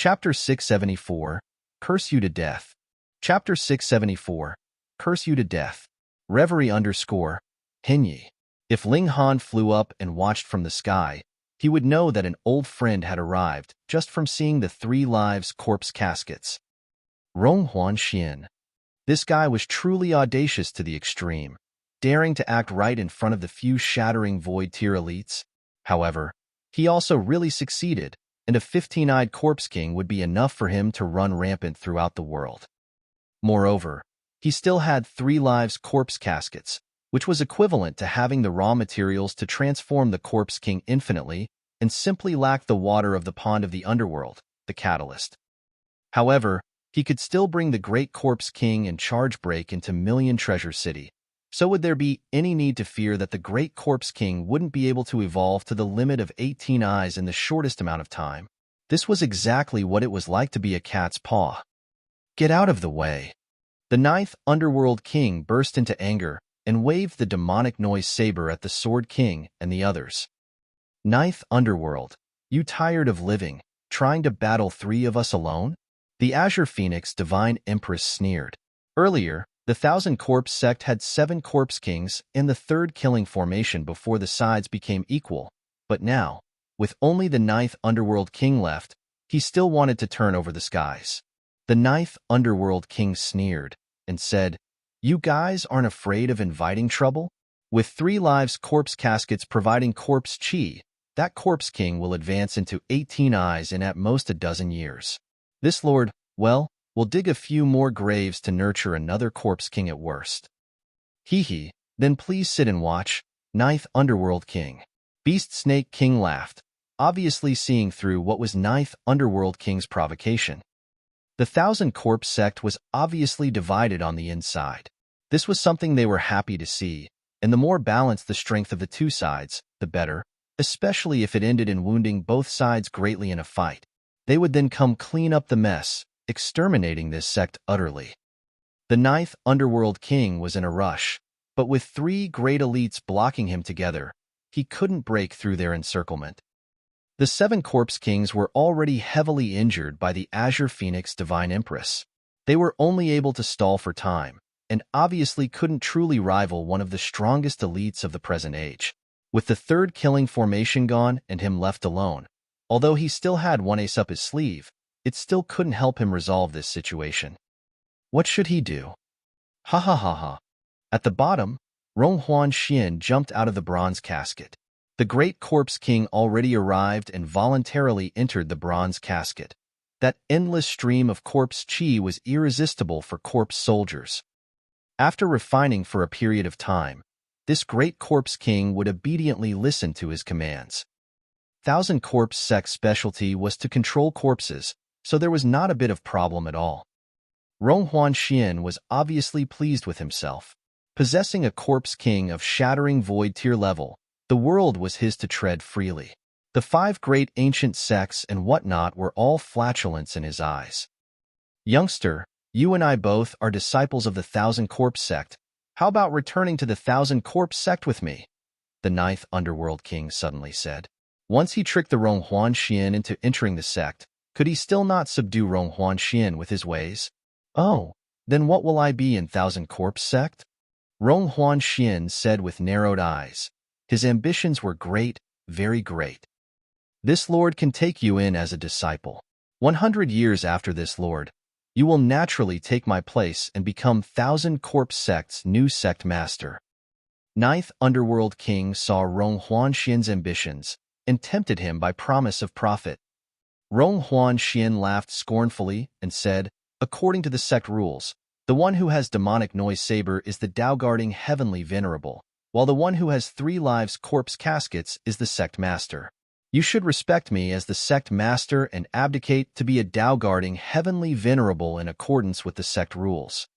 Chapter 674, Curse You to Death. Chapter 674, Curse You to Death. Reverie _ Hinyi. If Ling Han flew up and watched from the sky, he would know that an old friend had arrived just from seeing the 3 lives corpse caskets. Rong Huan Xian. This guy was truly audacious to the extreme, daring to act right in front of the few shattering void tier elites. However, he also really succeeded, and a 15-eyed corpse king would be enough for him to run rampant throughout the world. Moreover, he still had 3 lives corpse caskets, which was equivalent to having the raw materials to transform the corpse king infinitely and simply lacked the water of the pond of the underworld, the catalyst. However, he could still bring the great corpse king and charge break into Million Treasure City. So would there be any need to fear that the great corpse king wouldn't be able to evolve to the limit of 18 eyes in the shortest amount of time? This was exactly what it was like to be a cat's paw. Get out of the way. The 9th Underworld King burst into anger and waved the demonic noise saber at the Sword King and the others. 9th Underworld, you tired of living, trying to battle 3 of us alone? The Azure Phoenix Divine Empress sneered. Earlier, the 1000 Corpse Sect had 7 Corpse Kings in the 3rd killing formation before the sides became equal, but now, with only the 9th Underworld King left, he still wanted to turn over the skies. The 9th Underworld King sneered and said, "You guys aren't afraid of inviting trouble? With 3 lives corpse caskets providing corpse chi, that Corpse King will advance into 18 eyes in at most a dozen years. This lord, well, will dig a few more graves to nurture another Corpse King at worst." Hee, then please sit and watch, 9th Underworld King. Beast Snake King laughed, obviously seeing through what was 9th Underworld King's provocation. The 1000 Corpse Sect was obviously divided on the inside. This was something they were happy to see, and the more balanced the strength of the 2 sides, the better, especially if it ended in wounding both sides greatly in a fight. They would then come clean up the mess, exterminating this sect utterly. The 9th Underworld King was in a rush, but with 3 great elites blocking him together, he couldn't break through their encirclement. The 7 Corpse Kings were already heavily injured by the Azure Phoenix Divine Empress. They were only able to stall for time, and obviously couldn't truly rival one of the strongest elites of the present age. With the 3rd killing formation gone and him left alone, although he still had one ace up his sleeve, it still couldn't help him resolve this situation. What should he do? Ha ha ha ha. At the bottom, Rong Huan Xian jumped out of the bronze casket. The great Corpse King already arrived and voluntarily entered the bronze casket. That endless stream of corpse chi was irresistible for corpse soldiers. After refining for a period of time, this great Corpse King would obediently listen to his commands. 1000 Corpse Sect's specialty was to control corpses, so there was not a bit of problem at all. Rong Huan Xian was obviously pleased with himself. Possessing a Corpse King of shattering void tier level, the world was his to tread freely. The 5 great ancient sects and whatnot were all flatulence in his eyes. "Youngster, you and I both are disciples of the 1000 Corpse Sect. How about returning to the 1000 Corpse Sect with me?" the 9th Underworld King suddenly said. Once he tricked the Rong Huan Xian into entering the sect, could he still not subdue Rong Huan Xian with his ways? "Oh, then what will I be in 1000 Corpse Sect?" Rong Huan Xian said with narrowed eyes. His ambitions were great, very great. "This lord can take you in as a disciple. 100 years after this lord, you will naturally take my place and become 1000 Corpse Sect's new sect master." 9th Underworld King saw Rong Huan Xian's ambitions and tempted him by promise of profit. Rong Huan Xian laughed scornfully and said, "According to the sect rules, the one who has demonic noise saber is the Dao-guarding heavenly venerable, while the one who has 3 lives corpse caskets is the sect master. You should respect me as the sect master and abdicate to be a Dao-guarding heavenly venerable in accordance with the sect rules."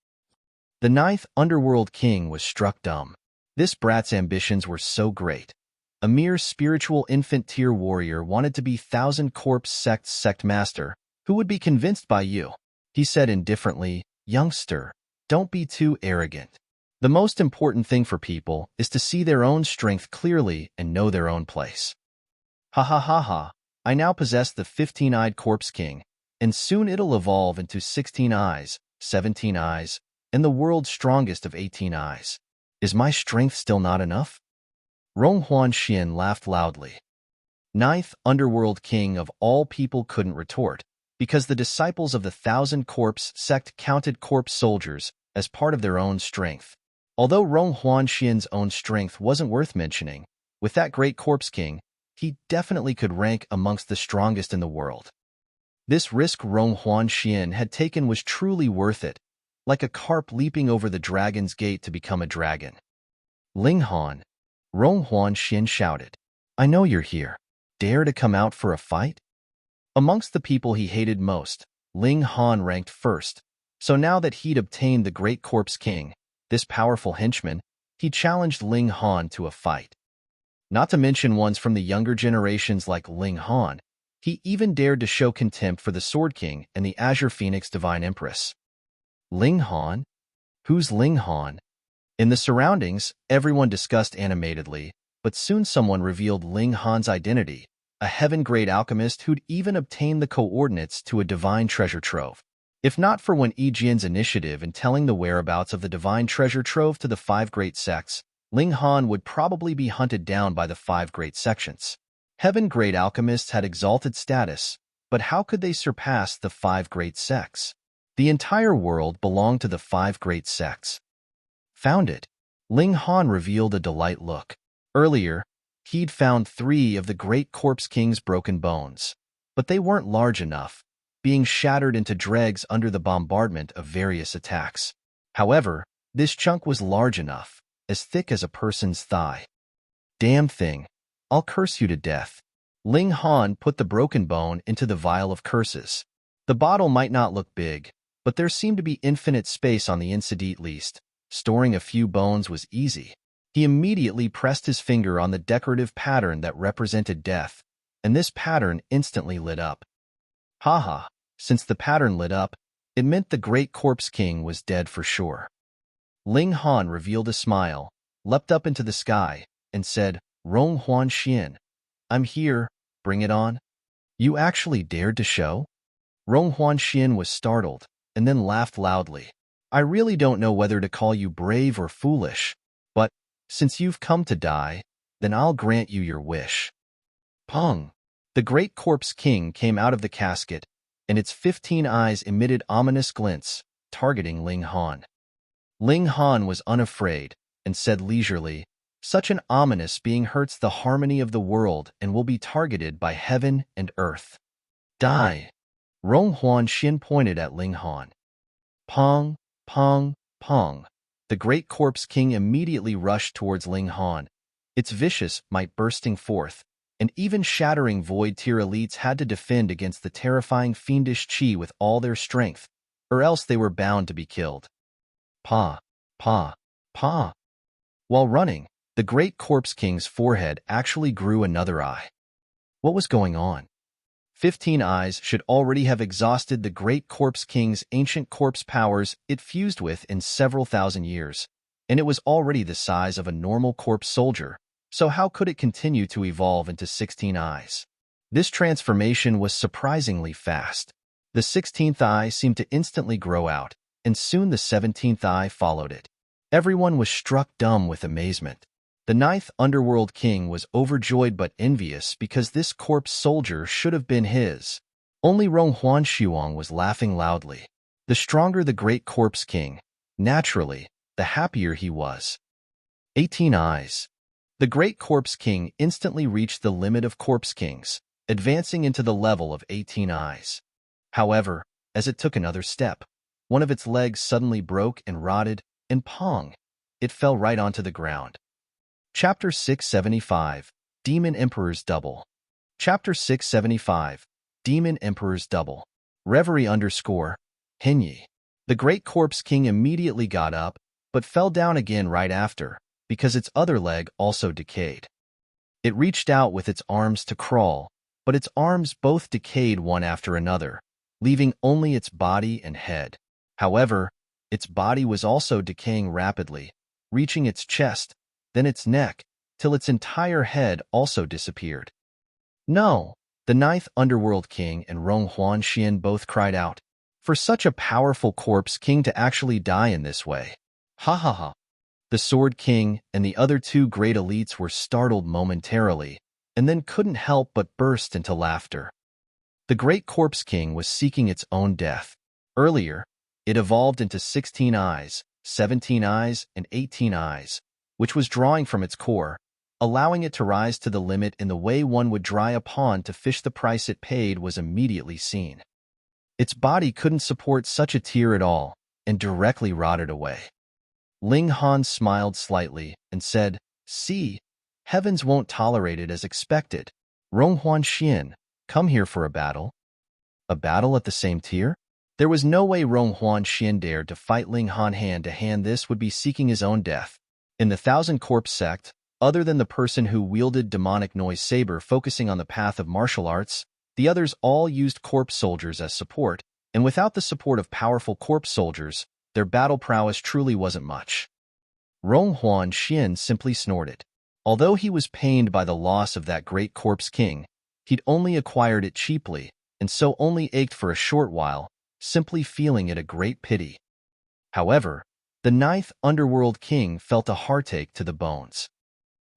The 9th Underworld King was struck dumb. This brat's ambitions were so great. A mere spiritual infant-tier warrior wanted to be 1000 Corpse Sect's sect master. Who would be convinced by you? He said indifferently, "Youngster, don't be too arrogant. The most important thing for people is to see their own strength clearly and know their own place. Ha ha ha ha, I now possess the 15-eyed Corpse King, and soon it'll evolve into 16 eyes, 17 eyes, and the world's strongest of 18 eyes. Is my strength still not enough? Ronghuan Xian laughed loudly. Ninth Underworld King of all people couldn't retort, because the disciples of the Thousand Corpse sect counted corpse soldiers as part of their own strength. Although Ronghuan Xian's own strength wasn't worth mentioning, with that great corpse king, he definitely could rank amongst the strongest in the world. This risk Ronghuan Xian had taken was truly worth it, like a carp leaping over the dragon's gate to become a dragon. Ling Han, Ronghuan Xian shouted, I know you're here. Dare to come out for a fight? Amongst the people he hated most, Ling Han ranked first, so now that he'd obtained the great corpse king, this powerful henchman, he challenged Ling Han to a fight. Not to mention ones from the younger generations like Ling Han, he even dared to show contempt for the Sword King and the Azure Phoenix Divine Empress. Ling Han? Who's Ling Han? In the surroundings, everyone discussed animatedly, but soon someone revealed Ling Han's identity, a heaven-grade alchemist who'd even obtained the coordinates to a divine treasure trove. If not for Wen Yijian's initiative in telling the whereabouts of the divine treasure trove to the 5 great sects, Ling Han would probably be hunted down by the 5 great sections. Heaven-grade alchemists had exalted status, but how could they surpass the 5 great sects? The entire world belonged to the 5 great sects. Found it. Ling Han revealed a delight look. Earlier, he'd found 3 of the great corpse king's broken bones, but they weren't large enough, being shattered into dregs under the bombardment of various attacks. However, this chunk was large enough, as thick as a person's thigh. Damn thing. I'll curse you to death. Ling Han put the broken bone into the vial of curses. The bottle might not look big, but there seemed to be infinite space on the inside at least. Storing a few bones was easy. He immediately pressed his finger on the decorative pattern that represented death, and this pattern instantly lit up. Haha, since the pattern lit up, it meant the great corpse king was dead for sure. Ling Han revealed a smile, leapt up into the sky, and said, Ronghuan Xian, I'm here, bring it on. You actually dared to show? Ronghuan Xian was startled, and then laughed loudly. I really don't know whether to call you brave or foolish, but since you've come to die, then I'll grant you your wish. Pong! The great corpse king came out of the casket, and its 15 eyes emitted ominous glints, targeting Ling Han. Ling Han was unafraid, and said leisurely, such an ominous being hurts the harmony of the world and will be targeted by heaven and earth. Die! Ronghuan Xian pointed at Ling Han. Pong! Pong! Pong! The great corpse king immediately rushed towards Ling Han, its vicious might bursting forth, and even shattering void tier elites had to defend against the terrifying fiendish chi with all their strength, or else they were bound to be killed. Pa! Pa! Pa! While running, the great corpse king's forehead actually grew another eye. What was going on? 15 eyes should already have exhausted the great corpse king's ancient corpse powers it fused with in several thousand years, and it was already the size of a normal corpse soldier, so how could it continue to evolve into 16 eyes? This transformation was surprisingly fast. The 16th eye seemed to instantly grow out, and soon the 17th eye followed it. Everyone was struck dumb with amazement. The 9th Underworld King was overjoyed but envious because this corpse soldier should have been his. Only Ronghuan Xiang was laughing loudly. The stronger the great corpse king, naturally, the happier he was. 18 eyes. The great corpse king instantly reached the limit of corpse kings, advancing into the level of 18 eyes. However, as it took another step, one of its legs suddenly broke and rotted, and pong! It fell right onto the ground. Chapter 675, Demon Emperor's Double. Chapter 675, Demon Emperor's Double. Reverie _ Henyi. The great corpse king immediately got up, but fell down again right after, because its other leg also decayed. It reached out with its arms to crawl, but its arms both decayed one after another, leaving only its body and head. However, its body was also decaying rapidly, reaching its chest, then its neck, till its entire head also disappeared. No, The ninth Underworld King and Rong Huanxian both cried out, "For such a powerful corpse king to actually die in this way! Ha ha ha!" The Sword King and the other two great elites were startled momentarily, and then couldn't help but burst into laughter. The Great Corpse King was seeking its own death. Earlier, it evolved into 16 eyes, 17 eyes, and 18 eyes, which was drawing from its core, allowing it to rise to the limit in the way one would dry a pond to fish. The price it paid was immediately seen. Its body couldn't support such a tear at all, and directly rotted away. Ling Han smiled slightly and said, "See, heavens won't tolerate it as expected. Rong Huanxian, come here for a battle." A battle at the same tier? There was no way Rong Huanxian dared to fight Ling Han hand to hand. This would be seeking his own death. In the Thousand Corpse Sect, other than the person who wielded demonic noise saber focusing on the path of martial arts, the others all used corpse soldiers as support, and without the support of powerful corpse soldiers, their battle prowess truly wasn't much. Rong Huanxian simply snorted. Although he was pained by the loss of that great corpse king, he'd only acquired it cheaply, and so only ached for a short while, simply feeling it a great pity. However, the ninth Underworld King felt a heartache to the bones.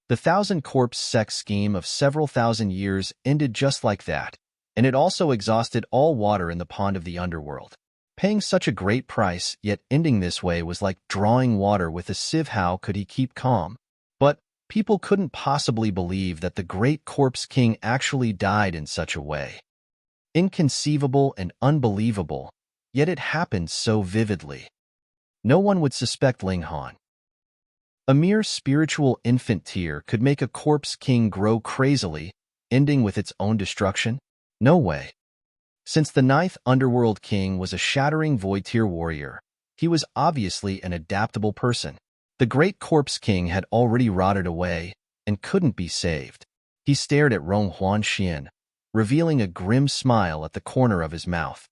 The Thousand Corpse Sect scheme of several thousand years ended just like that, and it also exhausted all water in the pond of the underworld. Paying such a great price, yet ending this way, was like drawing water with a sieve. How could he keep calm? But people couldn't possibly believe that the Great Corpse King actually died in such a way. Inconceivable and unbelievable, yet it happened so vividly. No one would suspect Ling Han. A mere spiritual infant tear could make a corpse king grow crazily, ending with its own destruction? No way. Since the ninth Underworld King was a shattering void tier warrior, he was obviously an adaptable person. The Great Corpse King had already rotted away and couldn't be saved. He stared at Rong Huanxian, revealing a grim smile at the corner of his mouth.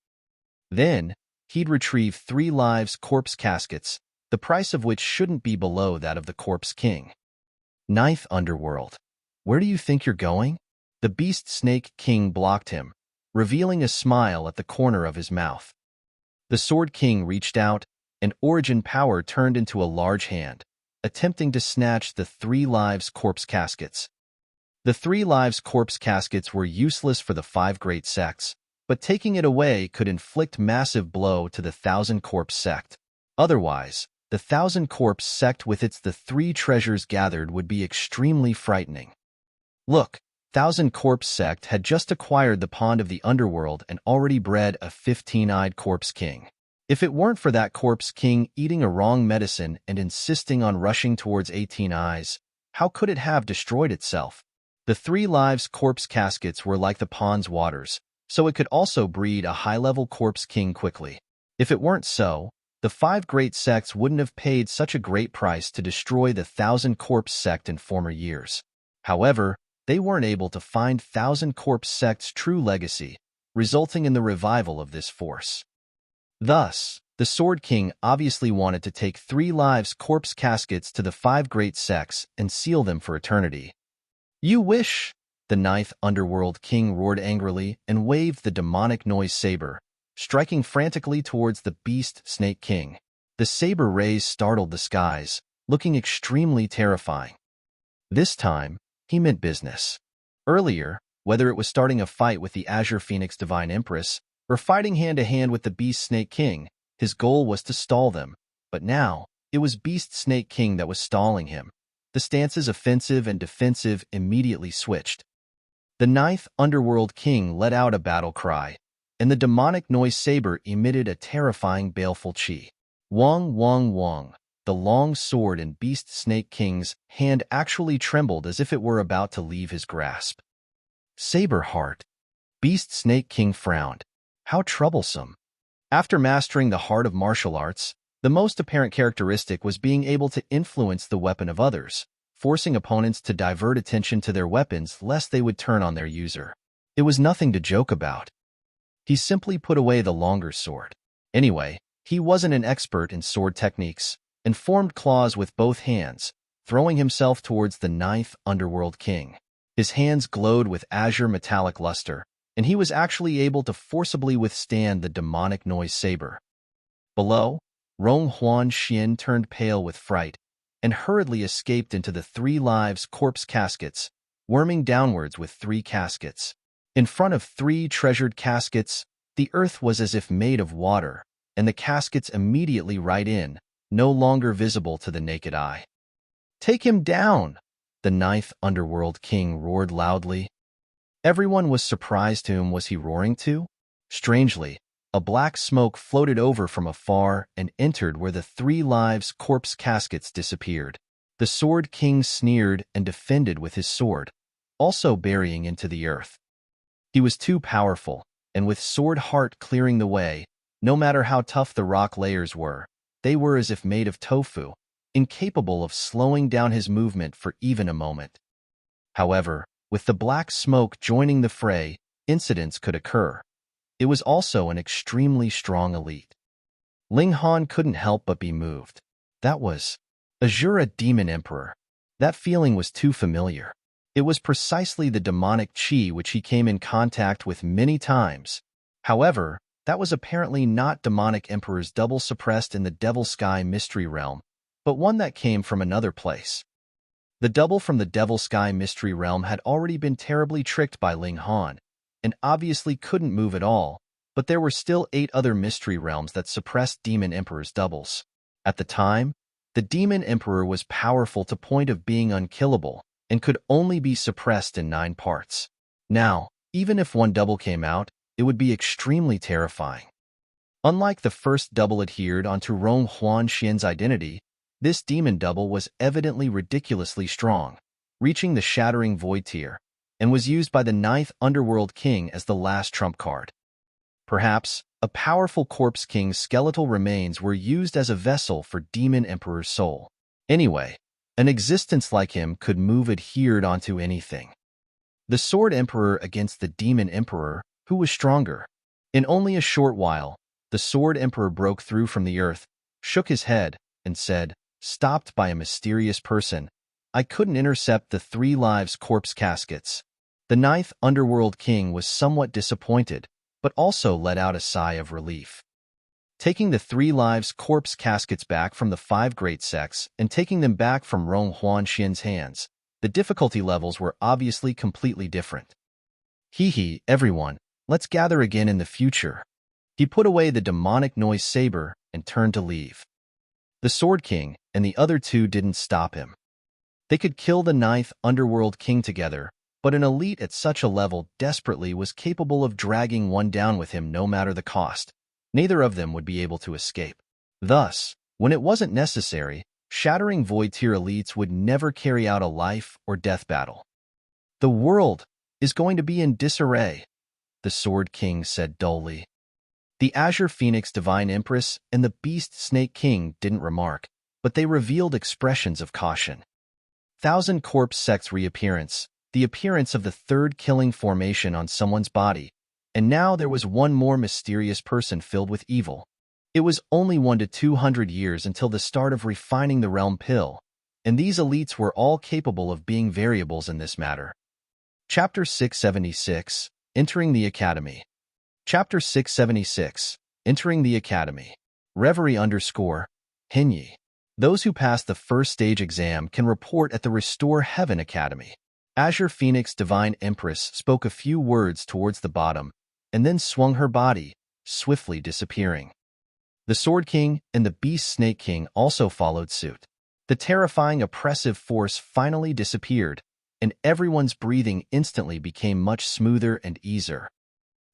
Then, he'd retrieve 3 lives corpse caskets, the price of which shouldn't be below that of the Corpse King. Ninth Underworld. Where do you think you're going? The Beast Snake King blocked him, revealing a smile at the corner of his mouth. The Sword King reached out, and Origin Power turned into a large hand, attempting to snatch the 3 lives corpse caskets. The 3 lives corpse caskets were useless for the 5 great sects, but taking it away could inflict massive blow to the Thousand Corpse Sect. Otherwise, the Thousand Corpse Sect with its the 3 treasures gathered would be extremely frightening. Look, Thousand Corpse Sect had just acquired the pond of the underworld and already bred a 15-eyed corpse king. If it weren't for that corpse king eating a wrong medicine and insisting on rushing towards 18 eyes, how could it have destroyed itself? The 3 lives corpse caskets were like the pond's waters, so it could also breed a high-level corpse king quickly. If it weren't so, the 5 great sects wouldn't have paid such a great price to destroy the Thousand Corpse Sect in former years. However, they weren't able to find Thousand Corpse Sect's true legacy, resulting in the revival of this force. Thus, the Sword King obviously wanted to take 3 lives corpse caskets to the 5 great sects and seal them for eternity. "You wish!" The ninth Underworld King roared angrily and waved the demonic noise saber, striking frantically towards the Beast Snake King. The saber rays startled the skies, looking extremely terrifying. This time, he meant business. Earlier, whether it was starting a fight with the Azure Phoenix Divine Empress or fighting hand-to-hand with the Beast Snake King, his goal was to stall them. But now, it was Beast Snake King that was stalling him. The stances offensive and defensive immediately switched. The ninth Underworld King let out a battle cry, and the demonic noise saber emitted a terrifying baleful chi. Wong, wong, wong. The long sword in Beast Snake King's hand actually trembled as if it were about to leave his grasp. Saber heart. Beast Snake King frowned. How troublesome. After mastering the heart of martial arts, the most apparent characteristic was being able to influence the weapon of others, forcing opponents to divert attention to their weapons lest they would turn on their user. It was nothing to joke about. He simply put away the longer sword. Anyway, he wasn't an expert in sword techniques, and formed claws with both hands, throwing himself towards the ninth Underworld King. His hands glowed with azure metallic luster, and he was actually able to forcibly withstand the demonic noise Saber. Below, Rong Huan Xian turned pale with fright and hurriedly escaped into the 3 lives corpse caskets, worming downwards with 3 caskets. In front of 3 treasured caskets, the earth was as if made of water, and the caskets immediately right in, no longer visible to the naked eye. "Take him down!" the 9th Underworld King roared loudly. Everyone was surprised. Whom was he roaring to? Strangely, a black smoke floated over from afar and entered where the 3 lives corpse caskets disappeared. The Sword King sneered and defended with his sword, also burying into the earth. He was too powerful, and with Sword Heart clearing the way, no matter how tough the rock layers were, they were as if made of tofu, incapable of slowing down his movement for even a moment. However, with the black smoke joining the fray, incidents could occur. It was also an extremely strong elite. Ling Han couldn't help but be moved. That was Azura Demon Emperor. That feeling was too familiar. It was precisely the demonic chi which he came in contact with many times. However, that was apparently not demonic emperor's double suppressed in the Devil Sky Mystery Realm, but one that came from another place. The double from the Devil Sky Mystery Realm had already been terribly tricked by Ling Han, and obviously couldn't move at all, but there were still 8 other mystery realms that suppressed Demon Emperor's doubles. At the time, the Demon Emperor was powerful to point of being unkillable, and could only be suppressed in 9 parts. Now, even if one double came out, it would be extremely terrifying. Unlike the first double adhered onto Rong Huan Xian's identity, this demon double was evidently ridiculously strong, reaching the Shattering Void tier, and was used by the 9th Underworld King as the last trump card. Perhaps, a powerful Corpse King's skeletal remains were used as a vessel for Demon Emperor's soul. Anyway, an existence like him could move adhered onto anything. The Sword Emperor against the Demon Emperor, who was stronger? In only a short while, the Sword Emperor broke through from the earth, shook his head, and said, stopped by a mysterious person, "I couldn't intercept the 3 lives corpse caskets." The 9th Underworld King was somewhat disappointed, but also let out a sigh of relief. Taking the 3 lives corpse caskets back from the 5 great sects and taking them back from Rong Huan Xian's hands, the difficulty levels were obviously completely different. Hee, everyone, let's gather again in the future. He put away the demonic noise Saber and turned to leave. The Sword King and the other 2 didn't stop him. They could kill the 9th Underworld King together, but an elite at such a level desperately was capable of dragging one down with him no matter the cost. Neither of them would be able to escape. Thus, when it wasn't necessary, Shattering Void tier elites would never carry out a life or death battle. "The world is going to be in disarray," the Sword King said dully. The Azure Phoenix Divine Empress and the Beast Snake King didn't remark, but they revealed expressions of caution. 1,000 Corpse Sect's reappearance, the appearance of the 3rd killing formation on someone's body, and now there was one more mysterious person filled with evil. It was only 1 to 200 years until the start of refining the realm pill, and these elites were all capable of being variables in this matter. Chapter 676, Entering the Academy. Chapter 676, Entering the Academy. Reverie _ Hinyi. Those who pass the first stage exam can report at the Restore Heaven Academy. Azure Phoenix Divine Empress spoke a few words towards the bottom, and then swung her body, swiftly disappearing. The Sword King and the Beast Snake King also followed suit. The terrifying oppressive force finally disappeared, and everyone's breathing instantly became much smoother and easier.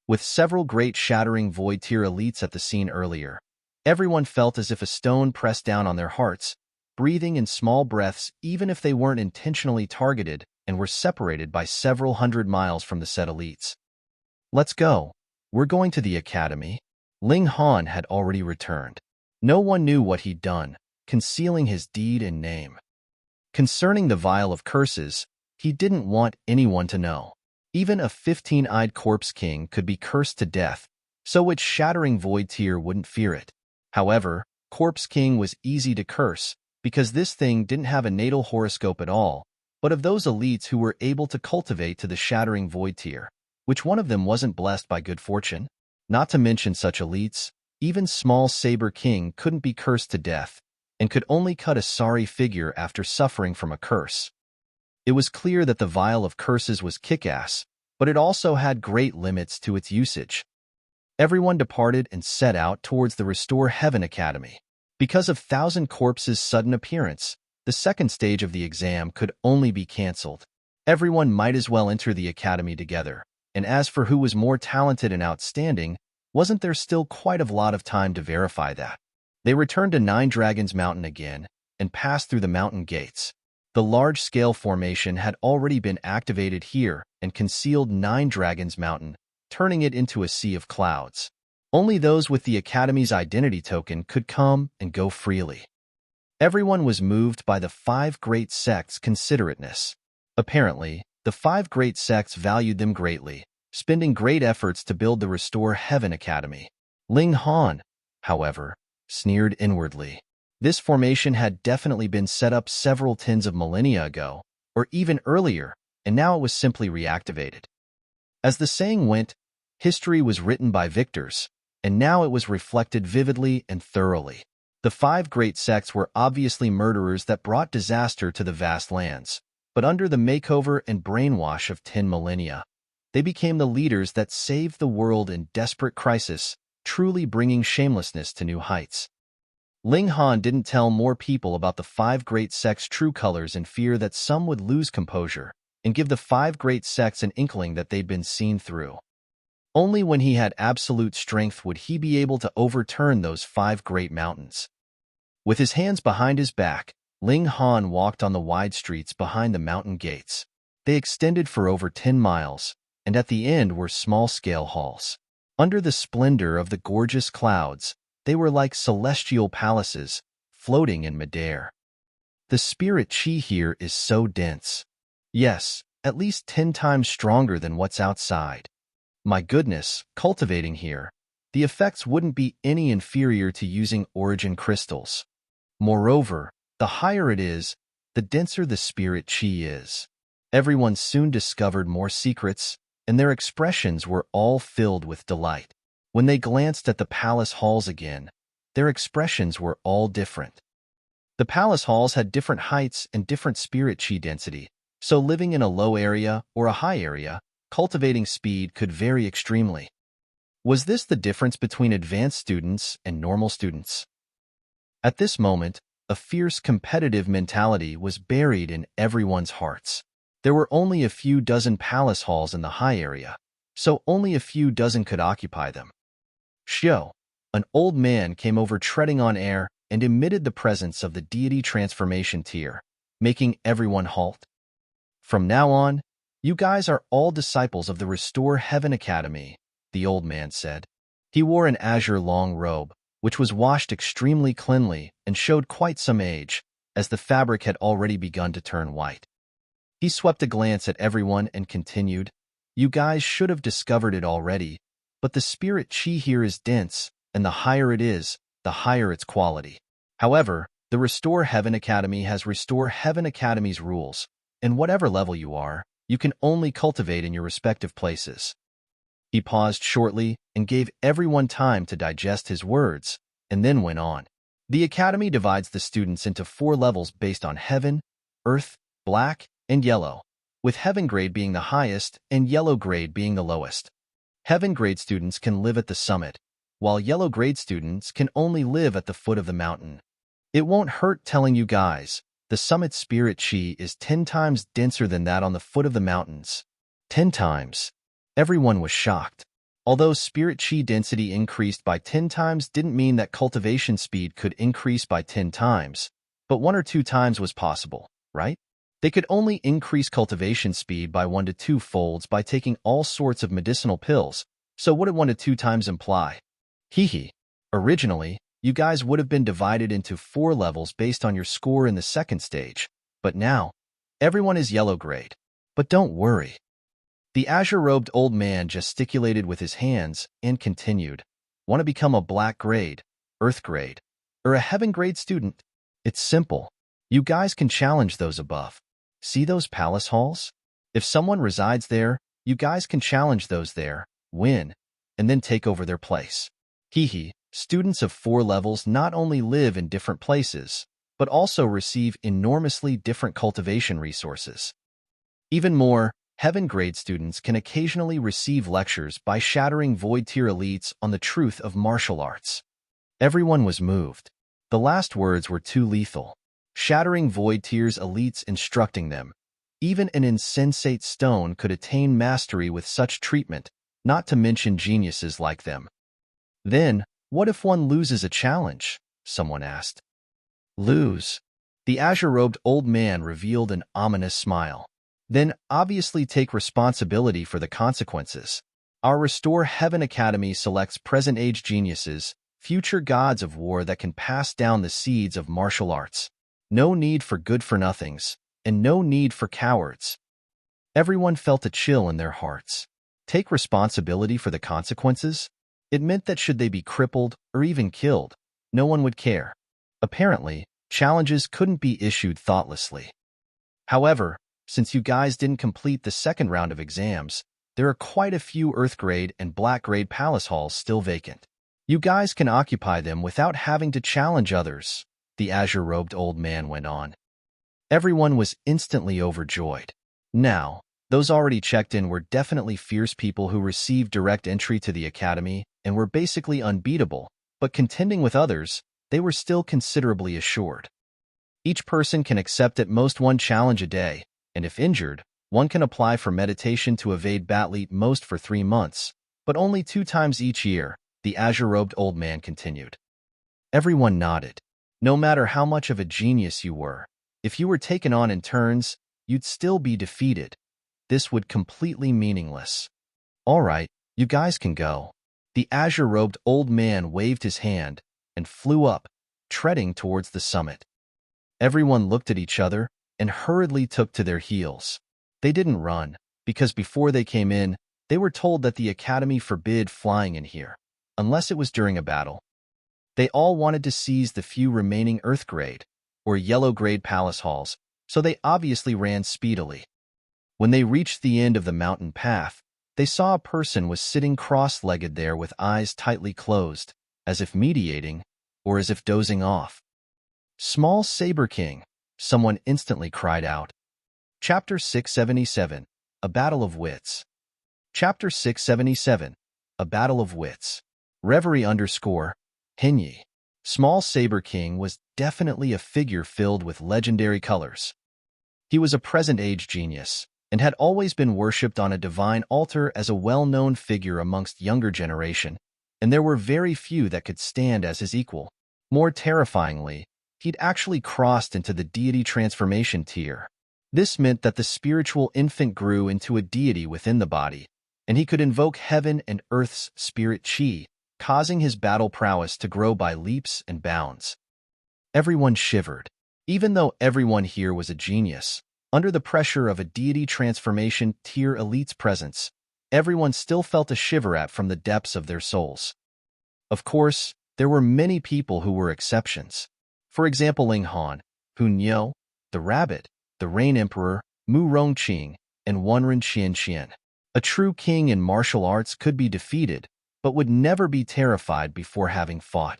With several great Shattering Void tier elites at the scene earlier, everyone felt as if a stone pressed down on their hearts, breathing in small breaths even if they weren't intentionally targeted and were separated by several hundred miles from the said elites. "Let's go. We're going to the academy." Ling Han had already returned. No one knew what he'd done, concealing his deed and name. Concerning the Vial of Curses, he didn't want anyone to know. Even a 15-eyed Corpse King could be cursed to death, so which Shattering Void tier wouldn't fear it. However, Corpse King was easy to curse, because this thing didn't have a natal horoscope at all, but of those elites who were able to cultivate to the Shattering Void tier. Which one of them wasn't blessed by good fortune? Not to mention such elites, even small Saber King couldn't be cursed to death, and could only cut a sorry figure after suffering from a curse. It was clear that the vial of curses was kick-ass, but it also had great limits to its usage. Everyone departed and set out towards the Restore Heaven Academy. Because of Thousand Corpses' sudden appearance, the second stage of the exam could only be cancelled. Everyone might as well enter the academy together, and as for who was more talented and outstanding, wasn't there still quite a lot of time to verify that? They returned to Nine Dragons Mountain again and passed through the mountain gates. The large-scale formation had already been activated here and concealed Nine Dragons Mountain, turning it into a sea of clouds. Only those with the Academy's identity token could come and go freely. Everyone was moved by the 5 great sects' considerateness. Apparently, the 5 great sects valued them greatly, spending great efforts to build the Restore Heaven Academy. Ling Han, however, sneered inwardly. This formation had definitely been set up several tens of millennia ago, or even earlier, and now it was simply reactivated. As the saying went, history was written by victors, and now it was reflected vividly and thoroughly. The 5 great sects were obviously murderers that brought disaster to the vast lands, but under the makeover and brainwash of 10 millennia, they became the leaders that saved the world in desperate crisis, truly bringing shamelessness to new heights. Ling Han didn't tell more people about the 5 great sects' true colors in fear that some would lose composure and give the 5 great sects an inkling that they'd been seen through. Only when he had absolute strength would he be able to overturn those 5 great mountains. With his hands behind his back, Ling Han walked on the wide streets behind the mountain gates. They extended for over 10 miles, and at the end were small-scale halls. Under the splendor of the gorgeous clouds, they were like celestial palaces, floating in midair. The spirit chi here is so dense. Yes, at least 10 times stronger than what's outside. My goodness, cultivating here, the effects wouldn't be any inferior to using origin crystals. Moreover, the higher it is, the denser the spirit chi is. Everyone soon discovered more secrets, and their expressions were all filled with delight. When they glanced at the palace halls again, their expressions were all different. The palace halls had different heights and different spirit chi density, so living in a low area or a high area, cultivating speed could vary extremely. Was this the difference between advanced students and normal students? At this moment, a fierce competitive mentality was buried in everyone's hearts. There were only a few dozen palace halls in the high area, so only a few dozen could occupy them. Shio, an old man, came over treading on air and emitted the presence of the deity transformation tier, making everyone halt. From now on, you guys are all disciples of the Restore Heaven Academy, the old man said. He wore an azure long robe, which was washed extremely cleanly and showed quite some age, as the fabric had already begun to turn white. He swept a glance at everyone and continued, "You guys should have discovered it already, but the spirit chi here is dense, and the higher it is, the higher its quality. However, the Restore Heaven Academy has Restore Heaven Academy's rules, and whatever level you are, you can only cultivate in your respective places." He paused shortly and gave everyone time to digest his words, and then went on. The Academy divides the students into 4 levels based on Heaven, Earth, Black, and Yellow, with Heaven grade being the highest and Yellow grade being the lowest. Heaven grade students can live at the summit, while Yellow grade students can only live at the foot of the mountain. It won't hurt telling you guys, the summit spirit chi is 10 times denser than that on the foot of the mountains. 10 times. Everyone was shocked. Although spirit chi density increased by 10 times didn't mean that cultivation speed could increase by 10 times, but 1 or 2 times was possible, right? They could only increase cultivation speed by 1 to 2 folds by taking all sorts of medicinal pills, so what did 1 to 2 times imply? Hee. Originally, you guys would have been divided into 4 levels based on your score in the second stage, but now, everyone is Yellow grade. But don't worry. The azure-robed old man gesticulated with his hands and continued, "Want to become a Black grade, Earth grade, or a Heaven grade student? It's simple. You guys can challenge those above. See those palace halls? If someone resides there, You guys can challenge those there, win, and then take over their place. Hee. Students of 4 levels not only live in different places, but also receive enormously different cultivation resources. Even more, Heaven grade students can occasionally receive lectures by shattering Void tier elites on the truth of martial arts. Everyone was moved. The last words were too lethal. Shattering Void tier's elites instructing them. Even an insensate stone could attain mastery with such treatment, not to mention geniuses like them. Then, what if one loses a challenge? Someone asked. Lose. The azure-robed old man revealed an ominous smile. Then obviously take responsibility for the consequences. Our Restore Heaven Academy selects present-age geniuses, future gods of war that can pass down the seeds of martial arts. No need for good-for-nothings, and no need for cowards. Everyone felt a chill in their hearts. Take responsibility for the consequences? It meant that should they be crippled or even killed, no one would care. Apparently, challenges couldn't be issued thoughtlessly. However, since you guys didn't complete the second round of exams, there are quite a few Earth Grade and Black Grade Palace Halls still vacant. You guys can occupy them without having to challenge others, the azure-robed old man went on. Everyone was instantly overjoyed. Now, those already checked in were definitely fierce people who received direct entry to the academy and were basically unbeatable, but contending with others, they were still considerably assured. Each person can accept at most 1 challenge a day, and if injured, one can apply for meditation to evade battle at most for 3 months, but only 2 times each year, the azure-robed old man continued. Everyone nodded. No matter how much of a genius you were, if you were taken on in turns, you'd still be defeated. This would completely meaningless. All right, you guys can go. The azure-robed old man waved his hand and flew up, treading towards the summit. Everyone looked at each other and hurriedly took to their heels. They didn't run, because before they came in, they were told that the academy forbid flying in here, unless it was during a battle. They all wanted to seize the few remaining Earth Grade, or Yellow Grade Palace Halls, so they obviously ran speedily. When they reached the end of the mountain path, they saw a person was sitting cross-legged there with eyes tightly closed, as if meditating, or as if dozing off. Small Saber King, someone instantly cried out. Chapter 677, A Battle of Wits. Chapter 677, A Battle of Wits. Reverie _ Hinyi. Small Saber King was definitely a figure filled with legendary colors. He was a present-age genius, and had always been worshipped on a divine altar as a well-known figure amongst younger generation, and there were very few that could stand as his equal. More terrifyingly, he'd actually crossed into the deity transformation tier. This meant that the spiritual infant grew into a deity within the body, and he could invoke heaven and earth's spirit chi, causing his battle prowess to grow by leaps and bounds. Everyone shivered. Even though everyone here was a genius, under the pressure of a deity transformation tier elite's presence, everyone still felt a shiver from the depths of their souls. Of course, there were many people who were exceptions. For example, Ling Han, Hu Niu, the Rabbit, the Rain Emperor, Mu Rongqing, and Wanren Qianqian. A true king in martial arts could be defeated, but would never be terrified before having fought.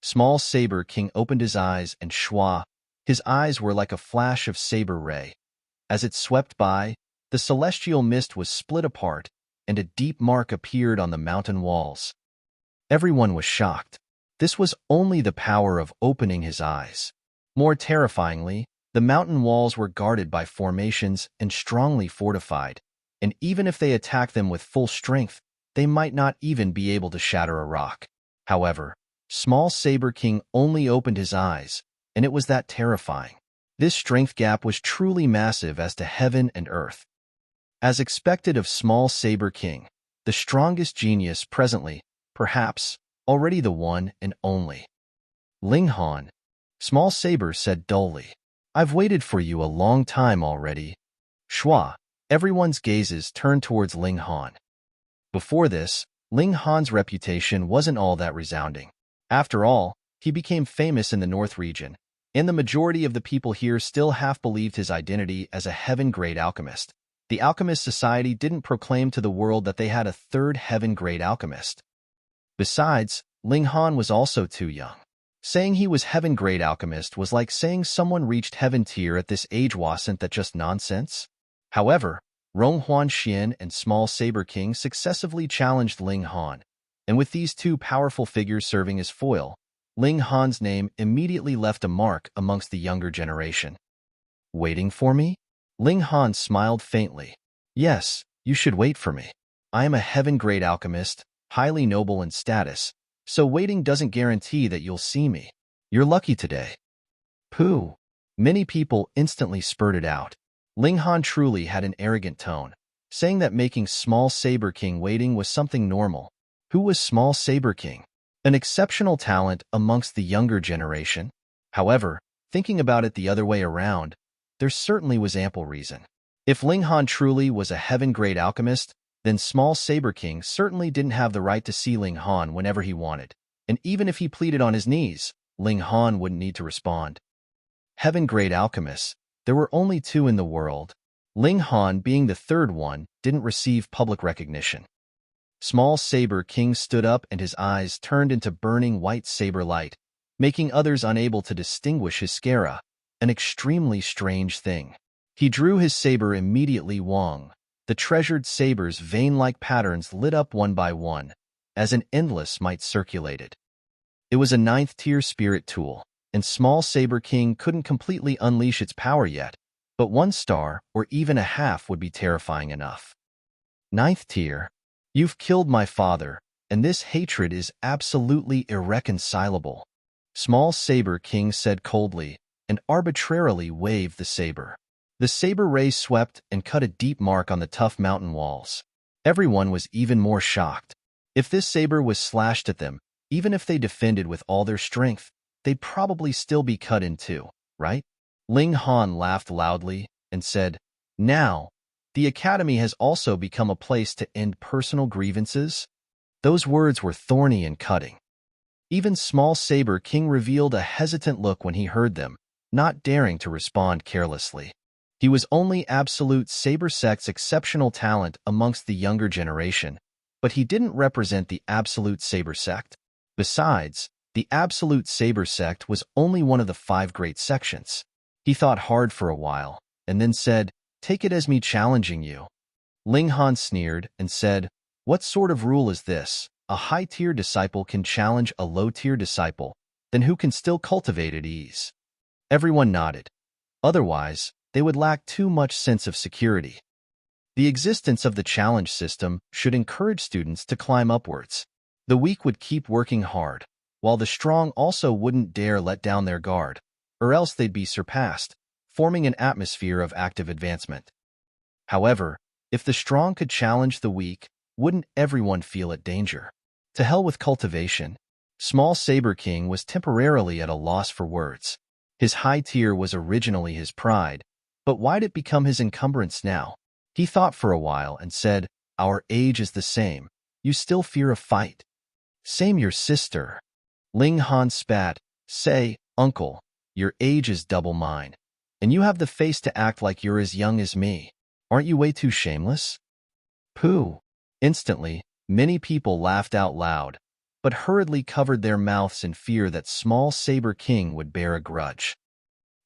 Small Saber King opened his eyes and shwa. His eyes were like a flash of saber ray. As it swept by, the celestial mist was split apart, and a deep mark appeared on the mountain walls. Everyone was shocked. This was only the power of opening his eyes. More terrifyingly, the mountain walls were guarded by formations and strongly fortified, and even if they attacked them with full strength, they might not even be able to shatter a rock. However, Small Saber King only opened his eyes, and it was that terrifying. This strength gap was truly massive as to heaven and earth. As expected of Small Saber King, the strongest genius presently, perhaps, already the one and only. Ling Han, Small Saber said dully. I've waited for you a long time already. Shwa, everyone's gazes turned towards Ling Han. Before this, Ling Han's reputation wasn't all that resounding. After all, he became famous in the North region, and the majority of the people here still half believed his identity as a heaven-grade alchemist, The Alchemist Society didn't proclaim to the world that they had a third heaven-grade alchemist. Besides, Ling Han was also too young. Saying he was heaven-grade alchemist was like saying someone reached heaven tier at this age. Wasn't that just nonsense? However, Rong Huanxian and Small Saber King successively challenged Ling Han, and with these two powerful figures serving as foil, Ling Han's name immediately left a mark amongst the younger generation. Waiting for me? Ling Han smiled faintly. Yes, you should wait for me. I am a heaven-grade alchemist, highly noble in status, so waiting doesn't guarantee that you'll see me. You're lucky today. Pooh. Many people instantly spurted out. Ling Han truly had an arrogant tone, saying that making Small Saber King waiting was something normal. Who was Small Saber King? An exceptional talent amongst the younger generation? However, thinking about it the other way around, there certainly was ample reason. If Ling Han truly was a heaven-grade alchemist, then Small Saber King certainly didn't have the right to see Ling Han whenever he wanted, and even if he pleaded on his knees, Ling Han wouldn't need to respond. Heaven-grade alchemists, there were only two in the world. Ling Han, being the third one, didn't receive public recognition. Small Saber King stood up and his eyes turned into burning white saber light, making others unable to distinguish his scara, an extremely strange thing. He drew his saber immediately. Wong. The treasured saber's vein-like patterns lit up one by one, as an endless might circulated. It was a 9th-tier spirit tool, and Small Saber King couldn't completely unleash its power yet, but 1 star or even a half would be terrifying enough. 9th tier. You've killed my father, and this hatred is absolutely irreconcilable. Small Saber King said coldly, and arbitrarily waved the saber. The saber ray swept and cut a deep mark on the tough mountain walls. Everyone was even more shocked. If this saber was slashed at them, even if they defended with all their strength, they'd probably still be cut in two, right? Ling Han laughed loudly and said, "Now, the Academy has also become a place to end personal grievances?" Those words were thorny and cutting. Even Small Saber King revealed a hesitant look when he heard them, not daring to respond carelessly. He was only Absolute Saber Sect's exceptional talent amongst the younger generation, but he didn't represent the Absolute Saber Sect. Besides, the Absolute Saber Sect was only one of the 5 great sections. He thought hard for a while, and then said, "Take it as me challenging you." Ling Han sneered and said, "What sort of rule is this? A high-tier disciple can challenge a low-tier disciple, then who can still cultivate at ease?" Everyone nodded. Otherwise, they would lack too much sense of security. The existence of the challenge system should encourage students to climb upwards. The weak would keep working hard, while the strong also wouldn't dare let down their guard, or else they'd be surpassed, forming an atmosphere of active advancement. However, if the strong could challenge the weak, wouldn't everyone feel at danger? To hell with cultivation. Small Saber King was temporarily at a loss for words. His high tier was originally his pride, but why'd it become his encumbrance now? He thought for a while and said, "Our age is the same. You still fear a fight?" "Same your sister." Ling Han spat. "Say, uncle, your age is double mine, and you have the face to act like you're as young as me. Aren't you way too shameless?" Pooh. Instantly, many people laughed out loud, but hurriedly covered their mouths in fear that Small Saber King would bear a grudge.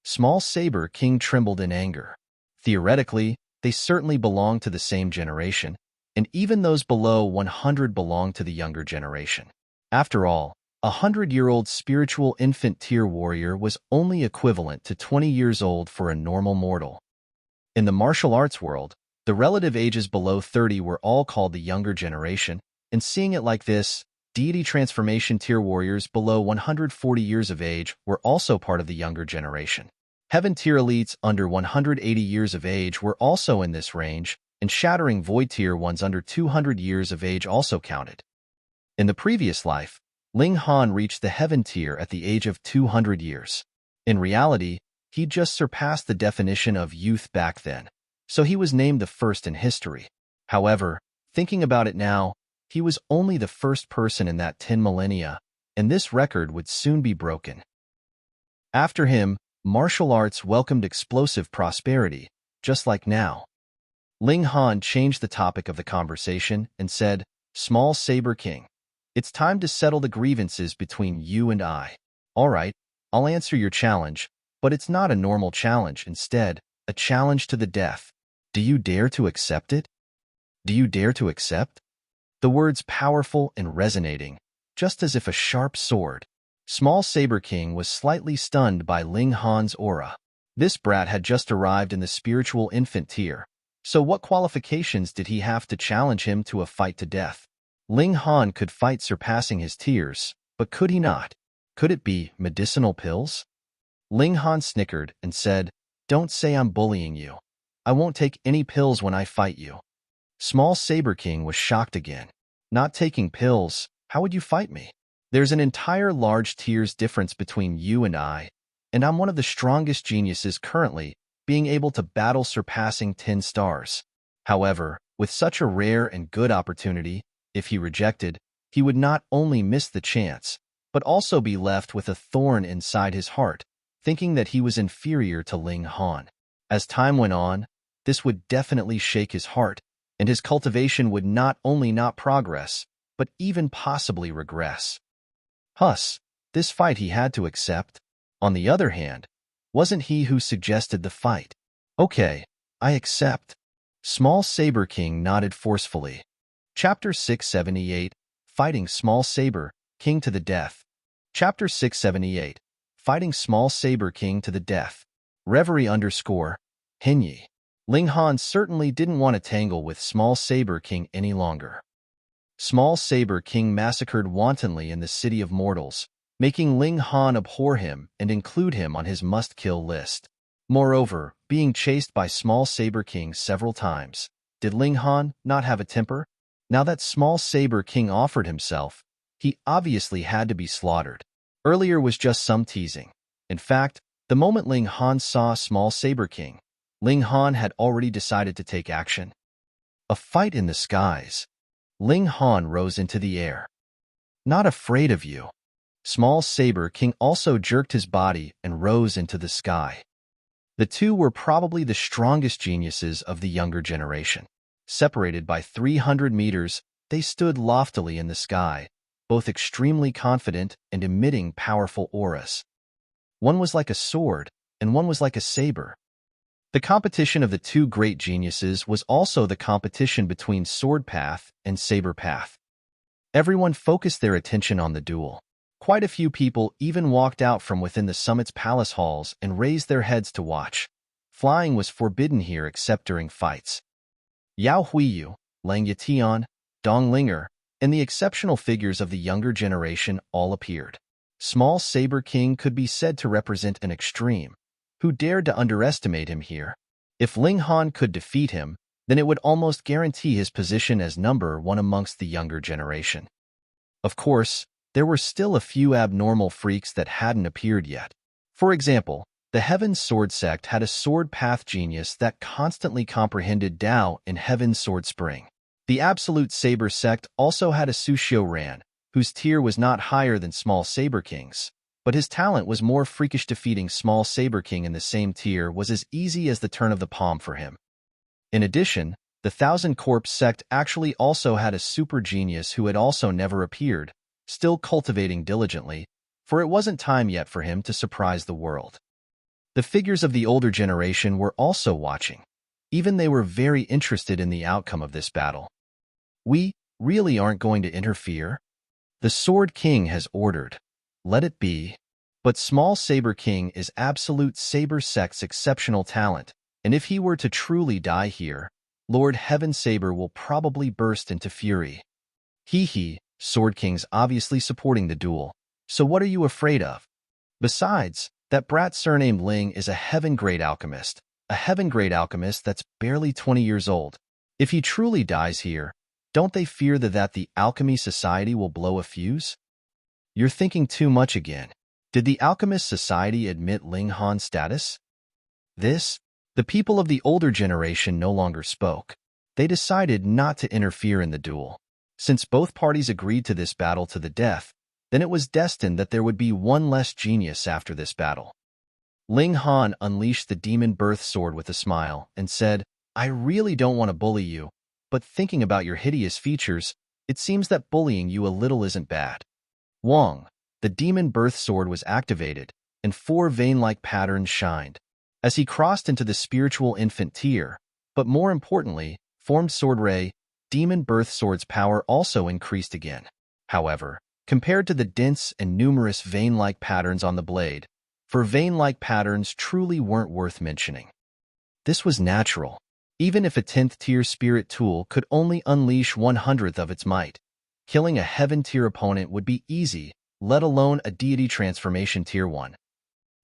Small Saber King trembled in anger. Theoretically, they certainly belonged to the same generation, and even those below 100 belonged to the younger generation. After all, a 100-year-old spiritual infant tier warrior was only equivalent to 20 years old for a normal mortal. In the martial arts world, the relative ages below 30 were all called the younger generation, and seeing it like this, deity transformation tier warriors below 140 years of age were also part of the younger generation. Heaven tier elites under 180 years of age were also in this range, and shattering void tier ones under 200 years of age also counted. In the previous life, Ling Han reached the heaven tier at the age of 200 years. In reality, he just surpassed the definition of youth back then, so he was named the first in history. However, thinking about it now, he was only the first person in that 10 millennia, and this record would soon be broken. After him, martial arts welcomed explosive prosperity, just like now. Ling Han changed the topic of the conversation and said, "Small Saber King, it's time to settle the grievances between you and I. All right, I'll answer your challenge, but it's not a normal challenge. Instead, a challenge to the death. Do you dare to accept it? Do you dare to accept?" The words powerful and resonating, just as if a sharp sword. Small Saber King was slightly stunned by Ling Han's aura. This brat had just arrived in the spiritual infant tier, so what qualifications did he have to challenge him to a fight to death? Ling Han could fight surpassing his tiers, but could he not? Could it be medicinal pills? Ling Han snickered and said, "Don't say I'm bullying you. I won't take any pills when I fight you." Small Saber King was shocked again. "Not taking pills? How would you fight me? There's an entire large tiers difference between you and I'm one of the strongest geniuses currently, being able to battle surpassing 10 stars. However, with such a rare and good opportunity, if he rejected, he would not only miss the chance, but also be left with a thorn inside his heart, thinking that he was inferior to Ling Han. As time went on, this would definitely shake his heart, and his cultivation would not only not progress, but even possibly regress. This fight he had to accept. On the other hand, wasn't he who suggested the fight? "Okay, I accept." Small Saber King nodded forcefully. Chapter 678, Fighting Small Saber King to the Death. Chapter 678, Fighting Small Saber King to the Death. Reverie _ Hinyi. Ling Han certainly didn't want to tangle with Small Saber King any longer. Small Saber King massacred wantonly in the City of Mortals, making Ling Han abhor him and include him on his must-kill list. Moreover, being chased by Small Saber King several times, did Ling Han not have a temper? Now that Small Saber King offered himself, he obviously had to be slaughtered. Earlier was just some teasing. In fact, the moment Ling Han saw Small Saber King, Ling Han had already decided to take action. A fight in the skies. Ling Han rose into the air. "Not afraid of you." Small Saber King also jerked his body and rose into the sky. The two were probably the strongest geniuses of the younger generation. Separated by 300 meters, they stood loftily in the sky, both extremely confident and emitting powerful auras. One was like a sword, and one was like a saber. The competition of the two great geniuses was also the competition between Sword Path and Saber Path. Everyone focused their attention on the duel. Quite a few people even walked out from within the summit's palace halls and raised their heads to watch. Flying was forbidden here except during fights. Yao Huiyu, Lang Yatian, Dong Linger, and the exceptional figures of the younger generation all appeared. Small Saber King could be said to represent an extreme. Who dared to underestimate him here? If Ling Han could defeat him, then it would almost guarantee his position as number one amongst the younger generation. Of course, there were still a few abnormal freaks that hadn't appeared yet. For example, the Heaven's Sword Sect had a sword path genius that constantly comprehended Tao in Heaven's Sword Spring. The Absolute Saber Sect also had a Sushio Ran, whose tier was not higher than Small Saber King's, but his talent was more freakish. Defeating Small Saber King in the same tier was as easy as the turn of the palm for him. In addition, the Thousand Corpse Sect actually also had a super genius who had also never appeared, still cultivating diligently, for it wasn't time yet for him to surprise the world. The figures of the older generation were also watching. Even they were very interested in the outcome of this battle. "We really aren't going to interfere? The Sword King has ordered. Let it be." But Small Saber King is Absolute Saber Sect's exceptional talent, and if he were to truly die here, Lord Heaven Saber will probably burst into fury. Hee, Sword King's obviously supporting the duel, so what are you afraid of? Besides, that brat surnamed Ling is a heaven-grade alchemist that's barely 20 years old. If he truly dies here, don't they fear that the Alchemy Society will blow a fuse? You're thinking too much again. Did the Alchemist Society admit Ling Han's status? The people of the older generation no longer spoke. They decided not to interfere in the duel. Since both parties agreed to this battle to the death, then it was destined that there would be one less genius after this battle. Ling Han unleashed the Demon Birth Sword with a smile and said, I really don't want to bully you, but thinking about your hideous features, it seems that bullying you a little isn't bad. Wong, the demon birth sword was activated, and 4 vein-like patterns shined. As he crossed into the spiritual infant tier, but more importantly, formed sword ray, demon birth sword's power also increased again. However, compared to the dense and numerous vein-like patterns on the blade, for vein-like patterns truly weren't worth mentioning. This was natural. Even if a 10th tier spirit tool could only unleash 1/100th of its might, killing a heaven tier opponent would be easy, let alone a deity transformation tier 1.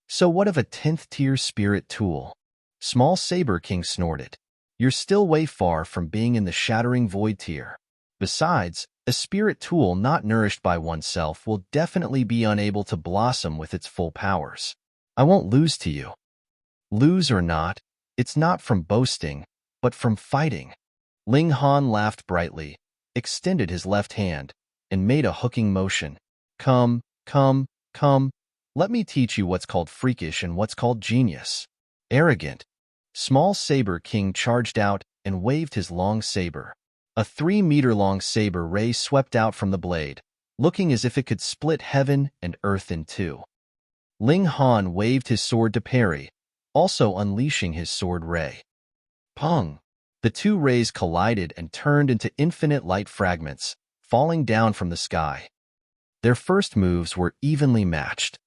So what of a 10th tier spirit tool? Small Saber King snorted. You're still way far from being in the shattering void tier. Besides, a spirit tool not nourished by oneself will definitely be unable to blossom with its full powers. I won't lose to you. Lose or not, it's not from boasting, but from fighting. Ling Han laughed brightly, extended his left hand, and made a hooking motion. Come, come, come. Let me teach you what's called freakish and what's called genius. Arrogant. Small Saber King charged out and waved his long saber. A 3-meter-long saber ray swept out from the blade, looking as if it could split heaven and earth in two. Ling Han waved his sword to parry, also unleashing his sword ray. Pong! The 2 rays collided and turned into infinite light fragments, falling down from the sky. Their first moves were evenly matched.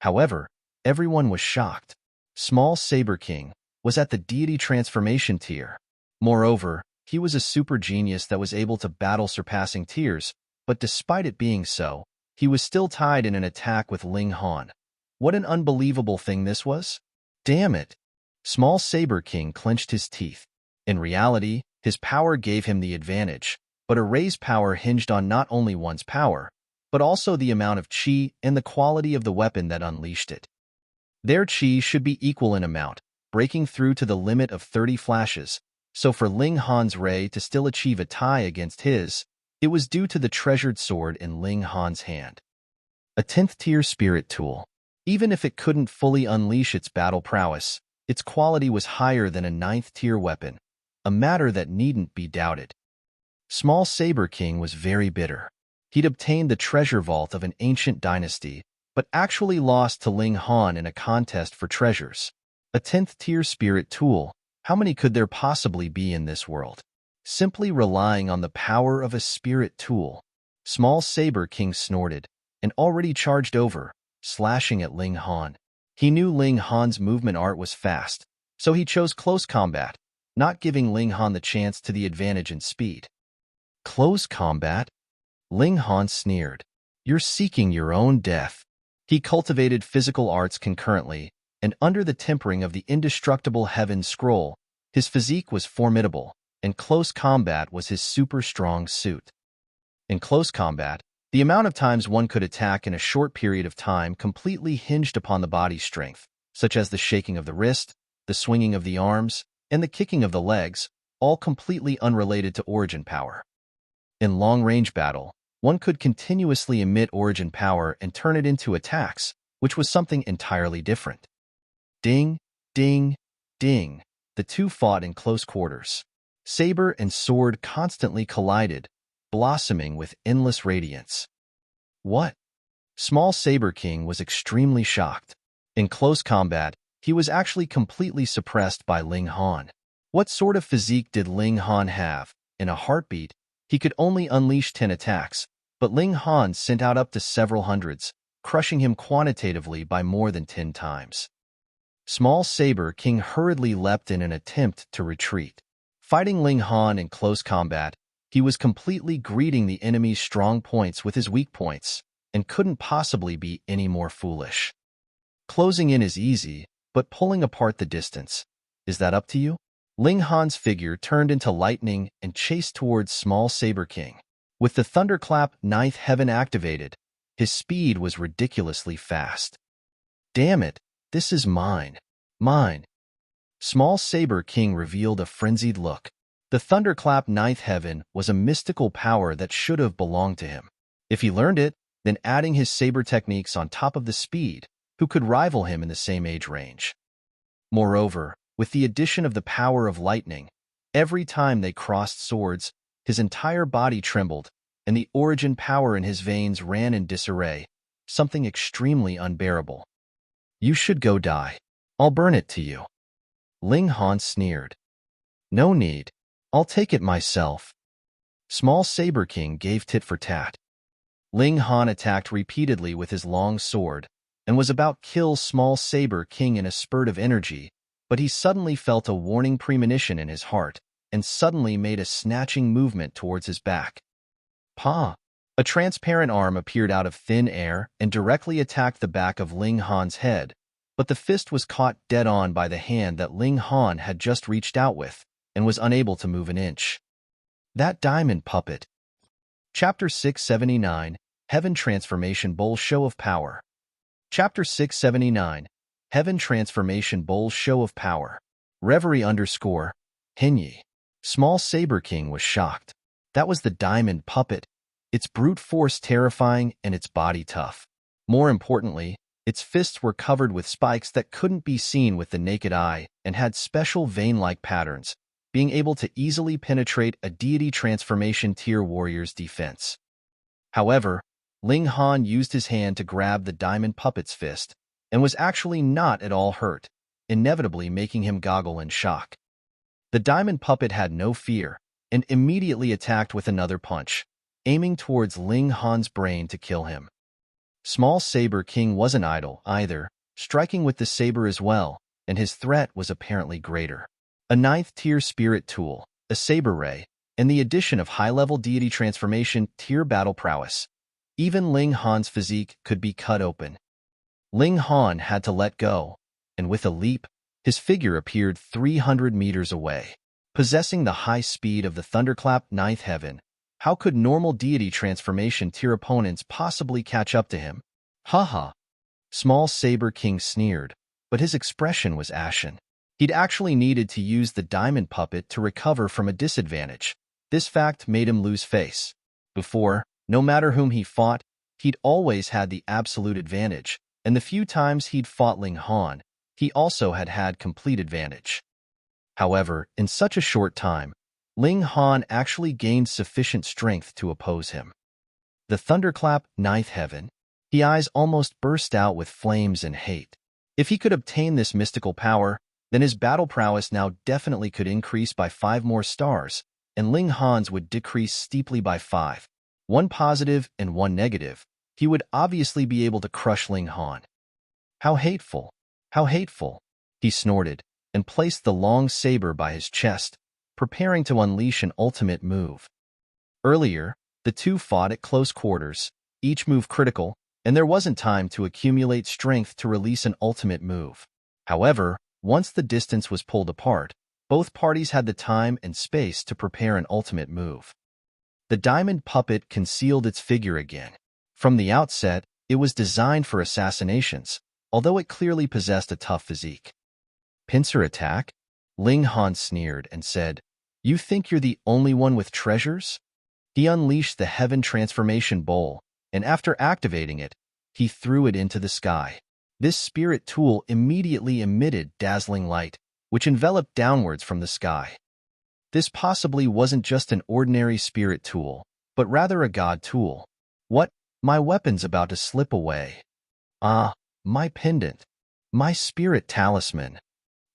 However, everyone was shocked. Small Saber King was at the deity transformation tier. Moreover, he was a super genius that was able to battle surpassing tiers, but despite it being so, he was still tied in an attack with Ling Han. What an unbelievable thing this was! Damn it! Small Saber King clenched his teeth. In reality, his power gave him the advantage, but a ray's power hinged on not only one's power, but also the amount of chi and the quality of the weapon that unleashed it. Their chi should be equal in amount, breaking through to the limit of 30 flashes, so for Ling Han's ray to still achieve a tie against his, it was due to the treasured sword in Ling Han's hand. A 10th tier spirit tool. Even if it couldn't fully unleash its battle prowess, its quality was higher than a 9th tier weapon, a matter that needn't be doubted. Small Saber King was very bitter. He'd obtained the treasure vault of an ancient dynasty, but actually lost to Ling Han in a contest for treasures. A 10th tier spirit tool, how many could there possibly be in this world? Simply relying on the power of a spirit tool. Small Saber King snorted, and already charged over, slashing at Ling Han. He knew Ling Han's movement art was fast, so he chose close combat, not giving Ling Han the chance to the advantage in speed. Close combat? Ling Han sneered. You're seeking your own death. He cultivated physical arts concurrently, and under the tempering of the indestructible Heaven Scroll, his physique was formidable, and close combat was his super strong suit. In close combat, the amount of times one could attack in a short period of time completely hinged upon the body's strength, such as the shaking of the wrist, the swinging of the arms, and the kicking of the legs, all completely unrelated to origin power. In long-range battle, one could continuously emit origin power and turn it into attacks, which was something entirely different. Ding, ding, ding. The two fought in close quarters. Saber and sword constantly collided, blossoming with endless radiance. What? Small Saber King was extremely shocked. In close combat, he was actually completely suppressed by Ling Han. What sort of physique did Ling Han have? In a heartbeat, he could only unleash 10 attacks, but Ling Han sent out up to several hundreds, crushing him quantitatively by more than 10 times. Small Saber King hurriedly leapt in an attempt to retreat. Fighting Ling Han in close combat, he was completely greeting the enemy's strong points with his weak points, and couldn't possibly be any more foolish. Closing in is easy, but pulling apart the distance, is that up to you? Ling Han's figure turned into lightning and chased towards Small Saber King. With the thunderclap 9th heaven activated, his speed was ridiculously fast. Damn it, this is mine. Mine. Small Saber King revealed a frenzied look. The thunderclap 9th heaven was a mystical power that should have belonged to him. If he learned it, then adding his saber techniques on top of the speed, who could rival him in the same age range? Moreover, With the addition of the power of lightning, every time they crossed swords, his entire body trembled, and the origin power in his veins ran in disarray, something extremely unbearable. "You should go die. I'll burn it to you." Ling Han sneered. "No need. I'll take it myself." Small Saber King gave tit for tat. Ling Han attacked repeatedly with his long sword, and was about to kill Small Saber King in a spurt of energy, but he suddenly felt a warning premonition in his heart, and suddenly made a snatching movement towards his back. Pa! A transparent arm appeared out of thin air and directly attacked the back of Ling Han's head, but the fist was caught dead on by the hand that Ling Han had just reached out with, and was unable to move an inch. That diamond puppet. Chapter 679, Heaven Transformation Bowl Show of Power. Chapter 679, Heaven Transformation Bowl Show of Power. Reverie _ Hinyi. Small Saber King was shocked. That was the diamond puppet. Its brute force terrifying and its body tough. More importantly, its fists were covered with spikes that couldn't be seen with the naked eye and had special vein-like patterns, being able to easily penetrate a deity transformation tier warrior's defense. However, Ling Han used his hand to grab the diamond puppet's fist, and was actually not at all hurt, inevitably making him goggle in shock. The diamond puppet had no fear, and immediately attacked with another punch, aiming towards Ling Han's brain to kill him. Small Saber King wasn't idle either, striking with the saber as well, and his threat was apparently greater. A 9th-tier spirit tool, a saber ray, and the addition of high-level deity transformation tier battle prowess. Even Ling Han's physique could be cut open. Ling Han had to let go, and with a leap, his figure appeared 300 meters away. Possessing the high speed of the Thunderclap 9th Heaven, how could normal deity transformation tier opponents possibly catch up to him? Haha. Small Saber King sneered, but his expression was ashen. He'd actually needed to use the diamond puppet to recover from a disadvantage. This fact made him lose face. Before, no matter whom he fought, he'd always had the absolute advantage, and the few times he'd fought Ling Han, he also had complete advantage. However, in such a short time, Ling Han actually gained sufficient strength to oppose him. The Thunderclap 9th Heaven. His eyes almost burst out with flames and hate. If he could obtain this mystical power, then his battle prowess now definitely could increase by 5 more stars, and Ling Han's would decrease steeply by 5. 1 positive and 1 negative. He would obviously be able to crush Ling Han. How hateful! How hateful! He snorted, and placed the long saber by his chest, preparing to unleash an ultimate move. Earlier, the two fought at close quarters, each move critical, and there wasn't time to accumulate strength to release an ultimate move. However, once the distance was pulled apart, both parties had the time and space to prepare an ultimate move. The diamond puppet concealed its figure again. From the outset, it was designed for assassinations, although it clearly possessed a tough physique. "Pincer attack?" Ling Han sneered and said, "You think you're the only one with treasures?" He unleashed the Heaven Transformation Bowl, and after activating it, he threw it into the sky. This spirit tool immediately emitted dazzling light, which enveloped downwards from the sky. This possibly wasn't just an ordinary spirit tool, but rather a god tool. What? My weapon's about to slip away. Ah, my pendant. My spirit talisman.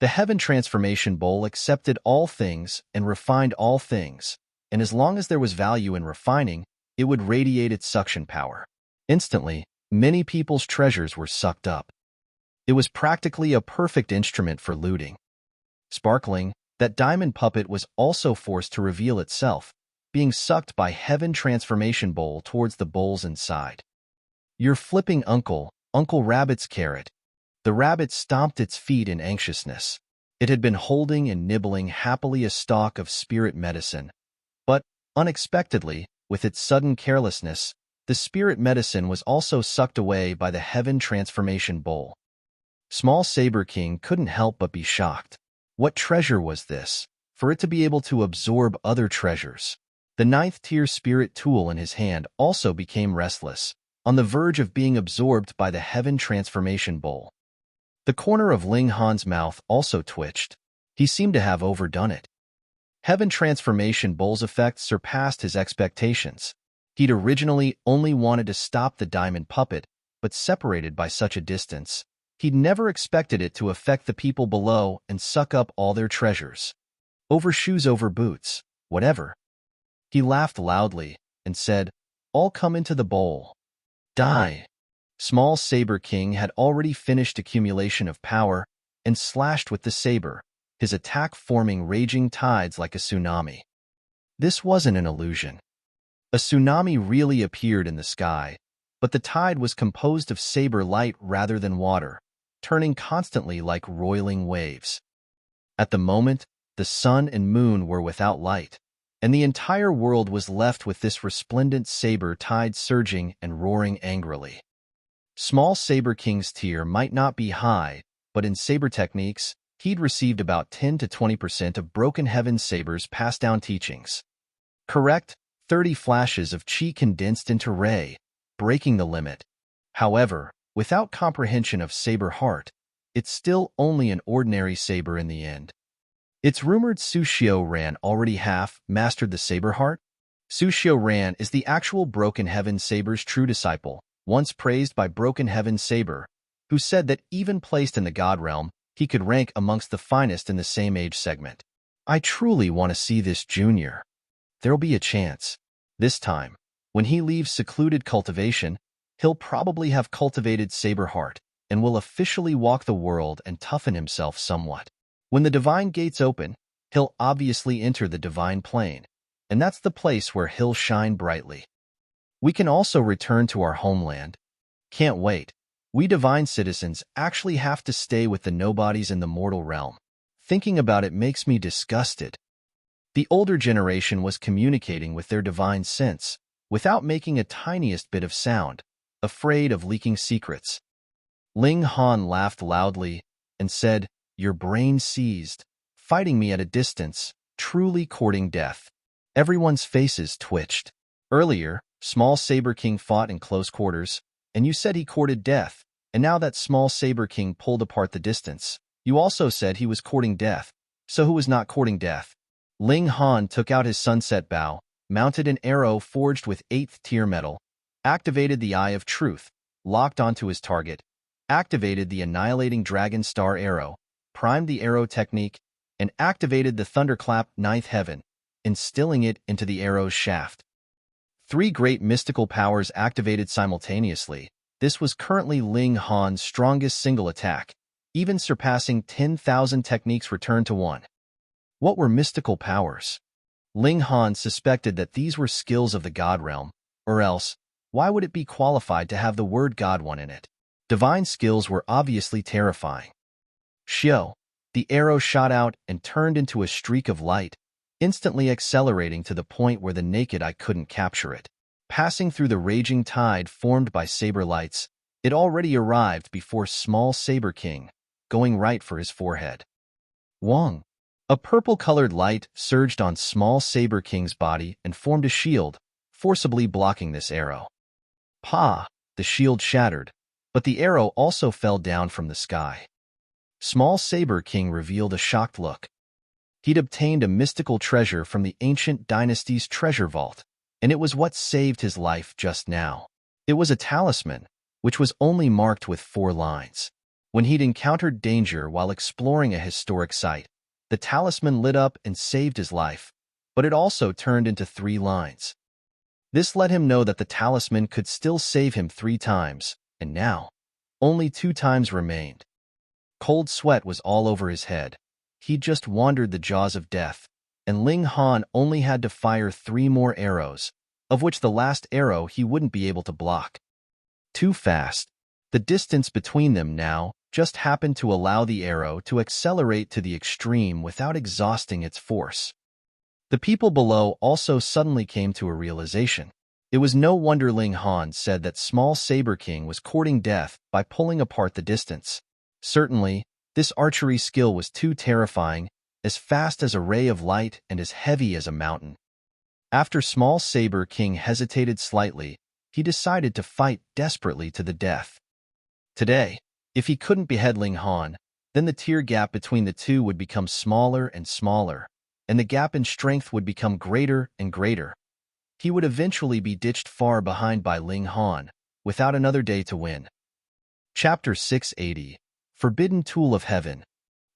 The Heaven Transformation Bowl accepted all things and refined all things, and as long as there was value in refining, it would radiate its suction power. Instantly, many people's treasures were sucked up. It was practically a perfect instrument for looting. Sparkling, that diamond puppet was also forced to reveal itself, being sucked by Heaven Transformation Bowl towards the bowl's inside. "You're flipping Uncle Rabbit's carrot." The rabbit stomped its feet in anxiousness. It had been holding and nibbling happily a stalk of spirit medicine, but, unexpectedly, with its sudden carelessness, the spirit medicine was also sucked away by the Heaven Transformation Bowl. Small Saber King couldn't help but be shocked. What treasure was this, for it to be able to absorb other treasures? The 9th-tier spirit tool in his hand also became restless, on the verge of being absorbed by the Heaven Transformation Bowl. The corner of Ling Han's mouth also twitched. He seemed to have overdone it. Heaven Transformation Bowl's effect surpassed his expectations. He'd originally only wanted to stop the diamond puppet, but separated by such a distance, he'd never expected it to affect the people below and suck up all their treasures. Over shoes, over boots, whatever. He laughed loudly and said, "All come into the bowl. Die." Small Saber King had already finished accumulation of power and slashed with the saber, his attack forming raging tides like a tsunami. This wasn't an illusion. A tsunami really appeared in the sky, but the tide was composed of saber light rather than water, turning constantly like roiling waves. At the moment, the sun and moon were without light, and the entire world was left with this resplendent saber tide surging and roaring angrily. Small Saber King's tier might not be high, but in saber techniques, he'd received about 10 to 20% of Broken Heaven Saber's passed down teachings. Correct, 30 flashes of chi condensed into ray, breaking the limit. However, without comprehension of saber heart, it's still only an ordinary saber in the end. It's rumored Sushio Ran already half-mastered the saber heart. Sushio Ran is the actual Broken Heaven Saber's true disciple, once praised by Broken Heaven Saber, who said that even placed in the God realm, he could rank amongst the finest in the same age segment. I truly want to see this junior. There'll be a chance. This time, when he leaves secluded cultivation, he'll probably have cultivated saber heart and will officially walk the world and toughen himself somewhat. When the divine gates open, he'll obviously enter the divine plane, and that's the place where he'll shine brightly. We can also return to our homeland. Can't wait. We divine citizens actually have to stay with the nobodies in the mortal realm. Thinking about it makes me disgusted. The older generation was communicating with their divine sense, without making a tiniest bit of sound, afraid of leaking secrets. Ling Han laughed loudly and said, "Your brain seized, fighting me at a distance, truly courting death." Everyone's faces twitched. Earlier, Small Saber King fought in close quarters, and you said he courted death, and now that Small Saber King pulled apart the distance, you also said he was courting death. So who was not courting death? Ling Han took out his sunset bow, mounted an arrow forged with 8th tier metal, activated the Eye of Truth, locked onto his target, activated the Annihilating Dragon Star Arrow, primed the arrow technique, and activated the Thunderclap 9th Heaven, instilling it into the arrow's shaft. 3 great mystical powers activated simultaneously. This was currently Ling Han's strongest single attack, even surpassing 10,000 techniques returned to 1. What were mystical powers? Ling Han suspected that these were skills of the God realm, or else, why would it be qualified to have the word God one in it? Divine skills were obviously terrifying. Shio, the arrow shot out and turned into a streak of light, instantly accelerating to the point where the naked eye couldn't capture it. Passing through the raging tide formed by saber lights, it already arrived before Small Saber King, going right for his forehead. Wong. A purple-colored light surged on Small Saber King's body and formed a shield, forcibly blocking this arrow. Pa! The shield shattered, but the arrow also fell down from the sky. Small Saber King revealed a shocked look. He'd obtained a mystical treasure from the ancient dynasty's treasure vault, and it was what saved his life just now. It was a talisman, which was only marked with 4 lines. When he'd encountered danger while exploring a historic site, the talisman lit up and saved his life, but it also turned into 3 lines. This let him know that the talisman could still save him 3 times, and now, only 2 times remained. Cold sweat was all over his head. He'd just wandered the jaws of death, and Ling Han only had to fire 3 more arrows, of which the last arrow he wouldn't be able to block. Too fast. The distance between them now just happened to allow the arrow to accelerate to the extreme without exhausting its force. The people below also suddenly came to a realization. It was no wonder Ling Han said that Small Saber King was courting death by pulling apart the distance. Certainly, this archery skill was too terrifying, as fast as a ray of light and as heavy as a mountain. After Small Saber King hesitated slightly, he decided to fight desperately to the death. Today, if he couldn't behead Ling Han, Then the tier gap between the two would become smaller and smaller, and the gap in strength would become greater and greater. He would eventually be ditched far behind by Ling Han, without another day to win. Chapter 680, Forbidden Tool of Heaven.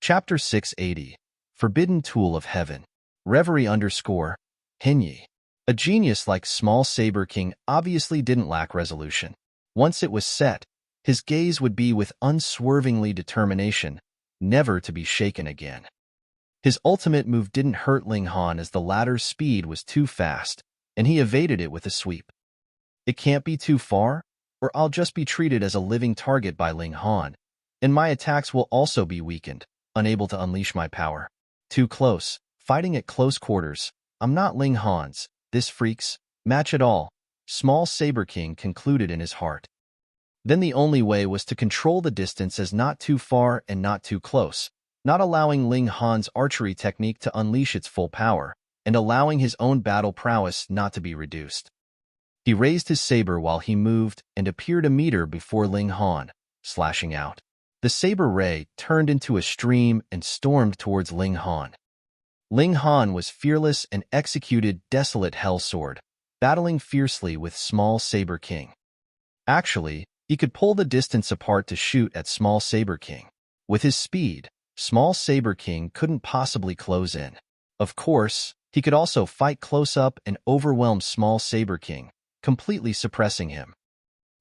Chapter 680, Forbidden Tool of Heaven. Reverie _ Hinyi. A genius like Small Saber King obviously didn't lack resolution. Once it was set, his gaze would be with unswervingly determination, never to be shaken again. His ultimate move didn't hurt Ling Han as the latter's speed was too fast, and he evaded it with a sweep. It can't be too far, or I'll just be treated as a living target by Ling Han, and my attacks will also be weakened, unable to unleash my power. Too close, fighting at close quarters. I'm not Ling Han's, this freak's, match at all, Small Saber King concluded in his heart. Then the only way was to control the distance as not too far and not too close, not allowing Ling Han's archery technique to unleash its full power, and allowing his own battle prowess not to be reduced. He raised his saber while he moved and appeared a meter before Ling Han, slashing out. The saber ray turned into a stream and stormed towards Ling Han. Ling Han was fearless and executed Desolate Hell Sword, battling fiercely with Small Saber King. Actually, he could pull the distance apart to shoot at Small Saber King. With his speed, Small Saber King couldn't possibly close in. Of course, he could also fight close up and overwhelm Small Saber King, completely suppressing him.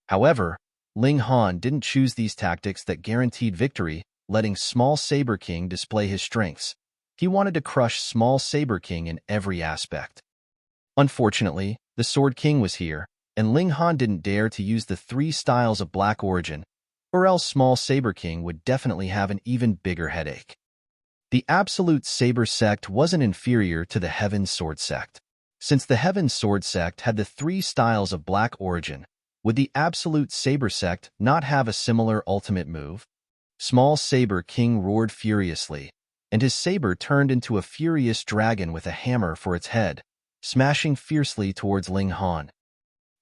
However, Ling Han didn't choose these tactics that guaranteed victory, letting Small Saber King display his strengths. He wanted to crush Small Saber King in every aspect. Unfortunately, the Sword King was here, and Ling Han didn't dare to use the 3 styles of black origin, or else Small Saber King would definitely have an even bigger headache. The Absolute Saber Sect wasn't inferior to the Heaven Sword Sect. Since the Heaven Sword Sect had the 3 styles of black origin, would the Absolute Saber Sect not have a similar ultimate move? Small Saber King roared furiously, and his saber turned into a furious dragon with a hammer for its head, smashing fiercely towards Ling Han.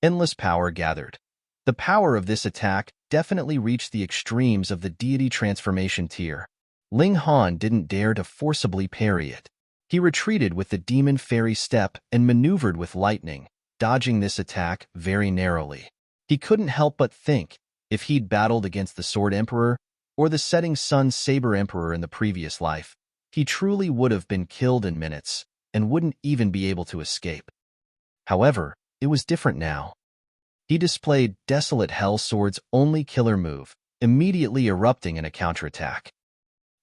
Endless power gathered. The power of this attack definitely reached the extremes of the deity transformation tier. Ling Han didn't dare to forcibly parry it. He retreated with the Demon Fairy Step and maneuvered with lightning, dodging this attack very narrowly. He couldn't help but think, if he'd battled against the Sword Emperor or the Setting Sun Saber Emperor in the previous life, he truly would have been killed in minutes and wouldn't even be able to escape. However, it was different now. He displayed Desolate Hell Sword's only killer move, immediately erupting in a counterattack.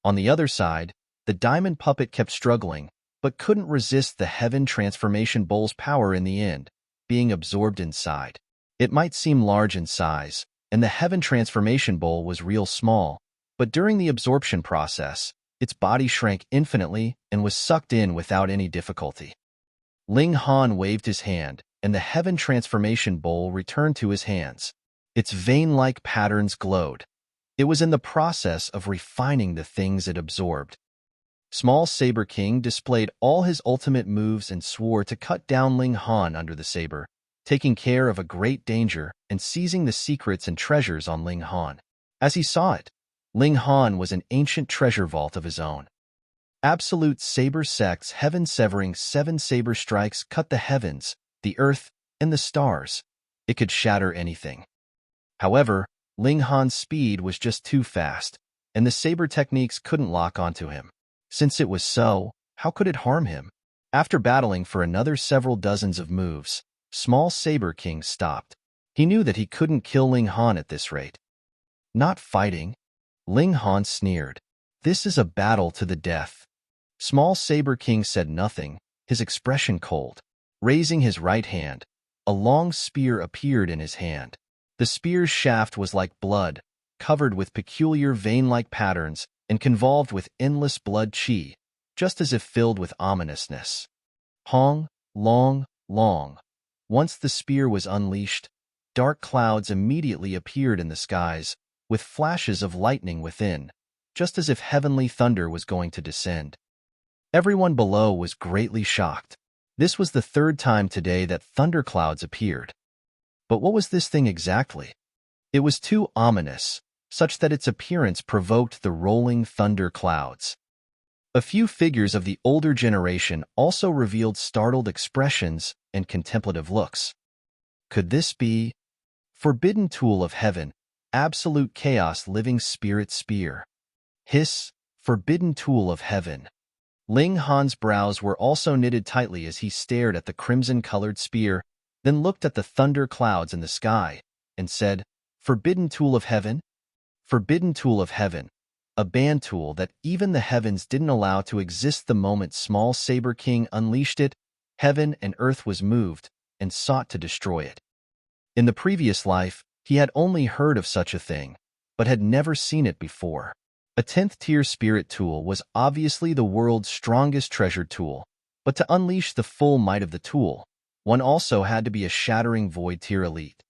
On the other side, the Diamond Puppet kept struggling, but couldn't resist the Heaven Transformation Bowl's power in the end, being absorbed inside. It might seem large in size, and the Heaven Transformation Bowl was real small, but during the absorption process, its body shrank infinitely and was sucked in without any difficulty. Ling Han waved his hand, and the Heaven Transformation Bowl returned to his hands. Its vein-like patterns glowed. It was in the process of refining the things it absorbed. Small Saber King displayed all his ultimate moves and swore to cut down Ling Han under the saber, taking care of a great danger and seizing the secrets and treasures on Ling Han. As he saw it, Ling Han was an ancient treasure vault of his own. Absolute Saber Sect's heaven-severing 7 saber strikes cut the heavens, the earth, and the stars. It could shatter anything. However, Ling Han's speed was just too fast, and the saber techniques couldn't lock onto him. Since it was so, how could it harm him? After battling for another several dozens of moves, Small Saber King stopped. He knew that he couldn't kill Ling Han at this rate. Not fighting? Ling Han sneered. This is a battle to the death. Small Saber King said nothing, his expression cold. Raising his right hand, a long spear appeared in his hand. The spear's shaft was like blood, covered with peculiar vein-like patterns and convolved with endless blood chi, just as if filled with ominousness. Hong, long, long. Once the spear was unleashed, dark clouds immediately appeared in the skies, with flashes of lightning within, just as if heavenly thunder was going to descend. Everyone below was greatly shocked. This was the 3rd time today that thunderclouds appeared. But what was this thing exactly? It was too ominous, such that its appearance provoked the rolling thunder clouds. A few figures of the older generation also revealed startled expressions and contemplative looks. Could this be Forbidden Tool of Heaven, Absolute Chaos Living Spirit Spear? Hiss, Forbidden Tool of Heaven. Ling Han's brows were also knitted tightly as he stared at the crimson-colored spear, then looked at the thunder clouds in the sky, and said, Forbidden Tool of Heaven? Forbidden Tool of Heaven, a banned tool that even the heavens didn't allow to exist. The moment small Saber King unleashed it, heaven and earth was moved and sought to destroy it. In the previous life, he had only heard of such a thing, but had never seen it before. A 10th-tier spirit tool was obviously the world's strongest treasured tool, but to unleash the full might of the tool, one also had to be a shattering void-tier elite.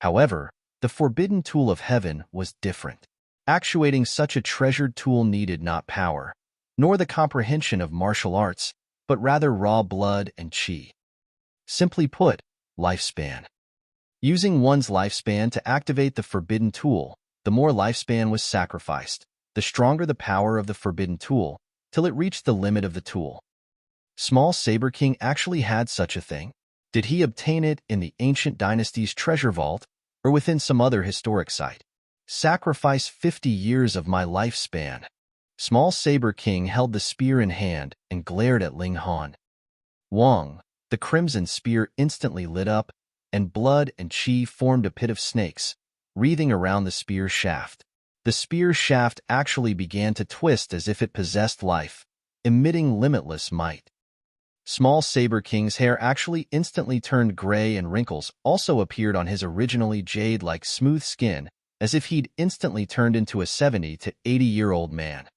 However, the Forbidden Tool of Heaven was different. Actuating such a treasured tool needed not power, nor the comprehension of martial arts, but rather raw blood and chi. Simply put, lifespan. Using one's lifespan to activate the Forbidden Tool, the more lifespan was sacrificed, the stronger the power of the Forbidden Tool, till it reached the limit of the tool. Small Saber King actually had such a thing. Did he obtain it in the ancient dynasty's treasure vault, or within some other historic site? Sacrifice 50 years of my lifespan. Small Saber King held the spear in hand and glared at Ling Han. Wong, the crimson spear instantly lit up, and blood and chi formed a pit of snakes, wreathing around the spear shaft. The spear shaft actually began to twist as if it possessed life, emitting limitless might. Small Saber King's hair actually instantly turned gray and wrinkles also appeared on his originally jade-like smooth skin, as if he'd instantly turned into a 70 to 80-year-old man.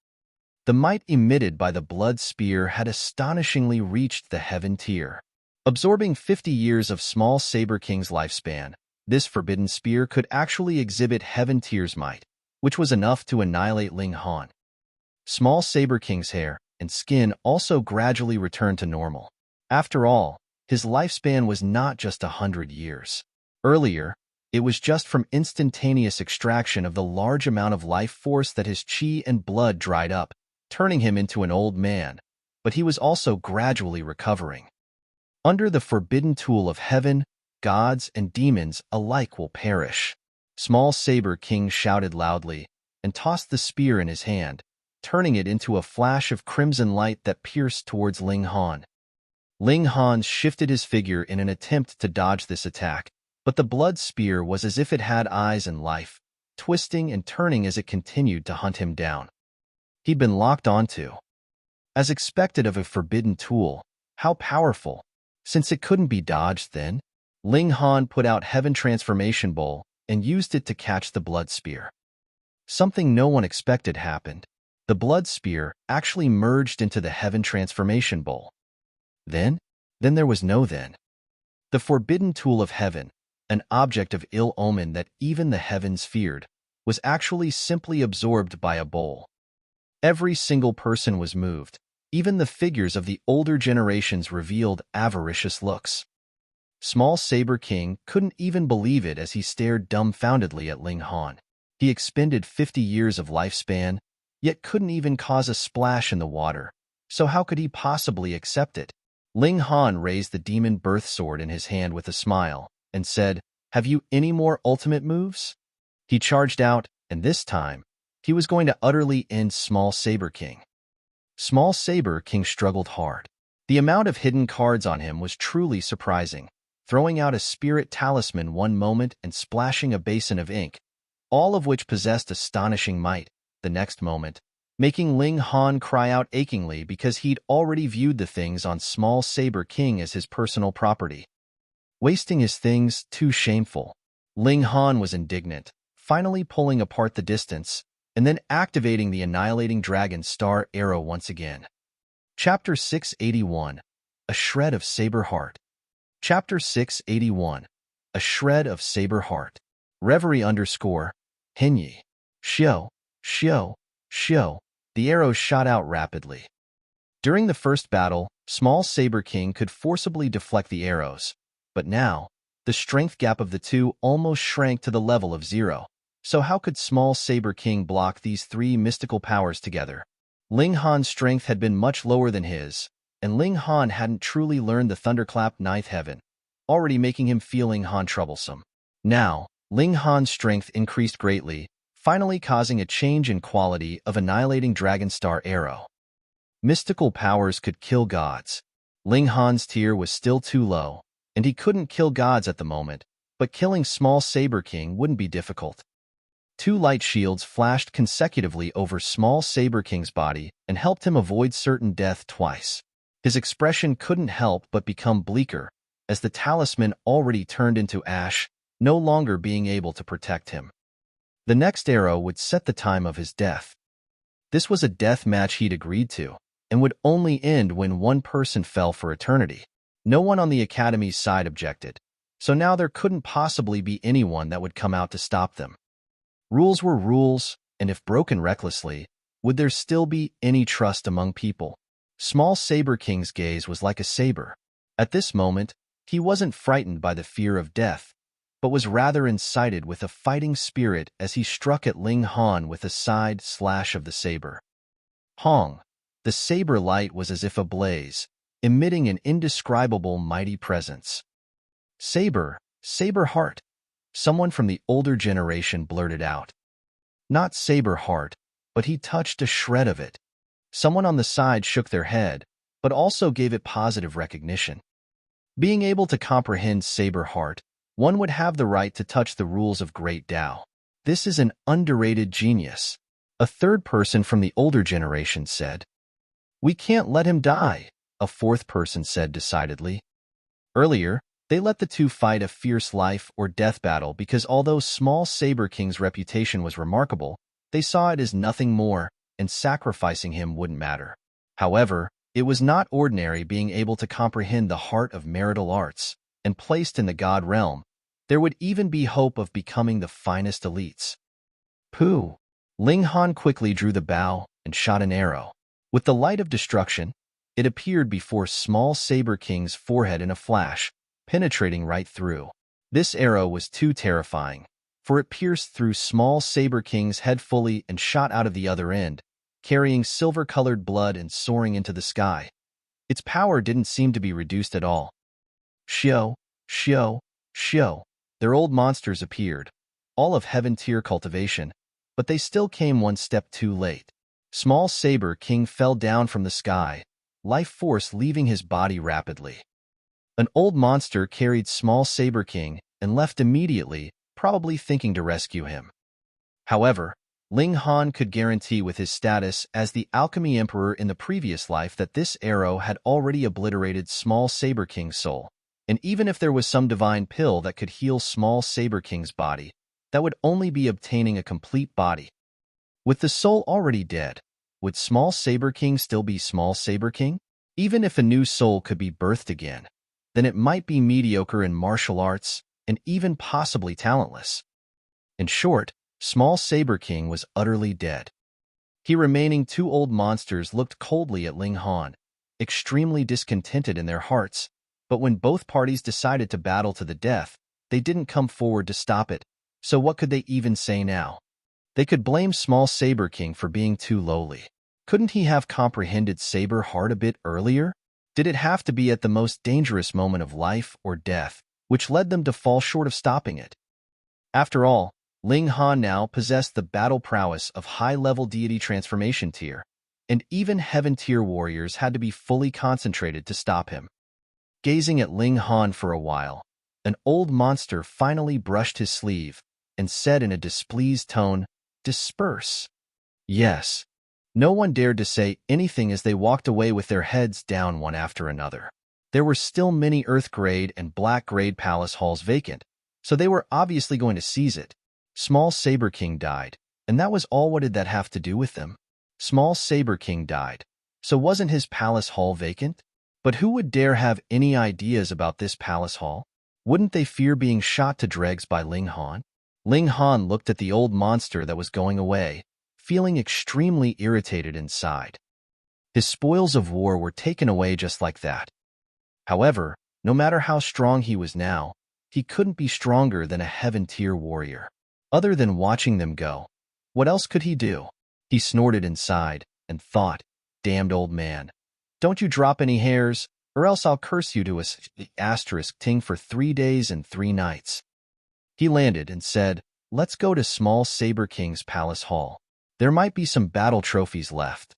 The might emitted by the blood spear had astonishingly reached the heaven tier. Absorbing 50 years of Small Saber King's lifespan, this forbidden spear could actually exhibit heaven tier's might, which was enough to annihilate Ling Han. Small Saber King's hair and skin also gradually returned to normal. After all, his lifespan was not just 100 years. Earlier, it was just from instantaneous extraction of the large amount of life force that his chi and blood dried up, turning him into an old man, but he was also gradually recovering. Under the Forbidden Tool of Heaven, gods and demons alike will perish. Small Saber King shouted loudly and tossed the spear in his hand, turning it into a flash of crimson light that pierced towards Ling Han. Ling Han shifted his figure in an attempt to dodge this attack, but the blood spear was as if it had eyes and life, twisting and turning as it continued to hunt him down. He'd been locked onto. As expected of a forbidden tool, how powerful. Since it couldn't be dodged then, Ling Han put out Heaven Transformation Bowl and used it to catch the blood spear. Something no one expected happened. The blood spear actually merged into the Heaven Transformation Bowl. Then there was no then. The Forbidden Tool of Heaven, an object of ill omen that even the heavens feared, was actually simply absorbed by a bowl. Every single person was moved. Even the figures of the older generations revealed avaricious looks. Small Saber King couldn't even believe it as he stared dumbfoundedly at Ling Han. He expended 50 years of lifespan, yet couldn't even cause a splash in the water, so how could he possibly accept it? Ling Han raised the demon birth sword in his hand with a smile, and said, "Have you any more ultimate moves?" He charged out, and this time, he was going to utterly end Small Saber King. Small Saber King struggled hard. The amount of hidden cards on him was truly surprising, throwing out a spirit talisman one moment and splashing a basin of ink, all of which possessed astonishing might, the next moment, making Ling Han cry out achingly because he'd already viewed the things on Small Saber King as his personal property. Wasting his things, too shameful. Ling Han was indignant, finally pulling apart the distance, and then activating the Annihilating Dragon Star Arrow once again. Chapter 681, A Shred of Saber Heart. Chapter 681, A Shred of Saber Heart. Reverie _ Henyi. Shio, shio, shio. The arrows shot out rapidly. During the first battle, Small Saber King could forcibly deflect the arrows, but now, the strength gap of the two almost shrank to the level of 0, So how could small Saber King block these three mystical powers together? Ling Han's strength had been much lower than his, and Ling Han hadn't truly learned the Thunderclap Ninth Heaven, already making him feel Ling Han troublesome. Now, Ling Han's strength increased greatly, finally causing a change in quality of annihilating Dragonstar Arrow. Mystical powers could kill gods. Ling Han's tier was still too low, and he couldn't kill gods at the moment, but killing small Saber King wouldn't be difficult. Two light shields flashed consecutively over small Saber King's body and helped him avoid certain death twice. His expression couldn't help but become bleaker, as the talisman already turned into ash, no longer being able to protect him. The next arrow would set the time of his death. This was a death match he'd agreed to, and would only end when one person fell for eternity. No one on the Academy's side objected, so now there couldn't possibly be anyone that would come out to stop them. Rules were rules, and if broken recklessly, would there still be any trust among people? Small Saber King's gaze was like a saber. At this moment, he wasn't frightened by the fear of death, but was rather incited with a fighting spirit as he struck at Ling Han with a side slash of the saber. Hong! The saber light was as if ablaze, emitting an indescribable mighty presence. Saber, Saber Heart! Someone from the older generation blurted out. Not Saber Heart, but he touched a shred of it. Someone on the side shook their head, but also gave it positive recognition. Being able to comprehend Saber Heart, one would have the right to touch the rules of Great Tao. This is an underrated genius. A third person from the older generation said. We can't let him die, a fourth person said decidedly. Earlier, they let the two fight a fierce life or death battle because although small Saber King's reputation was remarkable, they saw it as nothing more, and sacrificing him wouldn't matter. However, it was not ordinary being able to comprehend the heart of marital arts, and placed in the god realm, there would even be hope of becoming the finest elites. Pooh! Ling Han quickly drew the bow and shot an arrow. With the light of destruction, it appeared before small Saber King's forehead in a flash, penetrating right through. This arrow was too terrifying, for it pierced through small Saber King's head fully and shot out of the other end, carrying silver-colored blood and soaring into the sky. Its power didn't seem to be reduced at all. Shio, Shio, Shio. Their old monsters appeared, all of heaven-tier cultivation, but they still came one step too late. Small Saber King fell down from the sky, life force leaving his body rapidly. An old monster carried small Saber King and left immediately, probably thinking to rescue him. However, Ling Han could guarantee with his status as the Alchemy Emperor in the previous life that this arrow had already obliterated small Saber King's soul, and even if there was some divine pill that could heal small Saber King's body, that would only be obtaining a complete body. With the soul already dead, would small Saber King still be small Saber King? Even if a new soul could be birthed again, then it might be mediocre in martial arts and even possibly talentless. In short, small Saber King was utterly dead. The remaining two old monsters looked coldly at Ling Han, extremely discontented in their hearts, but when both parties decided to battle to the death, they didn't come forward to stop it, so what could they even say now? They could blame small Saber King for being too lowly. Couldn't he have comprehended Saber Heart a bit earlier? Did it have to be at the most dangerous moment of life or death, which led them to fall short of stopping it? After all, Ling Han now possessed the battle prowess of high-level deity transformation tier, and even heaven-tier warriors had to be fully concentrated to stop him. Gazing at Ling Han for a while, an old monster finally brushed his sleeve and said in a displeased tone, "Disperse." Yes. No one dared to say anything as they walked away with their heads down one after another. There were still many Earth-grade and Black-grade palace halls vacant, so they were obviously going to seize it. Small Saber King died, and that was all. What did that have to do with them? Small Saber King died, so wasn't his palace hall vacant? But who would dare have any ideas about this palace hall? Wouldn't they fear being shot to dregs by Ling Han? Ling Han looked at the old monster that was going away, feeling extremely irritated inside. His spoils of war were taken away just like that. However, no matter how strong he was now, he couldn't be stronger than a heaven-tier warrior. Other than watching them go, what else could he do? He snorted inside and thought, damned old man. Don't you drop any hairs, or else I'll curse you to *ting for 3 days and 3 nights. He landed and said, let's go to small Saber King's palace hall. There might be some battle trophies left.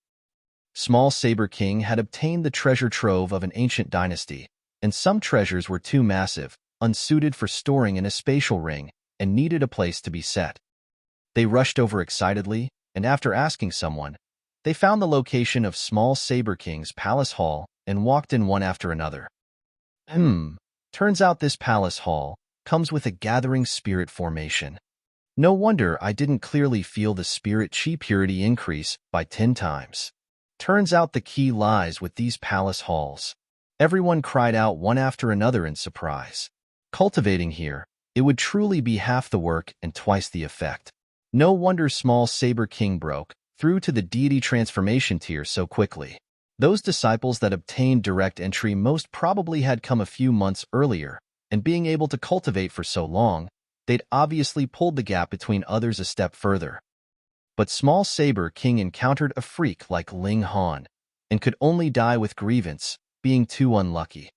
Small Saber King had obtained the treasure trove of an ancient dynasty, and some treasures were too massive, unsuited for storing in a spatial ring, and needed a place to be set. They rushed over excitedly, and after asking someone, they found the location of small Saber King's palace hall and walked in one after another. Turns out this palace hall comes with a gathering spirit formation. No wonder I didn't clearly feel the spirit chi purity increase by 10 times. Turns out the key lies with these palace halls. Everyone cried out one after another in surprise. Cultivating here, it would truly be half the work and twice the effect. No wonder small Saber King broke through to the deity transformation tier so quickly. Those disciples that obtained direct entry most probably had come a few months earlier, and being able to cultivate for so long, they'd obviously pulled the gap between others a step further. But small Saber King encountered a freak like Ling Han, and could only die with grievance, being too unlucky.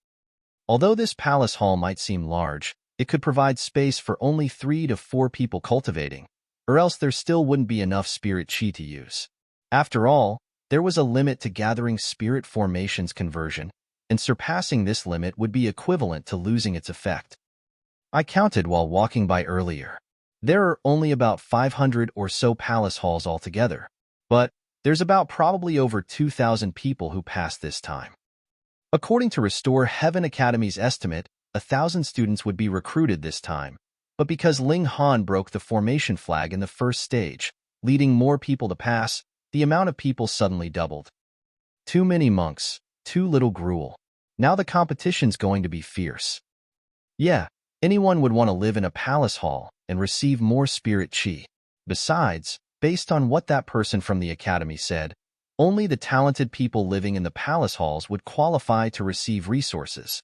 Although this palace hall might seem large, it could provide space for only 3 to 4 people cultivating, or else there still wouldn't be enough spirit chi to use. After all, there was a limit to gathering spirit formations conversion, and surpassing this limit would be equivalent to losing its effect. I counted while walking by earlier. There are only about 500 or so palace halls altogether, but there's about probably over 2,000 people who pass this time. According to Restore Heaven Academy's estimate, 1,000 students would be recruited this time, but because Ling Han broke the formation flag in the first stage, leading more people to pass, the amount of people suddenly doubled. Too many monks, too little gruel. Now the competition's going to be fierce. Yeah, anyone would want to live in a palace hall and receive more spirit chi. Besides, based on what that person from the academy said, only the talented people living in the palace halls would qualify to receive resources.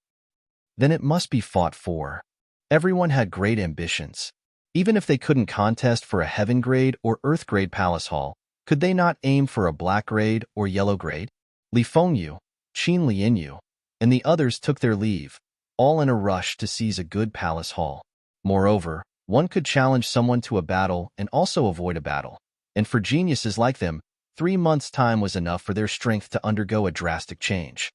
Then it must be fought for. Everyone had great ambitions. Even if they couldn't contest for a heaven grade or earth grade palace hall, could they not aim for a black grade or yellow grade? Li Fengyu, Qin Lianyu, and the others took their leave, all in a rush to seize a good palace hall. Moreover, one could challenge someone to a battle and also avoid a battle, and for geniuses like them, 3 months' time was enough for their strength to undergo a drastic change.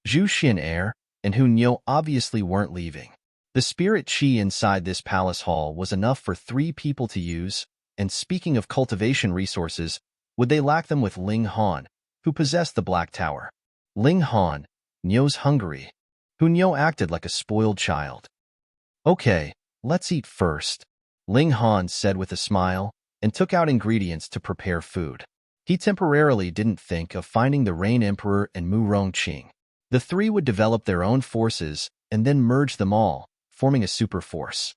Zhu Xian and Hu Niu obviously weren't leaving. The spirit chi inside this palace hall was enough for 3 people to use, and speaking of cultivation resources, would they lack them with Ling Han, who possessed the Black Tower? Ling Han, Niu's hungry. Hu Niu acted like a spoiled child. Okay, let's eat first, Ling Han said with a smile, and took out ingredients to prepare food. He temporarily didn't think of finding the Rain Emperor and Mu Rongqing. The 3 would develop their own forces and then merge them all, forming a super force.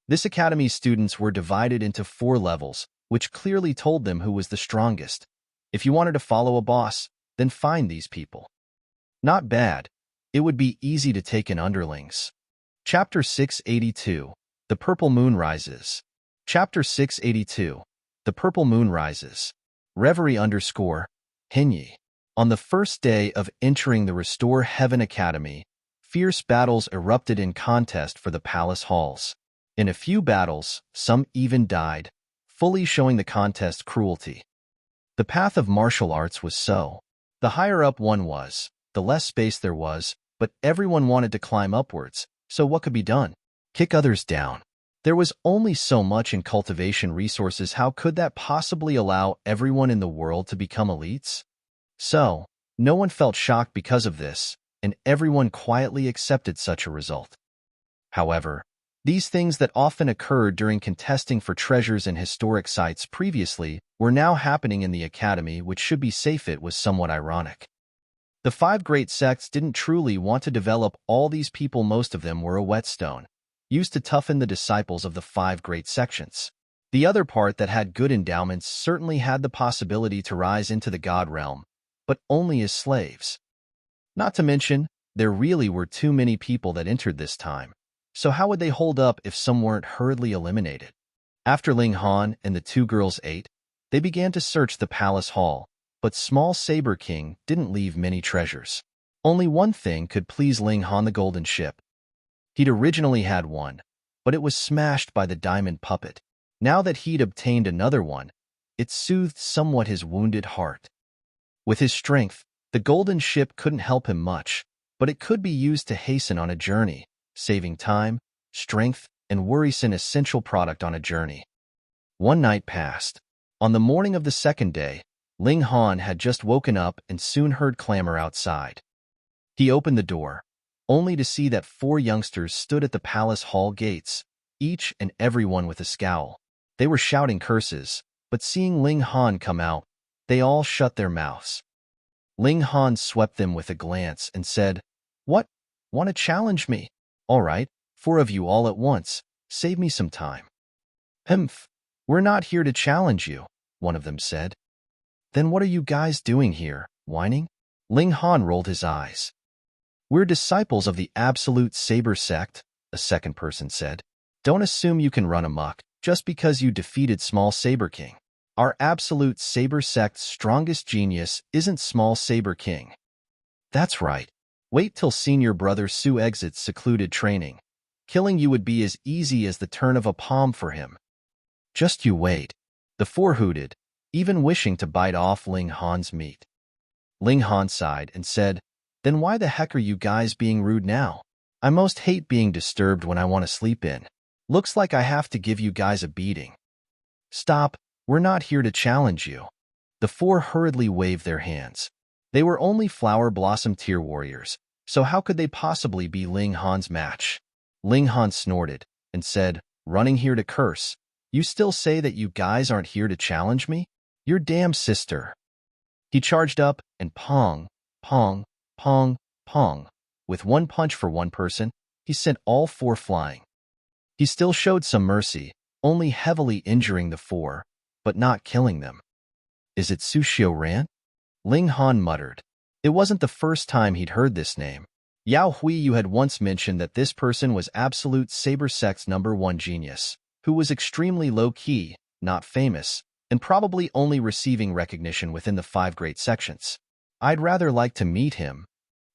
This academy's students were divided into 4 levels, which clearly told them who was the strongest. If you wanted to follow a boss, then find these people. Not bad. It would be easy to take in underlings. Chapter 682, The Purple Moon Rises. Chapter 682, The Purple Moon Rises. Reverie Hinyi. On the first day of entering the Restore Heaven Academy, fierce battles erupted in contest for the palace halls. In a few battles, some even died, fully showing the contest's cruelty. The path of martial arts was so. The higher up one was, the less space there was, but everyone wanted to climb upwards, so what could be done? Kick others down. There was only so much in cultivation resources. How could that possibly allow everyone in the world to become elites? So, no one felt shocked because of this, and everyone quietly accepted such a result. However, these things that often occurred during contesting for treasures in historic sites previously were now happening in the academy, which should be safe. It was somewhat ironic. The 5 great sects didn't truly want to develop all these people. Most of them were a whetstone, used to toughen the disciples of the 5 great sections. The other part that had good endowments certainly had the possibility to rise into the god realm, but only as slaves. Not to mention, there really were too many people that entered this time, so how would they hold up if some weren't hurriedly eliminated? After Ling Han and the two girls ate, they began to search the palace hall, but small Saber King didn't leave many treasures. Only one thing could please Ling Han, the golden ship. He'd originally had one, but it was smashed by the diamond puppet. Now that he'd obtained another one, it soothed somewhat his wounded heart. With his strength, the golden ship couldn't help him much, but it could be used to hasten on a journey, saving time, strength, and worries, an essential product on a journey. One night passed. On the morning of the second day, Ling Han had just woken up and soon heard clamor outside. He opened the door, only to see that 4 youngsters stood at the palace hall gates, each and every one with a scowl. They were shouting curses, but seeing Ling Han come out, they all shut their mouths. Ling Han swept them with a glance and said, "What? Want to challenge me? All right, 4 of you all at once. Save me some time." "Humph, we're not here to challenge you," one of them said. "Then what are you guys doing here, whining?" Ling Han rolled his eyes. "We're disciples of the Absolute Saber Sect," a second person said. "Don't assume you can run amok just because you defeated Small Saber King. Our Absolute Saber Sect's strongest genius isn't Small Saber King." "That's right. Wait till senior brother Su exits secluded training. Killing you would be as easy as the turn of a palm for him. Just you wait." The 4 hooted, even wishing to bite off Ling Han's meat. Ling Han sighed and said, "Then why the heck are you guys being rude now? I most hate being disturbed when I want to sleep in. Looks like I have to give you guys a beating." "Stop, we're not here to challenge you." The 4 hurriedly waved their hands. They were only flower blossom tier warriors, so how could they possibly be Ling Han's match? Ling Han snorted and said, "Running here to curse. You still say that you guys aren't here to challenge me? Your damn sister." He charged up and pong, pong, pong, pong. With one punch for one person, he sent all 4 flying. He still showed some mercy, only heavily injuring the 4, but not killing them. "Is it Sushio Ran?" Ling Han muttered. It wasn't the first time he'd heard this name. Yao Huiyu had once mentioned that this person was Absolute Saber Sect's #1 genius, who was extremely low-key, not famous, and probably only receiving recognition within the 5 great sections. "I'd rather like to meet him."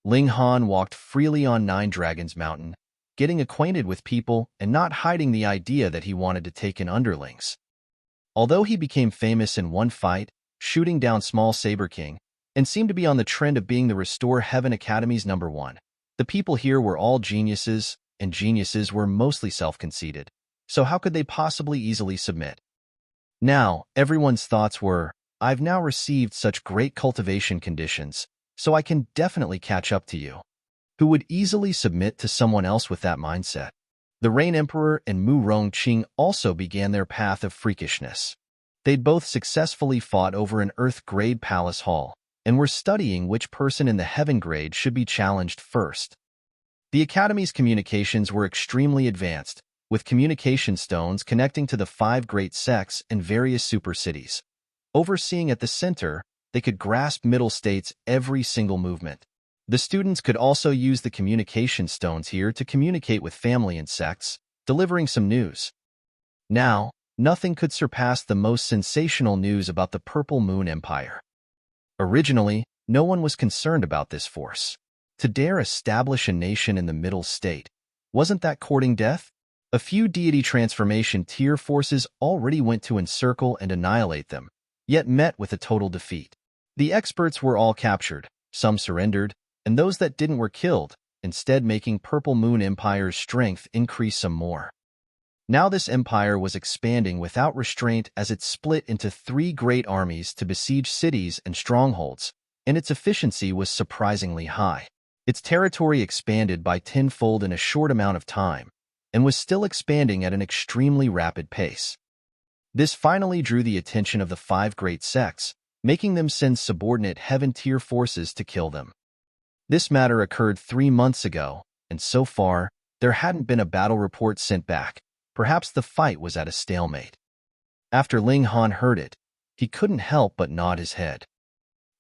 Ling Han walked freely on Nine Dragons Mountain, getting acquainted with people and not hiding the idea that he wanted to take in underlings. Although he became famous in one fight, shooting down Small Saber King, and seemed to be on the trend of being the Restore Heaven Academy's #1, the people here were all geniuses, and geniuses were mostly self-conceited, so how could they possibly easily submit? Now, everyone's thoughts were, "I've now received such great cultivation conditions, so I can definitely catch up to you." Who would easily submit to someone else with that mindset? The Rain Emperor and Mu Rongqing also began their path of freakishness. They'd both successfully fought over an Earth Grade Palace Hall, and were studying which person in the Heaven Grade should be challenged first. The Academy's communications were extremely advanced, with communication stones connecting to the 5 great sects and various super cities. Overseeing at the center, they could grasp Middle State's every single movement. The students could also use the communication stones here to communicate with family and sects, delivering some news. Now, nothing could surpass the most sensational news about the Purple Moon Empire. Originally, no one was concerned about this force. To dare establish a nation in the Middle State, wasn't that courting death? A few deity transformation tier forces already went to encircle and annihilate them, yet met with a total defeat. The experts were all captured, some surrendered, and those that didn't were killed, instead making Purple Moon Empire's strength increase some more. Now this empire was expanding without restraint as it split into 3 great armies to besiege cities and strongholds, and its efficiency was surprisingly high. Its territory expanded by 10-fold in a short amount of time, and was still expanding at an extremely rapid pace. This finally drew the attention of the 5 great sects, making them send subordinate heaven-tier forces to kill them. This matter occurred 3 months ago, and so far, there hadn't been a battle report sent back. Perhaps the fight was at a stalemate. After Ling Han heard it, he couldn't help but nod his head.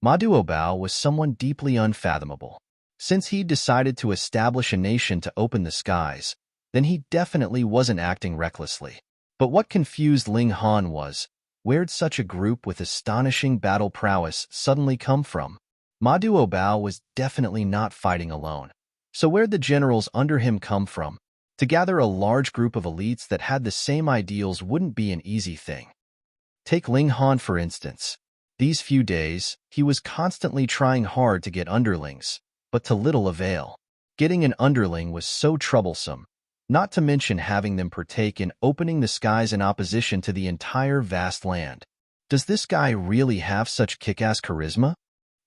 Ma Duobao was someone deeply unfathomable. Since he'd decided to establish a nation to open the skies, then he definitely wasn't acting recklessly. But what confused Ling Han was, where'd such a group with astonishing battle prowess suddenly come from? Ma Duobao was definitely not fighting alone. So where'd the generals under him come from? To gather a large group of elites that had the same ideals wouldn't be an easy thing. Take Ling Han for instance. These few days, he was constantly trying hard to get underlings, but to little avail. Getting an underling was so troublesome, not to mention having them partake in opening the skies in opposition to the entire vast land. Does this guy really have such kick-ass charisma?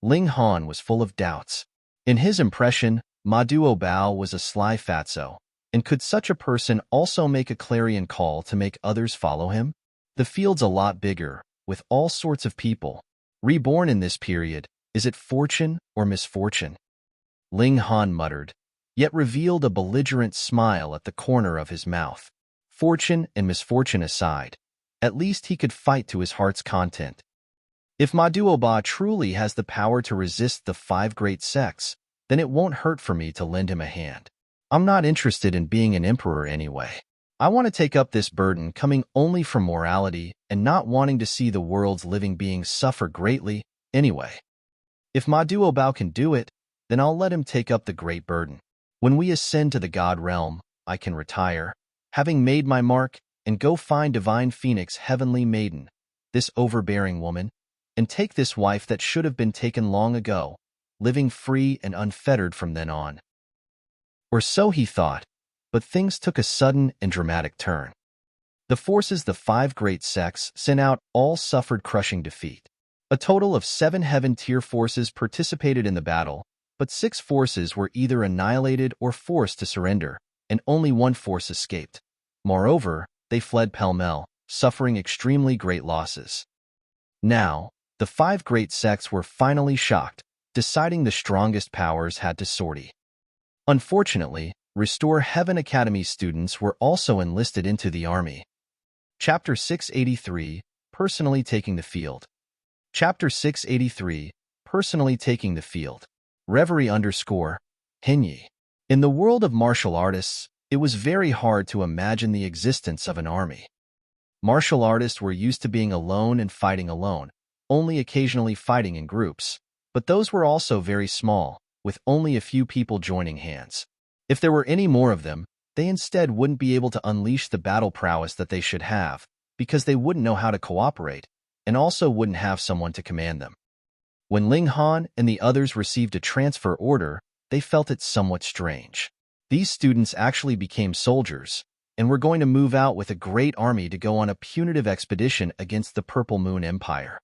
Ling Han was full of doubts. In his impression, Ma Duobao was a sly fatso, and could such a person also make a clarion call to make others follow him? The field's a lot bigger, with all sorts of people. Reborn in this period, is it fortune or misfortune? Ling Han muttered, yet revealed a belligerent smile at the corner of his mouth. Fortune and misfortune aside, at least he could fight to his heart's content. If Ma Duoba truly has the power to resist the 5 great sects, then it won't hurt for me to lend him a hand. I'm not interested in being an emperor anyway. I want to take up this burden coming only from morality and not wanting to see the world's living beings suffer greatly anyway. If Ma Duobao can do it, then I'll let him take up the great burden. When we ascend to the God realm, I can retire, having made my mark, and go find divine Phoenix heavenly maiden, this overbearing woman, and take this wife that should have been taken long ago, living free and unfettered from then on. Or so he thought, but things took a sudden and dramatic turn. The forces the 5 great sects sent out all suffered crushing defeat. A total of 7 heaven-tier forces participated in the battle, but 6 forces were either annihilated or forced to surrender, and only 1 force escaped. Moreover, they fled pell-mell, suffering extremely great losses. Now, the 5 great sects were finally shocked, deciding the strongest powers had to sortie. Unfortunately, Restore Heaven Academy students were also enlisted into the army. Chapter 683, Personally Taking the Field. Chapter 683, Personally Taking the Field. Reverie _ Hinyi. In the world of martial artists, it was very hard to imagine the existence of an army. Martial artists were used to being alone and fighting alone, only occasionally fighting in groups, but those were also very small, with only a few people joining hands. If there were any more of them, they instead wouldn't be able to unleash the battle prowess that they should have, because they wouldn't know how to cooperate, and also wouldn't have someone to command them. When Ling Han and the others received a transfer order, they felt it somewhat strange. These students actually became soldiers, and were going to move out with a great army to go on a punitive expedition against the Purple Moon Empire.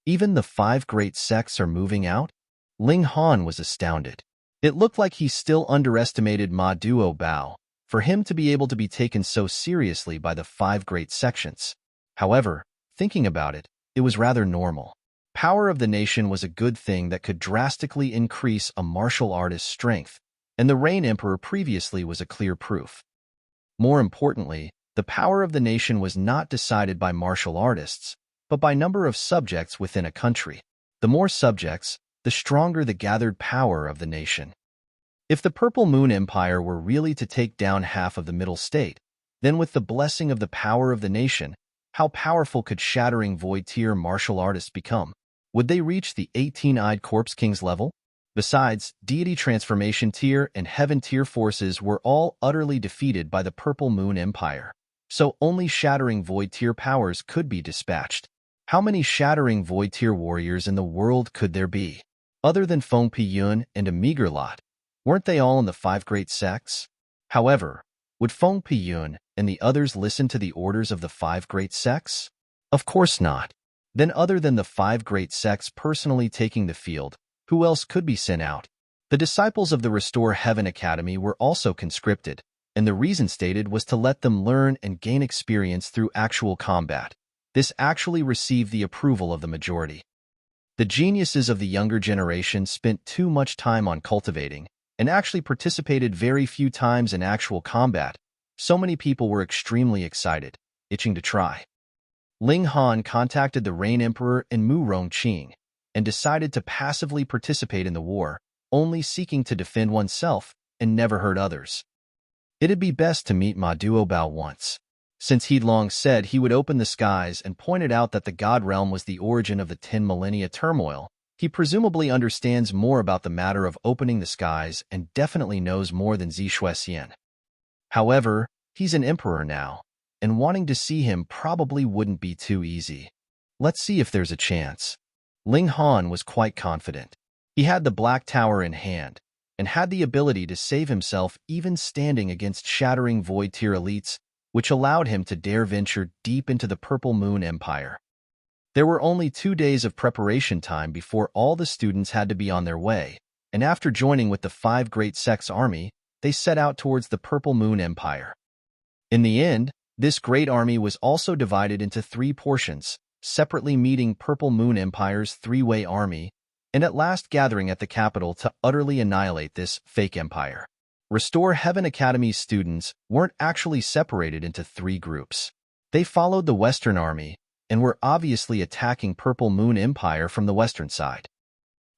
Even the 5 great sects are moving out? Ling Han was astounded. It looked like he still underestimated Ma Duobao, for him to be able to be taken so seriously by the 5 great sections. However, thinking about it, it was rather normal. Power of the nation was a good thing that could drastically increase a martial artist's strength, and the Reign Emperor previously was a clear proof. More importantly, the power of the nation was not decided by martial artists, but by number of subjects within a country. The more subjects, the stronger the gathered power of the nation. If the Purple Moon Empire were really to take down half of the Middle State, then with the blessing of the power of the nation, how powerful could shattering void-tier martial artists become? Would they reach the 18-eyed Corpse King's level? Besides, deity transformation tier and heaven tier forces were all utterly defeated by the Purple Moon Empire, so only shattering void tier powers could be dispatched. How many shattering void tier warriors in the world could there be? Other than Feng Piyun and a meager lot, weren't they all in the 5 great sects? However, would Feng Piyun and the others listen to the orders of the 5 great sects? Of course not. Then other than the 5 great sects personally taking the field, who else could be sent out? The disciples of the Restore Heaven Academy were also conscripted, and the reason stated was to let them learn and gain experience through actual combat. This actually received the approval of the majority. The geniuses of the younger generation spent too much time on cultivating, and actually participated very few times in actual combat. So many people were extremely excited, itching to try. Ling Han contacted the Reign Emperor and Mu Rongqing, and decided to passively participate in the war, only seeking to defend oneself and never hurt others. It'd be best to meet Ma Duobao once. Since he'd long said he would open the skies and pointed out that the God realm was the origin of the 10 millennia turmoil, he presumably understands more about the matter of opening the skies and definitely knows more than Zishuesian. However, he's an emperor now, and wanting to see him probably wouldn't be too easy. Let's see if there's a chance. Ling Han was quite confident. He had the Black Tower in hand, and had the ability to save himself even standing against shattering Void Tier elites, which allowed him to dare venture deep into the Purple Moon Empire. There were only 2 days of preparation time before all the students had to be on their way, and after joining with the 5 Great Sects army, they set out towards the Purple Moon Empire. In the end, this great army was also divided into 3 portions, separately meeting Purple Moon Empire's 3-way army, and at last gathering at the capital to utterly annihilate this fake empire. Restore Heaven Academy's students weren't actually separated into 3 groups. They followed the Western Army and were obviously attacking Purple Moon Empire from the western side.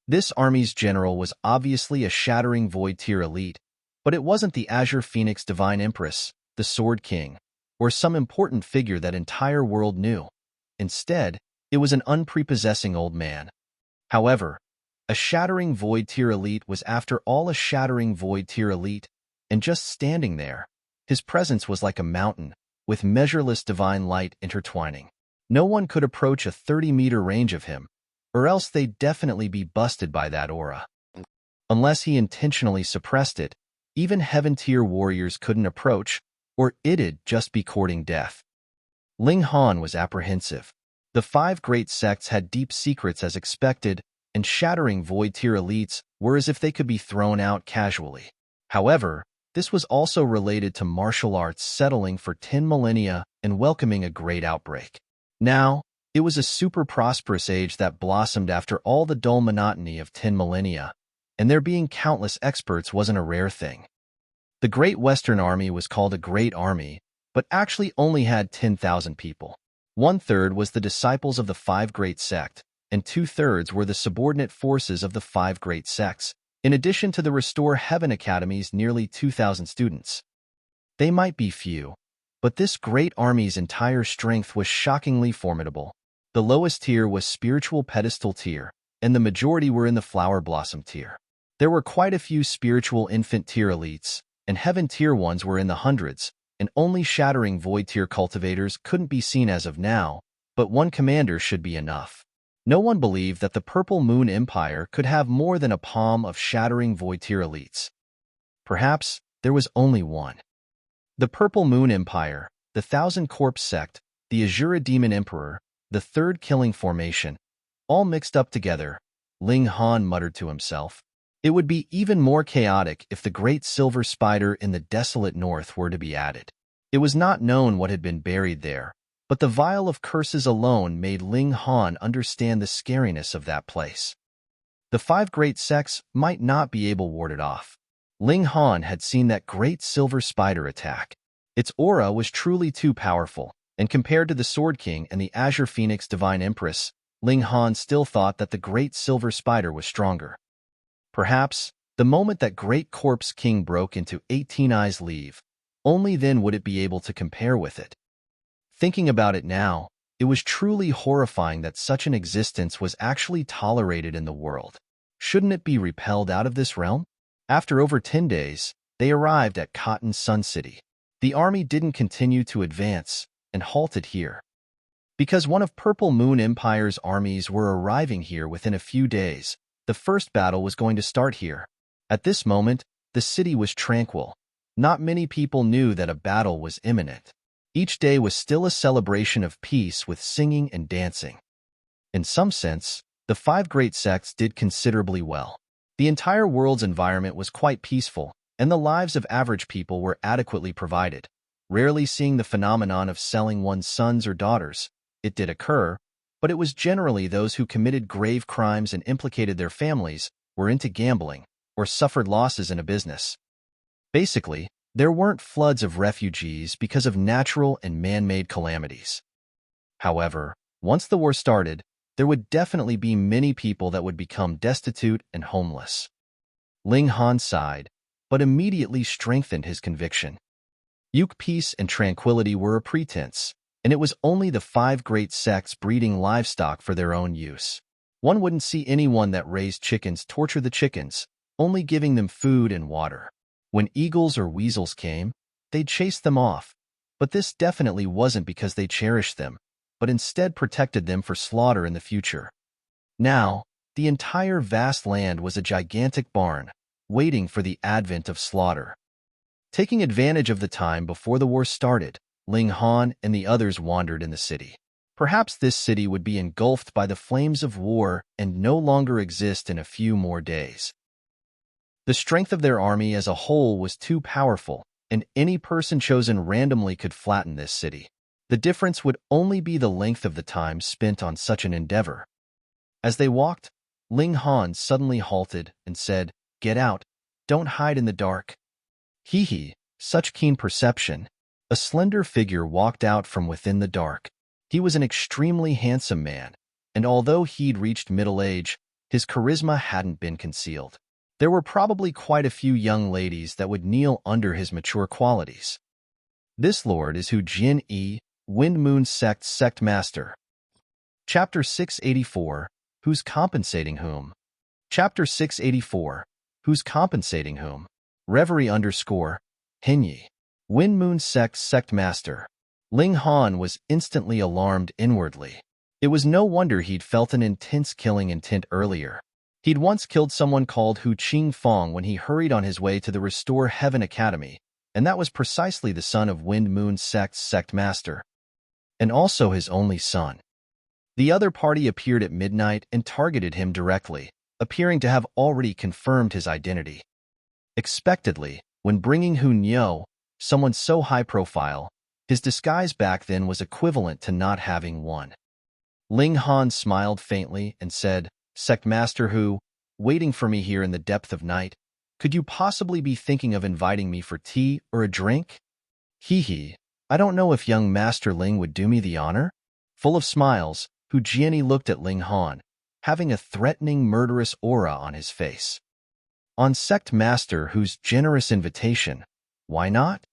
This army's general was obviously a shattering Void Tier elite, but it wasn't the Azure Phoenix Divine Empress, the Sword King, or some important figure that entire world knew. Instead, it was an unprepossessing old man. However, a shattering Void Tier elite was after all a shattering Void Tier elite, and just standing there, his presence was like a mountain, with measureless divine light intertwining. No one could approach a 30-meter range of him, or else they'd definitely be busted by that aura. Unless he intentionally suppressed it, even Heaven-tier warriors couldn't approach, or it'd just be courting death. Ling Han was apprehensive. The 5 great sects had deep secrets as expected, and shattering Void-tier elites were as if they could be thrown out casually. However, this was also related to martial arts settling for 10 millennia and welcoming a great outbreak. Now, it was a super prosperous age that blossomed after all the dull monotony of 10 millennia, and there being countless experts wasn't a rare thing. The Great Western Army was called a Great Army, but actually only had 10,000 people. 1/3 was the disciples of the 5 Great Sect, and 2/3 were the subordinate forces of the 5 Great Sects, in addition to the Restore Heaven Academy's nearly 2,000 students. They might be few, but this great army's entire strength was shockingly formidable. The lowest tier was Spiritual Pedestal tier, and the majority were in the Flower Blossom tier. There were quite a few Spiritual Infant tier elites, and Heaven tier ones were in the hundreds, and only shattering Void tier cultivators couldn't be seen as of now, but 1 commander should be enough. No one believed that the Purple Moon Empire could have more than a palm of shattering Void tier elites. Perhaps there was only one. The Purple Moon Empire, the Thousand Corpse Sect, the Azura Demon Emperor, the 3rd Killing Formation, all mixed up together, Ling Han muttered to himself. It would be even more chaotic if the Great Silver Spider in the desolate north were to be added. It was not known what had been buried there, but the Vial of Curses alone made Ling Han understand the scariness of that place. The 5 Great Sects might not be able warded off. Ling Han had seen that Great Silver Spider attack. Its aura was truly too powerful, and compared to the Sword King and the Azure Phoenix Divine Empress, Ling Han still thought that the Great Silver Spider was stronger. Perhaps, the moment that Great Corpse King broke into 18 Eyes leave, only then would it be able to compare with it. Thinking about it now, it was truly horrifying that such an existence was actually tolerated in the world. Shouldn't it be repelled out of this realm? After over 10 days, they arrived at Cotton Sun City. The army didn't continue to advance and halted here. Because one of Purple Moon Empire's armies were arriving here within a few days, the first battle was going to start here. At this moment, the city was tranquil. Not many people knew that a battle was imminent. Each day was still a celebration of peace with singing and dancing. In some sense, the 5 Great Sects did considerably well. The entire world's environment was quite peaceful, and the lives of average people were adequately provided. Rarely seeing the phenomenon of selling one's sons or daughters, it did occur, but it was generally those who committed grave crimes and implicated their families, were into gambling, or suffered losses in a business. Basically, there weren't floods of refugees because of natural and man-made calamities. However, once the war started, there would definitely be many people that would become destitute and homeless. Ling Han sighed, but immediately strengthened his conviction. Peace and tranquility were a pretense, and it was only the 5 great sects breeding livestock for their own use. One wouldn't see anyone that raised chickens torture the chickens, only giving them food and water. When eagles or weasels came, they'd chase them off, but this definitely wasn't because they cherished them, but instead protected them for slaughter in the future. Now, the entire vast land was a gigantic barn, waiting for the advent of slaughter. Taking advantage of the time before the war started, Ling Han and the others wandered in the city. Perhaps this city would be engulfed by the flames of war and no longer exist in a few more days. The strength of their army as a whole was too powerful, and any person chosen randomly could flatten this city. The difference would only be the length of the time spent on such an endeavor. As they walked, Ling Han suddenly halted and said, "Get out, don't hide in the dark." Hee, such keen perception. A slender figure walked out from within the dark. He was an extremely handsome man, and although he'd reached middle age, his charisma hadn't been concealed. There were probably quite a few young ladies that would kneel under his mature qualities. This lord is Hu Jin-yi, Wind Moon Sect Master. Chapter 684, Who's Compensating Whom? Chapter 684, Who's Compensating Whom? Reverie _ Hinyi. Wind Moon Sect Master. Ling Han was instantly alarmed inwardly. It was no wonder he'd felt an intense killing intent earlier. He'd once killed someone called Hu Qing Fong when he hurried on his way to the Restore Heaven Academy, and that was precisely the son of Wind Moon Sect Master, and also his only son. The other party appeared at midnight and targeted him directly, appearing to have already confirmed his identity. Expectedly, when bringing Hu Nyo, someone so high-profile, his disguise back then was equivalent to not having one. Ling Han smiled faintly and said, "Sect Master Hu, waiting for me here in the depth of night, could you possibly be thinking of inviting me for tea or a drink?" Hee, I don't know if young Master Ling would do me the honor. Full of smiles, Hu Jianyi looked at Ling Han, having a threatening, murderous aura on his face. On Sect Master Hu's generous invitation, why not?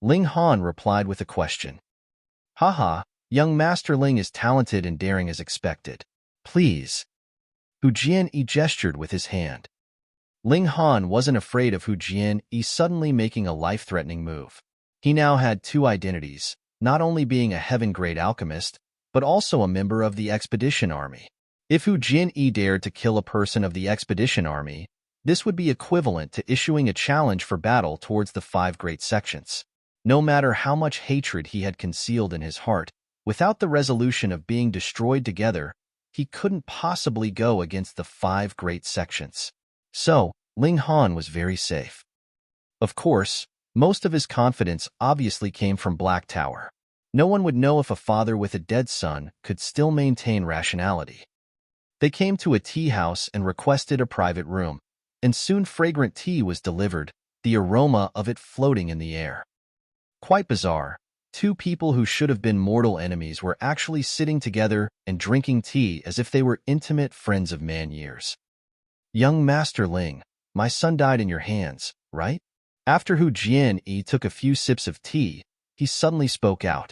Ling Han replied with a question. Haha, young Master Ling is talented and daring as expected. Please. Hu Jianyi gestured with his hand. Ling Han wasn't afraid of Hu Jianyi suddenly making a life-threatening move. He now had 2 identities, not only being a heaven-grade alchemist, but also a member of the Expedition Army. If Hu Jianyi dared to kill a person of the Expedition Army, this would be equivalent to issuing a challenge for battle towards the 5 great sections. No matter how much hatred he had concealed in his heart, without the resolution of being destroyed together, he couldn't possibly go against the 5 great sections. So, Ling Han was very safe. Of course, most of his confidence obviously came from Black Tower. No one would know if a father with a dead son could still maintain rationality. They came to a tea house and requested a private room, and soon fragrant tea was delivered, the aroma of it floating in the air. Quite bizarre, 2 people who should have been mortal enemies were actually sitting together and drinking tea as if they were intimate friends of man-years. Young Master Ling, my son died in your hands, right? After Hu Jianyi took a few sips of tea, he suddenly spoke out.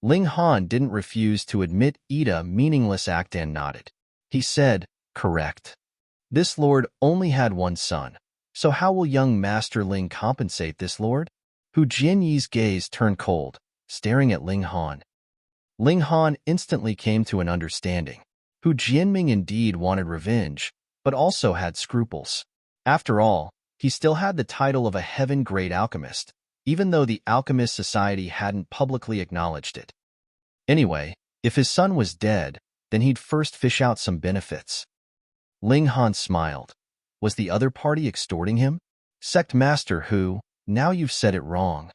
Ling Han didn't refuse to admit a meaningless act and nodded. He said, correct. This lord only had one son, so how will young Master Ling compensate this lord? Hu Jianyi's gaze turned cold, staring at Ling Han. Ling Han instantly came to an understanding. Hu Jianming indeed wanted revenge, but also had scruples. After all, he still had the title of a heaven-grade alchemist, even though the Alchemist Society hadn't publicly acknowledged it. Anyway, if his son was dead, then he'd first fish out some benefits. Ling Han smiled. Was the other party extorting him? Sect Master Hu, now you've said it wrong.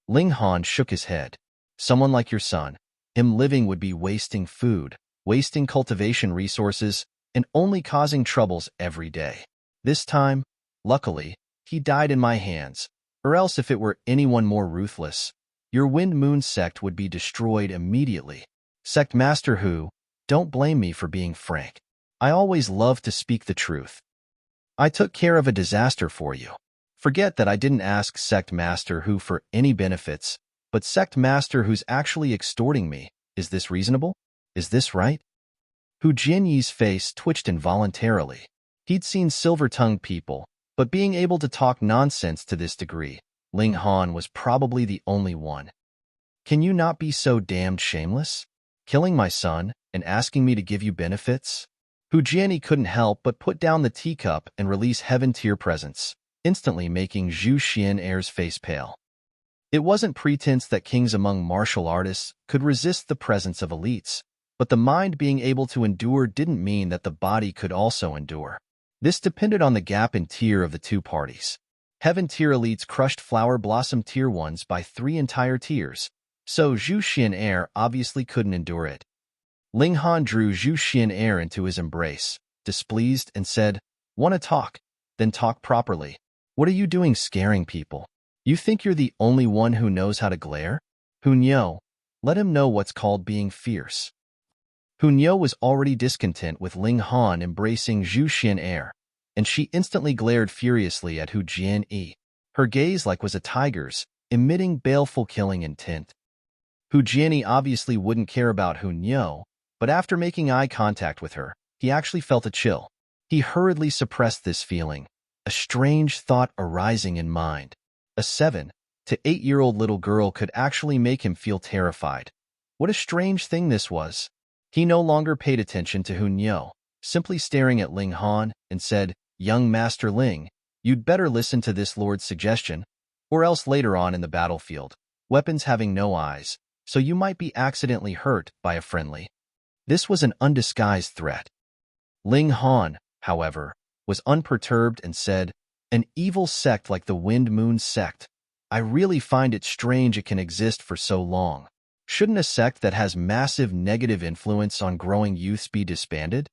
Ling Han shook his head. Someone like your son, him living would be wasting food, wasting cultivation resources, and only causing troubles every day. This time, luckily, he died in my hands, or else if it were anyone more ruthless, your Wind Moon sect would be destroyed immediately. Sect Master Hu, don't blame me for being frank. I always love to speak the truth. I took care of a disaster for you. Forget that I didn't ask Sect Master Hu for any benefits, but Sect Master Hu's actually extorting me. Is this reasonable? Is this right? Hu Jianyi's face twitched involuntarily. He'd seen silver-tongued people, but being able to talk nonsense to this degree, Ling Han was probably the only one. Can you not be so damned shameless? Killing my son and asking me to give you benefits? Hu Jianyi couldn't help but put down the teacup and release heaven-tier presence, instantly making Zhu Xian'er's face pale. It wasn't pretense that kings among martial artists could resist the presence of elites, but the mind being able to endure didn't mean that the body could also endure. This depended on the gap in tier of the two parties. Heaven-tier elites crushed Flower Blossom tier 1s by 3 entire tiers, so Zhu Xian'er obviously couldn't endure it. Ling Han drew Zhu Xian'er into his embrace, displeased, and said, "Want to talk? Then talk properly. What are you doing scaring people? You think you're the only one who knows how to glare? Hu Niu, let him know what's called being fierce." Hu Niu was already discontent with Ling Han embracing Zhu Xian'er, and she instantly glared furiously at Hu Jianyi, her gaze like was a tiger's, emitting baleful killing intent. Hu Jianyi obviously wouldn't care about Hu Niu, but after making eye contact with her, he actually felt a chill. He hurriedly suppressed this feeling, a strange thought arising in mind. A 7 to 8-year-old little girl could actually make him feel terrified. What a strange thing this was. He no longer paid attention to Hu Niu, simply staring at Ling Han, and said, "Young Master Ling, you'd better listen to this lord's suggestion, or else later on in the battlefield, weapons having no eyes, so you might be accidentally hurt by a friendly." This was an undisguised threat. Ling Han, however, was unperturbed and said, "An evil sect like the Wind Moon Sect. I really find it strange it can exist for so long. Shouldn't a sect that has massive negative influence on growing youths be disbanded?"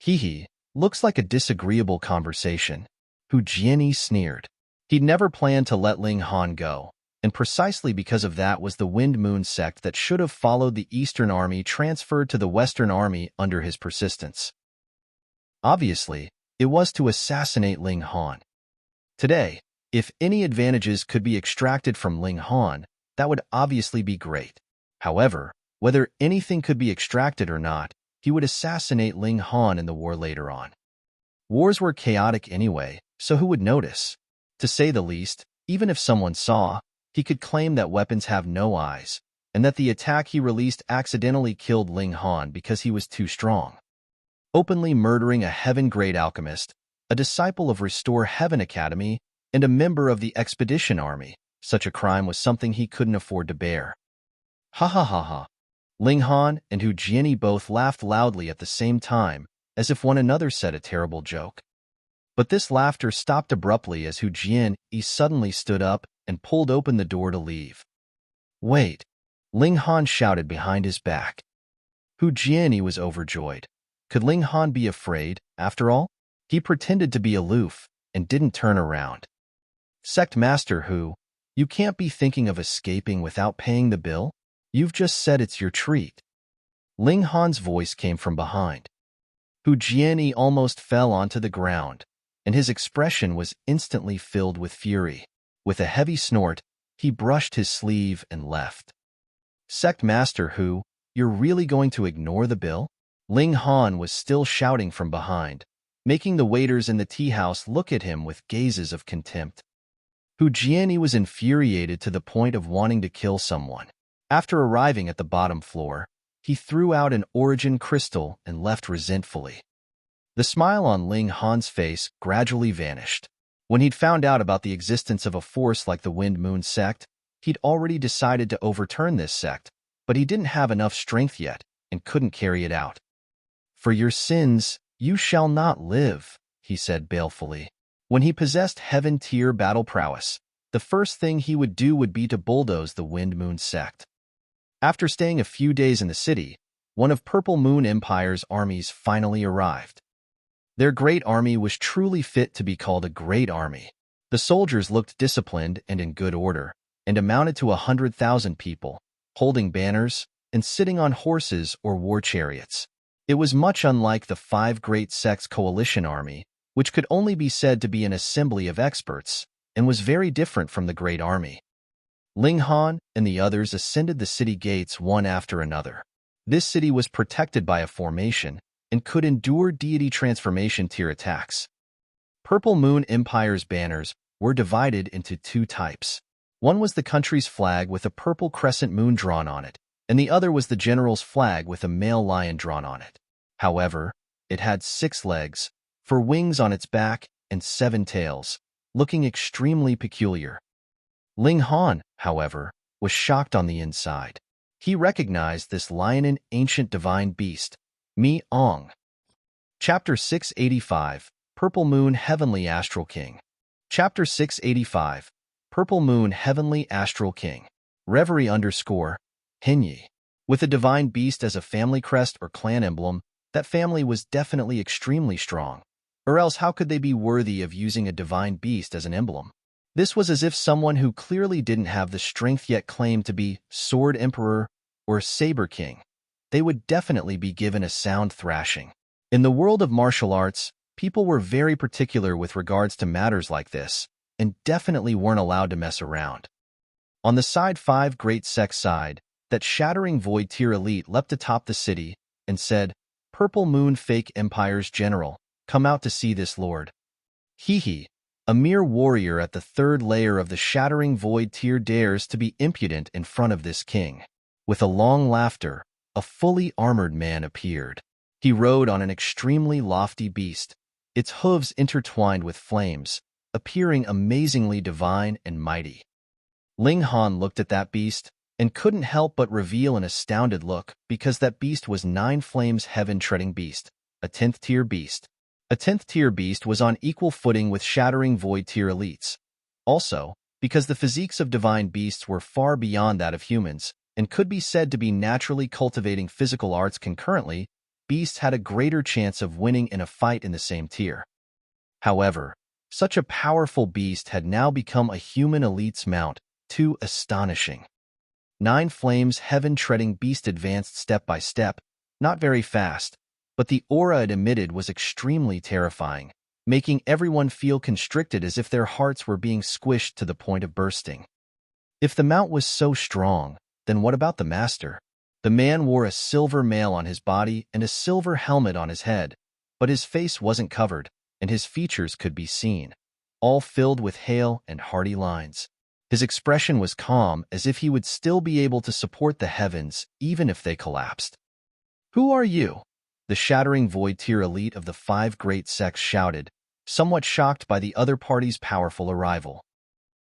Hee, looks like a disagreeable conversation. Hu Jianyi sneered. He'd never planned to let Ling Han go, and precisely because of that was the Wind Moon Sect that should have followed the Eastern Army transferred to the Western Army under his persistence. Obviously, it was to assassinate Ling Han. Today, if any advantages could be extracted from Ling Han, that would obviously be great. However, whether anything could be extracted or not, he would assassinate Ling Han in the war later on. Wars were chaotic anyway, so who would notice? To say the least, even if someone saw, he could claim that weapons have no eyes, and that the attack he released accidentally killed Ling Han because he was too strong. Openly murdering a heaven-grade alchemist, a disciple of Restore Heaven Academy, and a member of the Expedition Army, such a crime was something he couldn't afford to bear. Ha ha ha ha. Ling Han and Hu Jianyi both laughed loudly at the same time, as if one another said a terrible joke. But this laughter stopped abruptly as Hu Jianyi suddenly stood up and pulled open the door to leave. "Wait!" Ling Han shouted behind his back. Hu Jianyi was overjoyed. Could Ling Han be afraid, after all? He pretended to be aloof and didn't turn around. "Sect Master Hu, you can't be thinking of escaping without paying the bill? You've just said it's your treat." Ling Han's voice came from behind. Hu Jianyi almost fell onto the ground, and his expression was instantly filled with fury. With a heavy snort, he brushed his sleeve and left. "Sect Master Hu, you're really going to ignore the bill?" Ling Han was still shouting from behind, making the waiters in the tea house look at him with gazes of contempt. Hu Jianyi was infuriated to the point of wanting to kill someone. After arriving at the bottom floor, he threw out an origin crystal and left resentfully. The smile on Ling Han's face gradually vanished. When he'd found out about the existence of a force like the Wind Moon Sect, he'd already decided to overturn this sect, but he didn't have enough strength yet and couldn't carry it out. "For your sins, you shall not live," he said balefully. When he possessed heaven-tier battle prowess, the first thing he would do would be to bulldoze the Wind Moon Sect. After staying a few days in the city, one of Purple Moon Empire's armies finally arrived. Their great army was truly fit to be called a great army. The soldiers looked disciplined and in good order, and amounted to 100,000 people, holding banners and sitting on horses or war chariots. It was much unlike the 5 great sects coalition army, which could only be said to be an assembly of experts, and was very different from the great army. Ling Han and the others ascended the city gates one after another. This city was protected by a formation and could endure deity transformation tier attacks. Purple Moon Empire's banners were divided into two types. One was the country's flag with a purple crescent moon drawn on it, and the other was the general's flag with a male lion drawn on it. However, it had 6 legs, 4 wings on its back, and 7 tails, looking extremely peculiar. Ling Han, however, was shocked on the inside. He recognized this lionin ancient divine beast, Mi Ong. Chapter 685, Purple Moon Heavenly Astral King. Chapter 685, Purple Moon Heavenly Astral King. Reverie _ Hinyi. With a divine beast as a family crest or clan emblem, that family was definitely extremely strong. Or else how could they be worthy of using a divine beast as an emblem? This was as if someone who clearly didn't have the strength yet claimed to be Sword Emperor or Saber King. They would definitely be given a sound thrashing. In the world of martial arts, people were very particular with regards to matters like this, and definitely weren't allowed to mess around. On the side 5 Great Sect side, that shattering void tier elite leapt atop the city and said, "Purple Moon Fake Empire's general, come out to see this lord." Hee. A mere warrior at the 3rd layer of the shattering void tier dares to be impudent in front of this king. With a long laughter, a fully armored man appeared. He rode on an extremely lofty beast, its hooves intertwined with flames, appearing amazingly divine and mighty. Ling Han looked at that beast and couldn't help but reveal an astounded look because that beast was 9 Flames Heaven-treading beast, a 10th tier beast. A 10th tier beast was on equal footing with shattering void tier elites. Also, because the physiques of divine beasts were far beyond that of humans and could be said to be naturally cultivating physical arts concurrently, beasts had a greater chance of winning in a fight in the same tier. However, such a powerful beast had now become a human elite's mount, too astonishing. 9 Flames Heaven-treading beast advanced step by step, not very fast, but the aura it emitted was extremely terrifying, making everyone feel constricted as if their hearts were being squished to the point of bursting. If the mount was so strong, then what about the master? The man wore a silver mail on his body and a silver helmet on his head, but his face wasn't covered, and his features could be seen, all filled with hale and hearty lines. His expression was calm, as if he would still be able to support the heavens even if they collapsed. "Who are you?" The shattering void tier elite of the 5 Great Sects shouted, somewhat shocked by the other party's powerful arrival.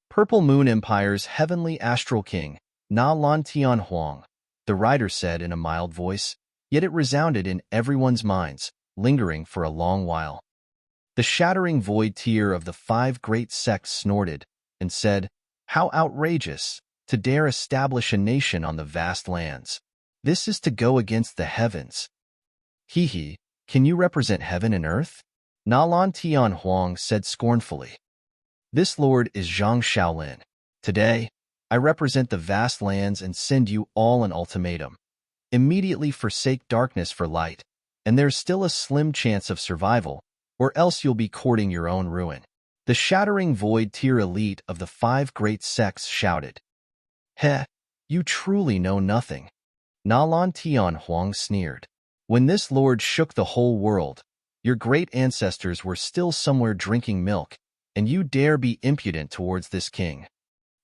"Purple Moon Empire's Heavenly Astral King, Na Lan Tian Huang," the rider said in a mild voice, yet it resounded in everyone's minds, lingering for a long while. The shattering void tier of the 5 Great Sects snorted and said, "How outrageous, to dare establish a nation on the vast lands. This is to go against the heavens." "Hee, can you represent heaven and earth?" Na Lan Tian Huang said scornfully. "This lord is Zhang Shaolin. Today, I represent the vast lands and send you all an ultimatum. Immediately forsake darkness for light, and there's still a slim chance of survival, or else you'll be courting your own ruin." The shattering void tier elite of the 5 Great Sects shouted. "Heh, you truly know nothing." Na Lan Tian Huang sneered. "When this lord shook the whole world, your great ancestors were still somewhere drinking milk, and you dare be impudent towards this king."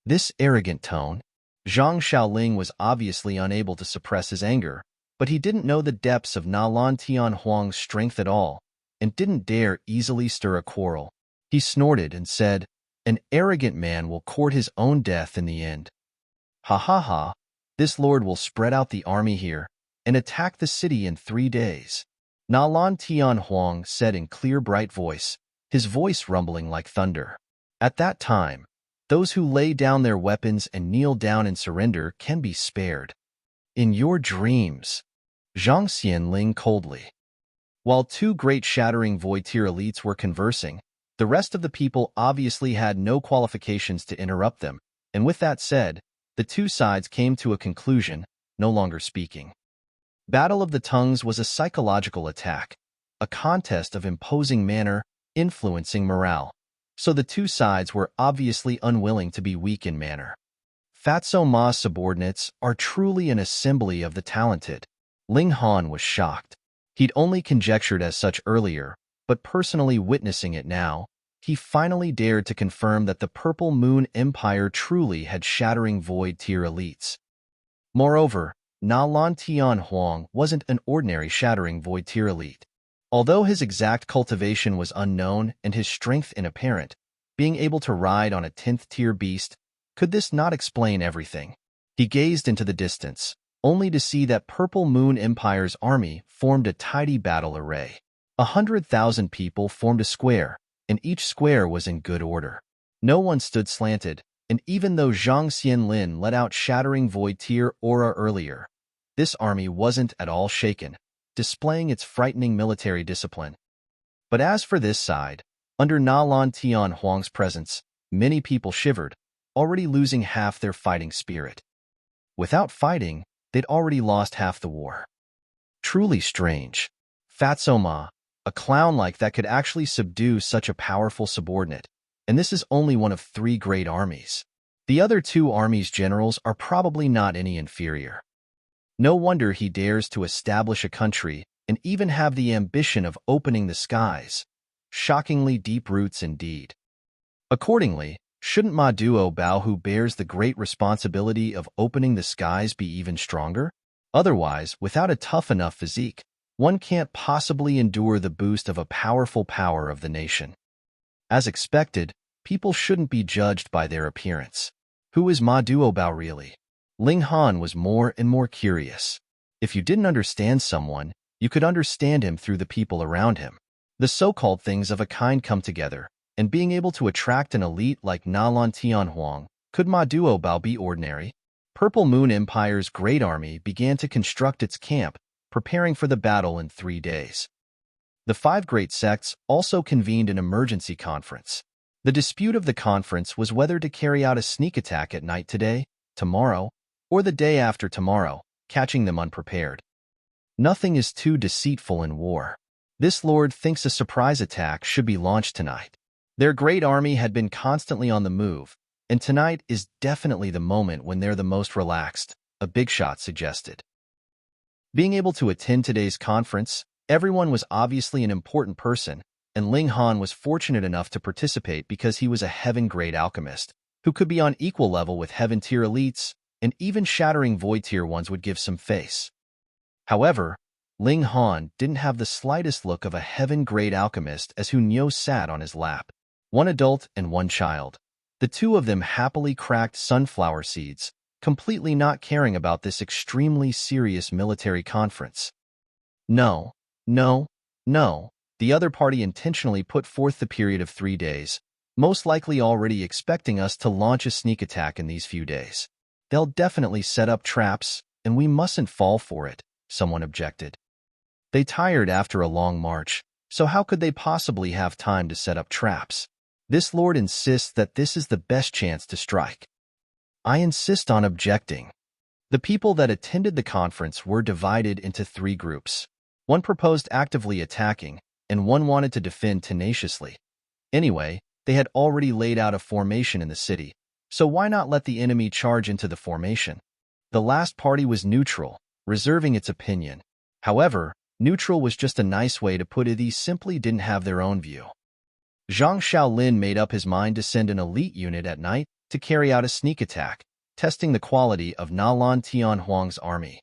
This arrogant tone. Zhang Shaoling was obviously unable to suppress his anger, but he didn't know the depths of Na Lan Tian Huang's strength at all, and didn't dare easily stir a quarrel. He snorted and said, "An arrogant man will court his own death in the end. Ha ha ha, this lord will spread out the army here and attack the city in 3 days." Na Lan Tian Huang said in clear bright voice, his voice rumbling like thunder. "At that time, those who lay down their weapons and kneel down in surrender can be spared." "In your dreams," Zhang Xianling coldly. While 2 great shattering void tier elites were conversing, the rest of the people obviously had no qualifications to interrupt them, and with that said, the 2 sides came to a conclusion, no longer speaking. Battle of the Tongues was a psychological attack, a contest of imposing manner, influencing morale. so the two sides were obviously unwilling to be weak in manner. Fatso Ma's subordinates are truly an assembly of the talented. Ling Han was shocked. He'd only conjectured as such earlier, but personally witnessing it now, he finally dared to confirm that the Purple Moon Empire truly had shattering void-tier elites. Moreover, Na Lan Tian Huang wasn't an ordinary shattering void-tier elite. Although his exact cultivation was unknown and his strength inapparent, being able to ride on a 10th-tier beast, could this not explain everything? He gazed into the distance, only to see that Purple Moon Empire's army formed a tidy battle array. 100,000 people formed a square, and each square was in good order. No one stood slanted, and even though Zhang Xianlin let out shattering void-tier aura earlier, this army wasn't at all shaken, displaying its frightening military discipline. But as for this side, under Na Lan Tian Huang's presence, many people shivered, already losing half their fighting spirit. Without fighting, they'd already lost half the war. Truly strange. Fatso Ma, a clown like that could actually subdue such a powerful subordinate, and this is only one of 3 great armies. The other 2 armies' generals are probably not any inferior. No wonder he dares to establish a country and even have the ambition of opening the skies. Shockingly deep roots indeed. Accordingly, shouldn't Ma Duo Bao, who bears the great responsibility of opening the skies, be even stronger? Otherwise, without a tough enough physique, one can't possibly endure the boost of a powerful power of the nation. As expected, people shouldn't be judged by their appearance. Who is Ma Duo Bao really? Ling Han was more and more curious. If you didn't understand someone, you could understand him through the people around him. The so-called things of a kind come together, and being able to attract an elite like Na Lan Tian Huang, could Ma Duo Bao be ordinary? Purple Moon Empire's great army began to construct its camp, preparing for the battle in 3 days. The 5 great sects also convened an emergency conference. The dispute of the conference was whether to carry out a sneak attack at night today, tomorrow, or the day after tomorrow, catching them unprepared. Nothing is too deceitful in war. This lord thinks a surprise attack should be launched tonight. Their great army had been constantly on the move, and tonight is definitely the moment when they're the most relaxed, a big shot suggested. Being able to attend today's conference, everyone was obviously an important person, and Ling Han was fortunate enough to participate because he was a heaven-grade alchemist, who could be on equal level with heaven-tier elites, and even shattering void-tier ones would give some face. However, Ling Han didn't have the slightest look of a heaven-grade alchemist as Hu Niu sat on his lap. 1 adult and 1 child. The 2 of them happily cracked sunflower seeds, completely not caring about this extremely serious military conference. No, no, no. The other party intentionally put forth the period of 3 days, most likely already expecting us to launch a sneak attack in these few days. They'll definitely set up traps, and we mustn't fall for it, someone objected. They tired after a long march, so how could they possibly have time to set up traps? This lord insists that this is the best chance to strike. I insist on objecting. The people that attended the conference were divided into 3 groups. One proposed actively attacking, and one wanted to defend tenaciously. Anyway, they had already laid out a formation in the city, so why not let the enemy charge into the formation? The last party was neutral, reserving its opinion. However, neutral was just a nice way to put it. They simply didn't have their own view. Zhang Xiaolin made up his mind to send an elite unit at night to carry out a sneak attack, testing the quality of Na Lan Tian Huang's army.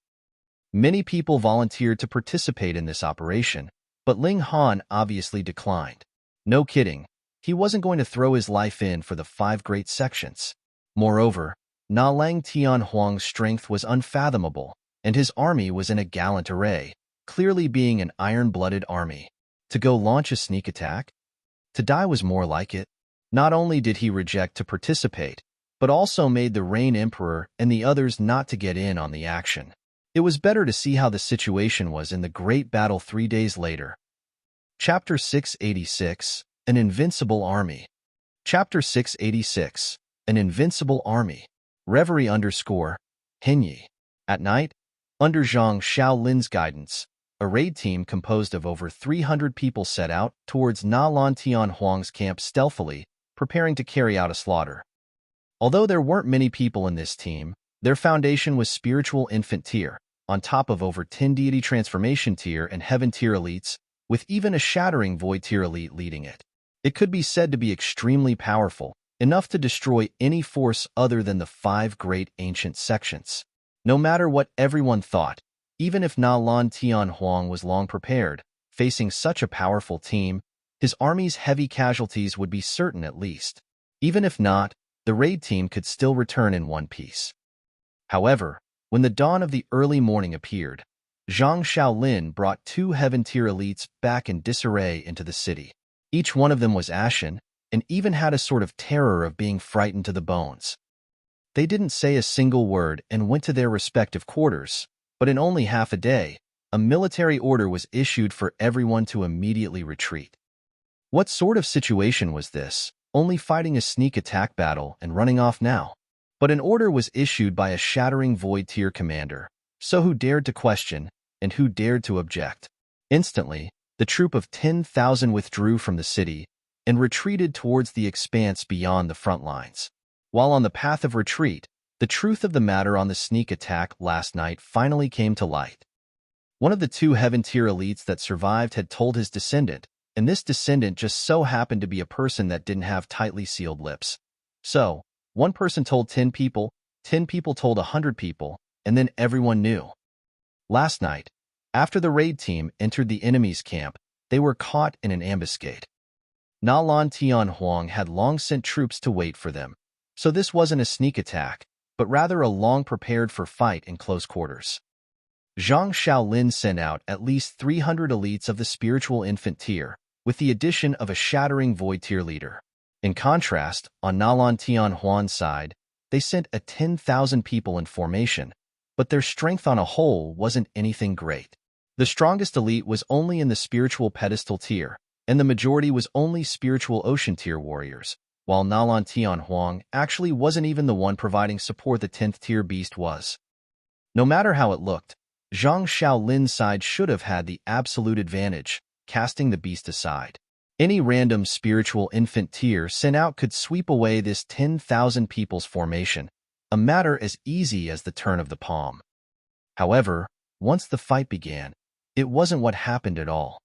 Many people volunteered to participate in this operation, but Ling Han obviously declined. No kidding, he wasn't going to throw his life in for the 5 great sections. Moreover, Na Lan Tian Huang's strength was unfathomable, and his army was in a gallant array, clearly being an iron-blooded army. To go launch a sneak attack? To die was more like it. Not only did he reject to participate, but also made the Rain Emperor and the others not to get in on the action. It was better to see how the situation was in the great battle 3 days later. Chapter 686, An Invincible Army. Chapter 686, An Invincible Army. Reverie _ Henyi. At night, under Zhang Xiaolin's guidance, a raid team composed of over 300 people set out towards Na Lan Tian Huang's camp stealthily, preparing to carry out a slaughter. Although there weren't many people in this team, their foundation was spiritual infant tier, on top of over 10 deity transformation tier and heaven tier elites, with even a shattering void tier elite leading it. It could be said to be extremely powerful, enough to destroy any force other than the 5 great ancient sections. No matter what everyone thought, even if Na Lan Tian Huang was long prepared, facing such a powerful team, his army's heavy casualties would be certain at least. Even if not, the raid team could still return in one piece. However, when the dawn of the early morning appeared, Zhang Shaolin brought 2 heaven-tier elites back in disarray into the city. Each one of them was ashen, and even had a sort of terror of being frightened to the bones. They didn't say a single word and went to their respective quarters, but in only half a day, a military order was issued for everyone to immediately retreat. What sort of situation was this? Only fighting a sneak attack battle and running off now? But an order was issued by a shattering void tier commander, so who dared to question, and who dared to object? Instantly, the troop of 10,000 withdrew from the city and retreated towards the expanse beyond the front lines. While on the path of retreat, the truth of the matter on the sneak attack last night finally came to light. One of the 2 heaven-tier elites that survived had told his descendant, and this descendant just so happened to be a person that didn't have tightly sealed lips. So, one person told 10 people, 10 people told 100 people, and then everyone knew. Last night, after the raid team entered the enemy's camp, they were caught in an ambuscade. Na Lan Tian Huang had long sent troops to wait for them, so this wasn't a sneak attack, but rather a long-prepared-for fight in close quarters. Zhang Shaolin sent out at least 300 elites of the spiritual infant tier, with the addition of a shattering void tier leader. In contrast, on Na Lan Tian Huan's side, they sent a 10,000 people in formation, but their strength on a whole wasn't anything great. The strongest elite was only in the spiritual pedestal tier, and the majority was only spiritual ocean tier warriors, while Na Lan Tian Huang actually wasn't even the one providing support the 10th tier beast was. No matter how it looked, Zhang Shaolin's side should have had the absolute advantage, casting the beast aside. Any random spiritual infant tier sent out could sweep away this 10,000 people's formation, a matter as easy as the turn of the palm. However, once the fight began, it wasn't what happened at all.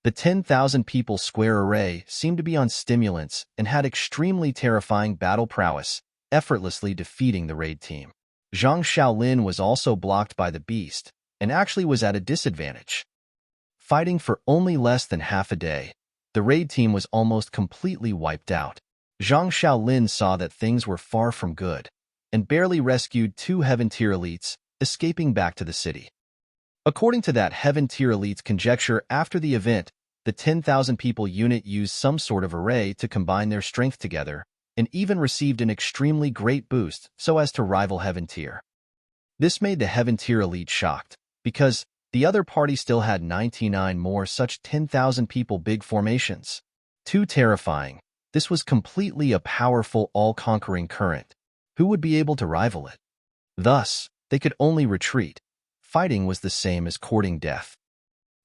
The 10,000 people square array seemed to be on stimulants and had extremely terrifying battle prowess, effortlessly defeating the raid team. Zhang Shaolin was also blocked by the beast, and actually was at a disadvantage. Fighting for only less than half a day, the raid team was almost completely wiped out. Zhang Shaolin saw that things were far from good, and barely rescued 2 heaven-tier elites, escaping back to the city. According to that heaven-tier elite's conjecture after the event, the 10,000 people unit used some sort of array to combine their strength together, and even received an extremely great boost so as to rival heaven tier. This made the heaven tier elite shocked, because the other party still had 99 more such 10,000 people big formations. Too terrifying, this was completely a powerful all-conquering current. Who would be able to rival it? Thus, they could only retreat. Fighting was the same as courting death.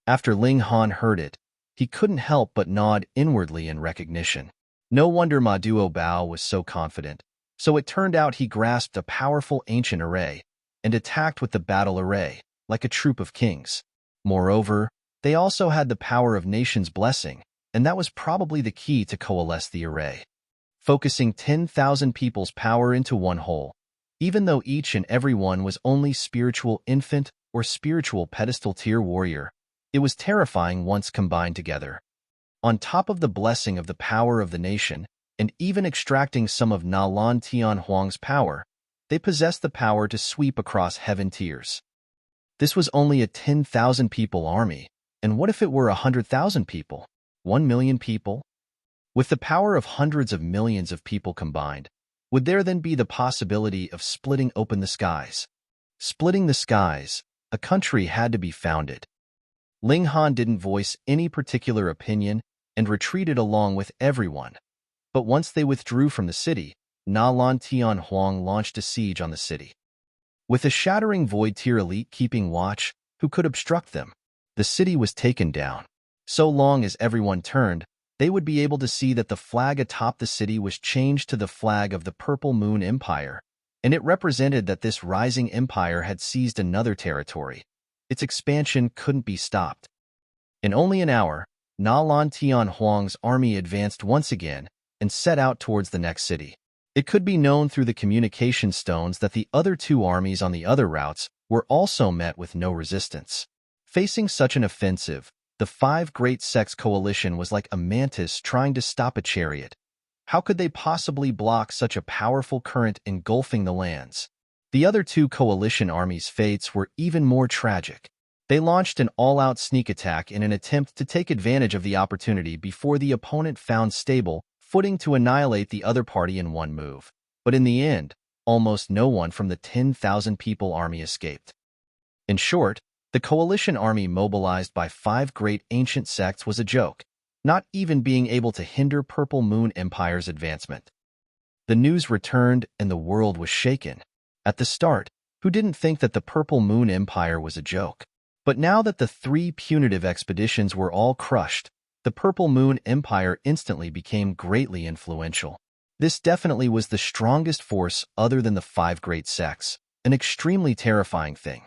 After Ling Han heard it, he couldn't help but nod inwardly in recognition. No wonder Ma Duo Bao was so confident. So it turned out he grasped a powerful ancient array and attacked with the battle array, like a troop of kings. Moreover, they also had the power of nation's blessing, and that was probably the key to coalesce the array. Focusing 10,000 people's power into one whole, even though each and every one was only spiritual infant or spiritual pedestal tier warrior, it was terrifying once combined together. On top of the blessing of the power of the nation, and even extracting some of Na Lan Tian Huang's power, they possessed the power to sweep across heaven tiers. This was only a 10,000 people army, and what if it were 100,000 people? 1 million people? With the power of hundreds of millions of people combined, would there then be the possibility of splitting open the skies? Splitting the skies, a country had to be founded. Ling Han didn't voice any particular opinion and retreated along with everyone. But once they withdrew from the city, Na Lan Tian Huang launched a siege on the city. With a shattering void tier elite keeping watch, who could obstruct them? The city was taken down. So long as everyone turned, they would be able to see that the flag atop the city was changed to the flag of the Purple Moon Empire, and it represented that this rising empire had seized another territory. Its expansion couldn't be stopped. In only an hour, Na Lan Tian Huang's army advanced once again and set out towards the next city. It could be known through the communication stones that the other two armies on the other routes were also met with no resistance. Facing such an offensive, the five great sects coalition was like a mantis trying to stop a chariot. How could they possibly block such a powerful current engulfing the lands? The other two coalition armies' fates were even more tragic. They launched an all-out sneak attack in an attempt to take advantage of the opportunity before the opponent found stable footing to annihilate the other party in one move. But in the end, almost no one from the 10,000-people army escaped. In short, the coalition army mobilized by five great ancient sects was a joke, not even being able to hinder Purple Moon Empire's advancement. The news returned and the world was shaken. At the start, who didn't think that the Purple Moon Empire was a joke? But now that the three punitive expeditions were all crushed, the Purple Moon Empire instantly became greatly influential. This definitely was the strongest force other than the five great sects, an extremely terrifying thing.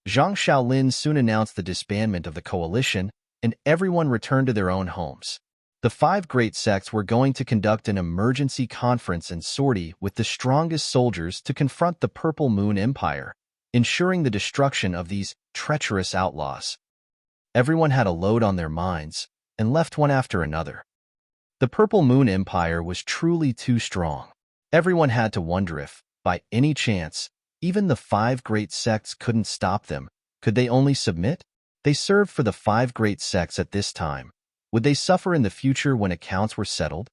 Zhang Shaolin soon announced the disbandment of the coalition, and everyone returned to their own homes. The five great sects were going to conduct an emergency conference and sortie with the strongest soldiers to confront the Purple Moon Empire, ensuring the destruction of these treacherous outlaws. Everyone had a load on their minds, and left one after another. The Purple Moon Empire was truly too strong. Everyone had to wonder if, by any chance, even the five great sects couldn't stop them. Could they only submit? They served for the five great sects at this time. Would they suffer in the future when accounts were settled?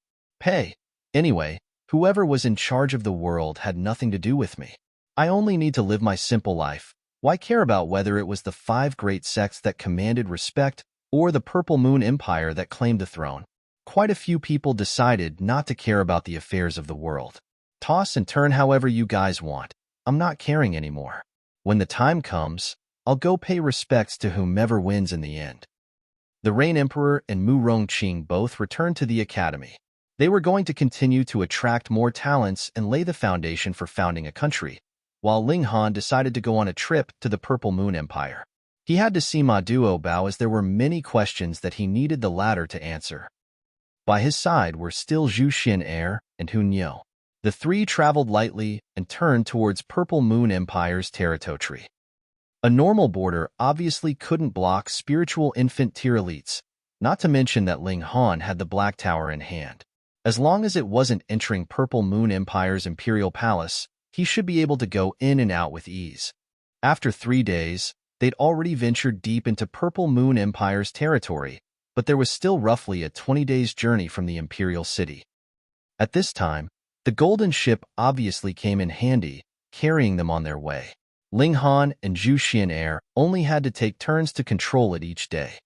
Anyway, whoever was in charge of the world had nothing to do with me. I only need to live my simple life. Why care about whether it was the five great sects that commanded respect or the Purple Moon Empire that claimed the throne? Quite a few people decided not to care about the affairs of the world. Toss and turn however you guys want. I'm not caring anymore. When the time comes, I'll go pay respects to whomever wins in the end. The Rain Emperor and Mu Rongqing both returned to the academy. They were going to continue to attract more talents and lay the foundation for founding a country, while Ling Han decided to go on a trip to the Purple Moon Empire. He had to see Ma Duo Bao as there were many questions that he needed the latter to answer. By his side were still Zhu Xian'er and Hu Niu. The three traveled lightly and turned towards Purple Moon Empire's territory. A normal border obviously couldn't block spiritual infant tier elites, not to mention that Ling Han had the Black Tower in hand. As long as it wasn't entering Purple Moon Empire's imperial palace, he should be able to go in and out with ease. After 3 days, they'd already ventured deep into Purple Moon Empire's territory, but there was still roughly a 20 days journey from the imperial city. At this time, the golden ship obviously came in handy, carrying them on their way. Ling Han and Zhu Xian'er only had to take turns to control it each day.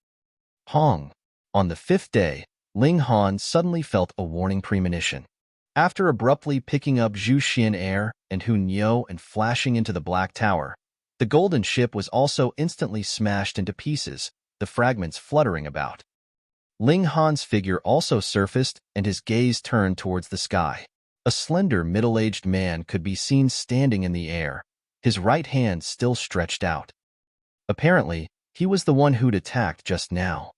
On the 5th day, Ling Han suddenly felt a warning premonition. After abruptly picking up Zhu Xian'er and Hu Niu and flashing into the Black Tower, the golden ship was also instantly smashed into pieces, the fragments fluttering about. Ling Han's figure also surfaced and his gaze turned towards the sky. A slender middle-aged man could be seen standing in the air, his right hand still stretched out. Apparently, he was the one who'd attacked just now.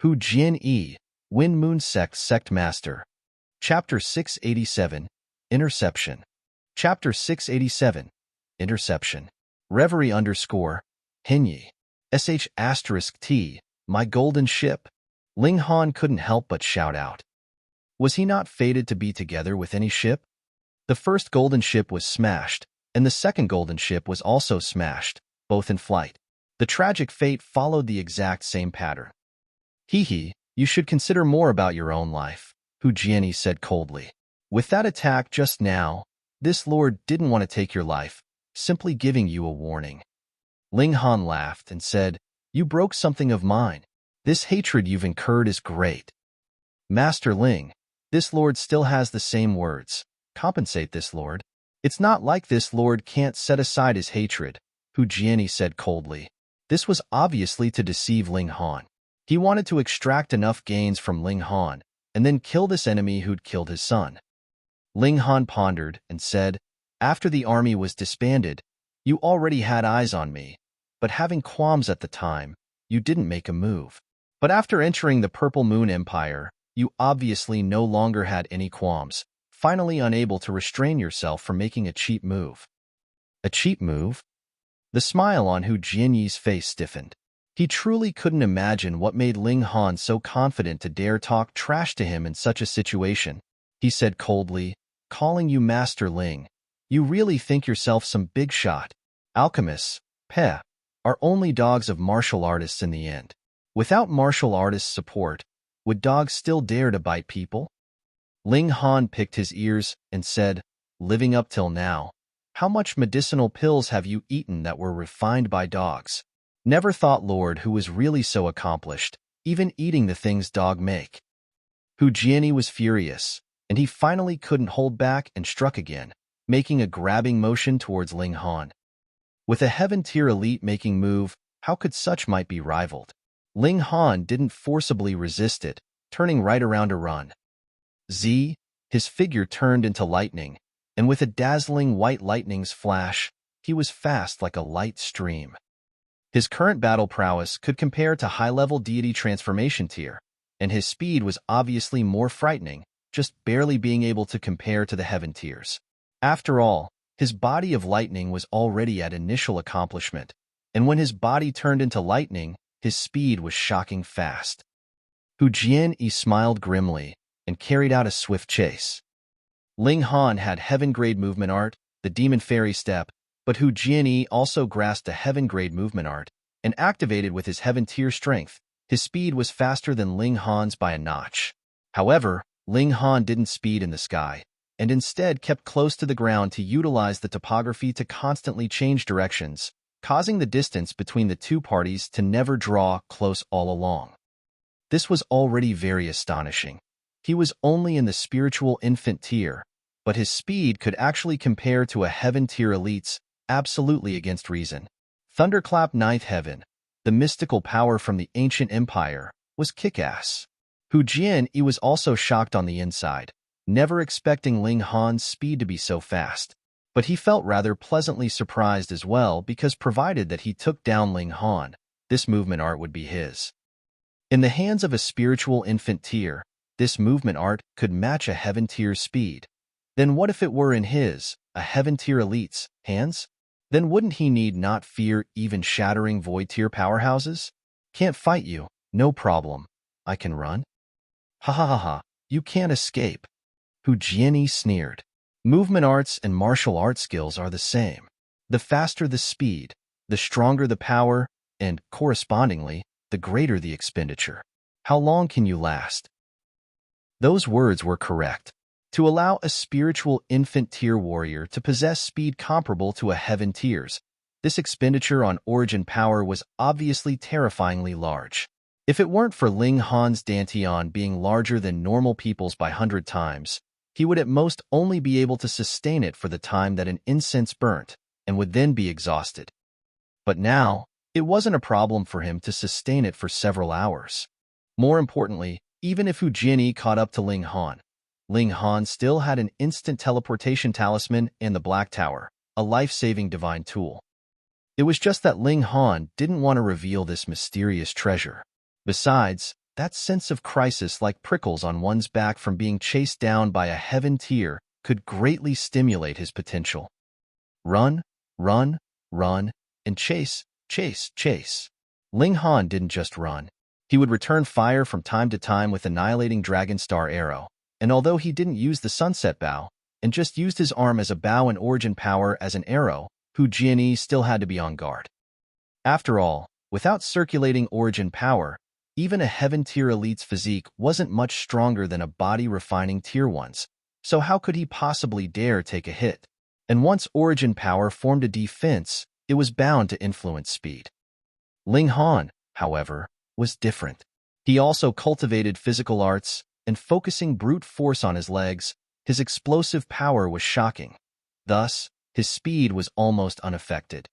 Hu Jian-yi, Wind Moon Sect Master. Chapter 687, Interception. Chapter 687, Interception. Reverie _Henyi. sh*t, my golden ship. Ling Han couldn't help but shout out. Was he not fated to be together with any ship? The first golden ship was smashed, and the second golden ship was also smashed, both in flight. The tragic fate followed the exact same pattern. You should consider more about your own life, Hu Jianyi said coldly. With that attack just now, this lord didn't want to take your life, simply giving you a warning. Ling Han laughed and said, you broke something of mine. This hatred you've incurred is great. Master Ling, this lord still has the same words. Compensate this lord. It's not like this lord can't set aside his hatred, Hu Jianyi said coldly. This was obviously to deceive Ling Han. He wanted to extract enough gains from Ling Han and then kill this enemy who'd killed his son. Ling Han pondered and said, "After the army was disbanded, you already had eyes on me, but having qualms at the time, you didn't make a move. But after entering the Purple Moon Empire, you obviously no longer had any qualms, finally unable to restrain yourself from making a cheap move." A cheap move? The smile on Hu Jianyi's face stiffened. He truly couldn't imagine what made Ling Han so confident to dare talk trash to him in such a situation. He said coldly, "Calling you Master Ling, you really think yourself some big shot. Alchemists, are only dogs of martial artists in the end. Without martial artists' support, would dogs still dare to bite people?" Ling Han picked his ears and said, "Living up till now, how much medicinal pills have you eaten that were refined by dogs? Never thought Lord who was really so accomplished, even eating the things dog make." Hu Jianyi was furious, and he finally couldn't hold back and struck again, making a grabbing motion towards Ling Han. With a heaven-tier elite making move, how could such might be rivaled? Ling Han didn't forcibly resist it, turning right around to run. His figure turned into lightning, and with a dazzling white lightning's flash, he was fast like a light stream. His current battle prowess could compare to high-level deity transformation tier, and his speed was obviously more frightening, just barely being able to compare to the heaven tiers. After all, his body of lightning was already at initial accomplishment, and when his body turned into lightning, his speed was shocking fast. Hu Jianyi smiled grimly and carried out a swift chase. Ling Han had heaven-grade movement art, the Demon Fairy Step, but Hu Jianyi also grasped a heaven-grade movement art and activated with his heaven-tier strength. His speed was faster than Ling Han's by a notch. However, Ling Han didn't speed in the sky, and instead kept close to the ground to utilize the topography to constantly change directions, causing the distance between the two parties to never draw close all along. This was already very astonishing. He was only in the spiritual infant tier, but his speed could actually compare to a heaven-tier elite's, absolutely against reason. Thunderclap Ninth Heaven, the mystical power from the ancient empire, was kick-ass. Hu Jianyi was also shocked on the inside, never expecting Ling Han's speed to be so fast. But he felt rather pleasantly surprised as well because provided that he took down Ling Han, this movement art would be his. In the hands of a spiritual infant tier, this movement art could match a heaven-tier speed. Then what if it were in his, a heaven-tier elite's, hands? Then wouldn't he need not fear even shattering void-tier powerhouses? "Can't fight you, no problem. I can run?" "Ha ha ha ha, you can't escape." Hu Jianyi sneered. Movement arts and martial arts skills are the same. The faster the speed, the stronger the power, and, correspondingly, the greater the expenditure. How long can you last? Those words were correct. To allow a spiritual infant tier warrior to possess speed comparable to a heaven tier's, this expenditure on origin power was obviously terrifyingly large. If it weren't for Ling Han's Dantian being larger than normal people's by 100 times, he would at most only be able to sustain it for the time that an incense burnt, and would then be exhausted. But now, it wasn't a problem for him to sustain it for several hours. More importantly, even if Hu Jianyi caught up to Ling Han still had an instant teleportation talisman and the Black Tower, a life-saving divine tool. It was just that Ling Han didn't want to reveal this mysterious treasure. Besides, that sense of crisis like prickles on one's back from being chased down by a heaven tier could greatly stimulate his potential. Run, run, run, and chase, chase, chase. Ling Han didn't just run. He would return fire from time to time with annihilating Dragon Star Arrow, and although he didn't use the Sunset Bow, and just used his arm as a bow and origin power as an arrow, Hu Jianyi still had to be on guard. After all, without circulating origin power, even a heaven-tier elite's physique wasn't much stronger than a body-refining tier 1's, so how could he possibly dare take a hit? And once origin power formed a defense, it was bound to influence speed. Ling Han, however, was different. He also cultivated physical arts, and focusing brute force on his legs, his explosive power was shocking. Thus, his speed was almost unaffected.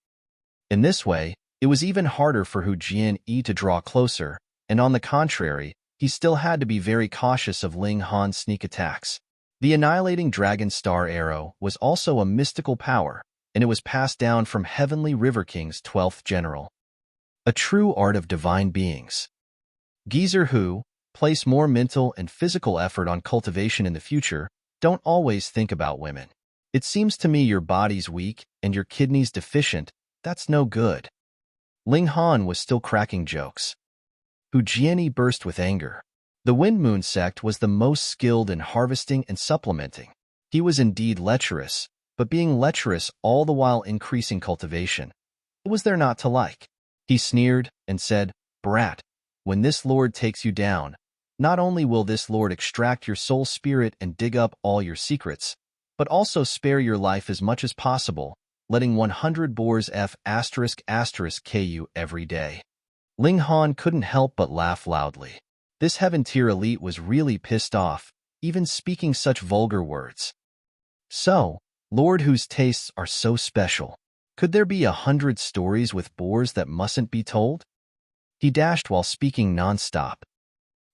In this way, it was even harder for Hu Jianyi to draw closer, and on the contrary, he still had to be very cautious of Ling Han's sneak attacks. The annihilating Dragon Star Arrow was also a mystical power, and it was passed down from Heavenly River King's 12th general. A true art of divine beings. Geezer who place more mental and physical effort on cultivation in the future don't always think about women. It seems to me your body's weak and your kidneys deficient. That's no good. Ling Han was still cracking jokes. Hu Jianyi burst with anger. The Wind Moon sect was the most skilled in harvesting and supplementing. He was indeed lecherous, but being lecherous all the while increasing cultivation. What was there not to like? He sneered and said, "Brat, when this lord takes you down, not only will this lord extract your soul spirit and dig up all your secrets, but also spare your life as much as possible, letting 100 boars F***** every day." Ling Han couldn't help but laugh loudly. This heaven-tier elite was really pissed off, even speaking such vulgar words. So, Lord whose tastes are so special. Could there be 100 stories with boars that mustn't be told? He dashed while speaking non-stop.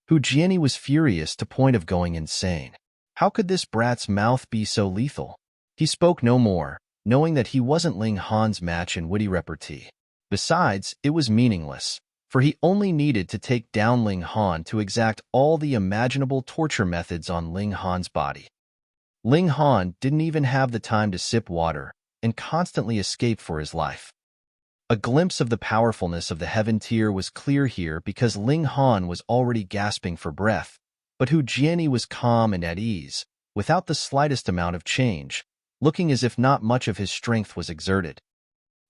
Hu Jianyi was furious to point of going insane. How could this brat's mouth be so lethal? He spoke no more, knowing that he wasn't Ling Han's match in witty repartee. Besides, it was meaningless, for he only needed to take down Ling Han to exact all the imaginable torture methods on Ling Han's body. Ling Han didn't even have the time to sip water and constantly escape for his life. A glimpse of the powerfulness of the heaven tier was clear here because Ling Han was already gasping for breath, but Hu Jianyi was calm and at ease, without the slightest amount of change, looking as if not much of his strength was exerted.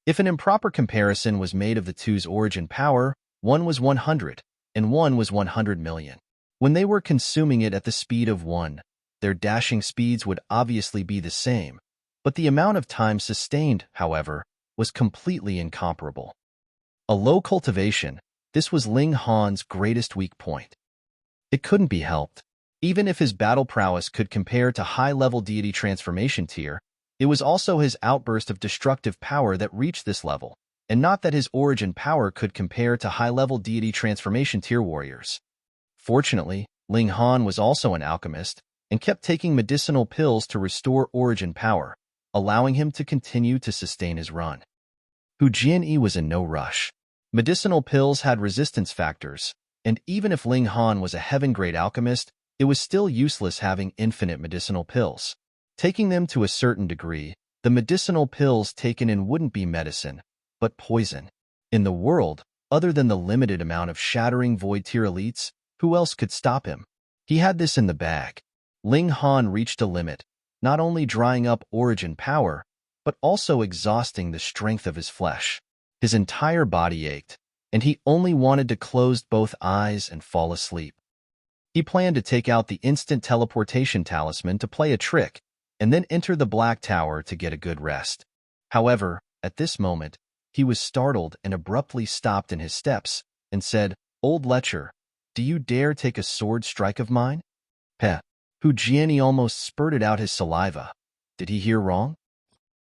If an improper comparison was made of the two's origin power, one was 100, and one was 100 million. When they were consuming it at the speed of one, their dashing speeds would obviously be the same, but the amount of time sustained, however, was completely incomparable. A low cultivation, this was Ling Han's greatest weak point. It couldn't be helped. Even if his battle prowess could compare to high-level deity transformation tier, it was also his outburst of destructive power that reached this level, and not that his origin power could compare to high-level deity transformation tier warriors. Fortunately, Ling Han was also an alchemist, and kept taking medicinal pills to restore origin power, allowing him to continue to sustain his run. Hu Jianyi was in no rush. Medicinal pills had resistance factors, and even if Ling Han was a heaven-grade alchemist, it was still useless having infinite medicinal pills. Taking them to a certain degree, the medicinal pills taken in wouldn't be medicine, but poison. In the world, other than the limited amount of shattering void-tier elites, who else could stop him? He had this in the bag. Ling Han reached a limit, not only drying up origin power, but also exhausting the strength of his flesh. His entire body ached, and he only wanted to close both eyes and fall asleep. He planned to take out the instant teleportation talisman to play a trick, and then enter the Black Tower to get a good rest. However, at this moment, he was startled and abruptly stopped in his steps, and said, "Old Lecher, do you dare take a sword strike of mine?" Heh. Hu Jianyi almost spurted out his saliva. Did he hear wrong?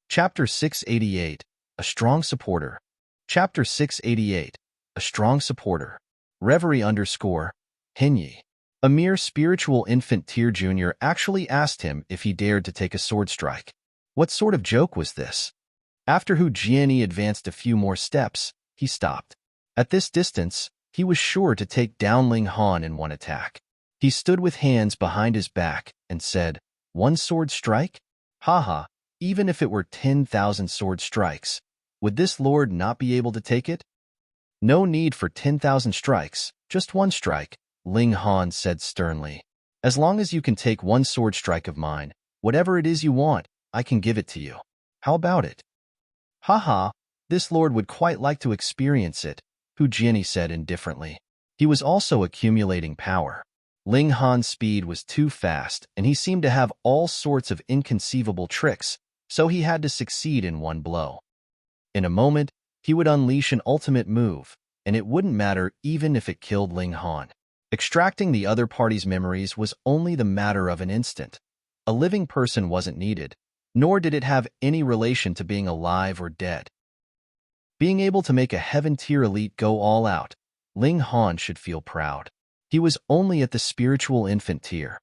Chapter 688, A Strong Supporter. Chapter 688, A Strong Supporter. Reverie _ Hinyi. A mere spiritual infant tier junior actually asked him if he dared to take a sword strike. What sort of joke was this? After Hu Jianyi advanced a few more steps, he stopped. At this distance, he was sure to take down Ling Han in one attack. He stood with hands behind his back and said, "One sword strike? Haha, even if it were 10,000 sword strikes, would this lord not be able to take it?" "No need for 10,000 strikes, just one strike," Ling Han said sternly. "As long as you can take one sword strike of mine, whatever it is you want, I can give it to you. How about it?" "Haha, this lord would quite like to experience it," Hu Jianyi said indifferently. He was also accumulating power. Ling Han's speed was too fast, and he seemed to have all sorts of inconceivable tricks, so he had to succeed in one blow. In a moment, he would unleash an ultimate move, and it wouldn't matter even if it killed Ling Han. Extracting the other party's memories was only the matter of an instant. A living person wasn't needed, nor did it have any relation to being alive or dead. Being able to make a heaven-tier elite go all out, Ling Han should feel proud. He was only at the spiritual infant tier.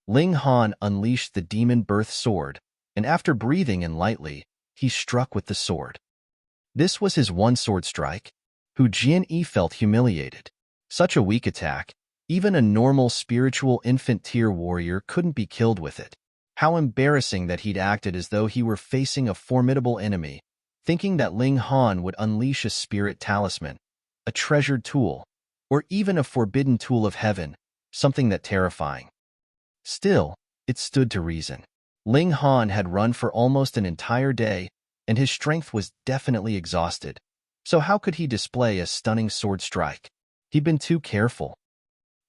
Ling Han unleashed the demon birth sword, and after breathing in lightly, he struck with the sword. This was his one sword strike. Hu Jianyi felt humiliated. Such a weak attack, even a normal spiritual infant tier warrior couldn't be killed with it. How embarrassing that he'd acted as though he were facing a formidable enemy, thinking that Ling Han would unleash a spirit talisman, a treasured tool, or even a forbidden tool of heaven, something that terrifying. Still, it stood to reason. Ling Han had run for almost an entire day, and his strength was definitely exhausted. So how could he display a stunning sword strike? He'd been too careful.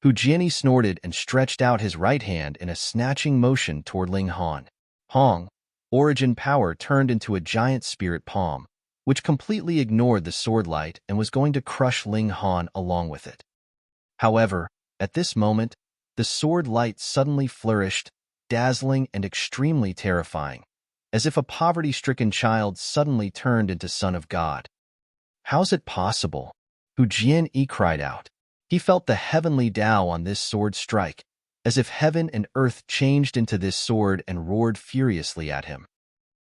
Hu Jianyi snorted and stretched out his right hand in a snatching motion toward Ling Han. Hong, origin power turned into a giant spirit palm, which completely ignored the sword light and was going to crush Ling Han along with it. However, at this moment, the sword light suddenly flourished, dazzling and extremely terrifying, as if a poverty-stricken child suddenly turned into Son of God. How's it possible? Hu Jianyi cried out. He felt the heavenly Tao on this sword strike, as if heaven and earth changed into this sword and roared furiously at him.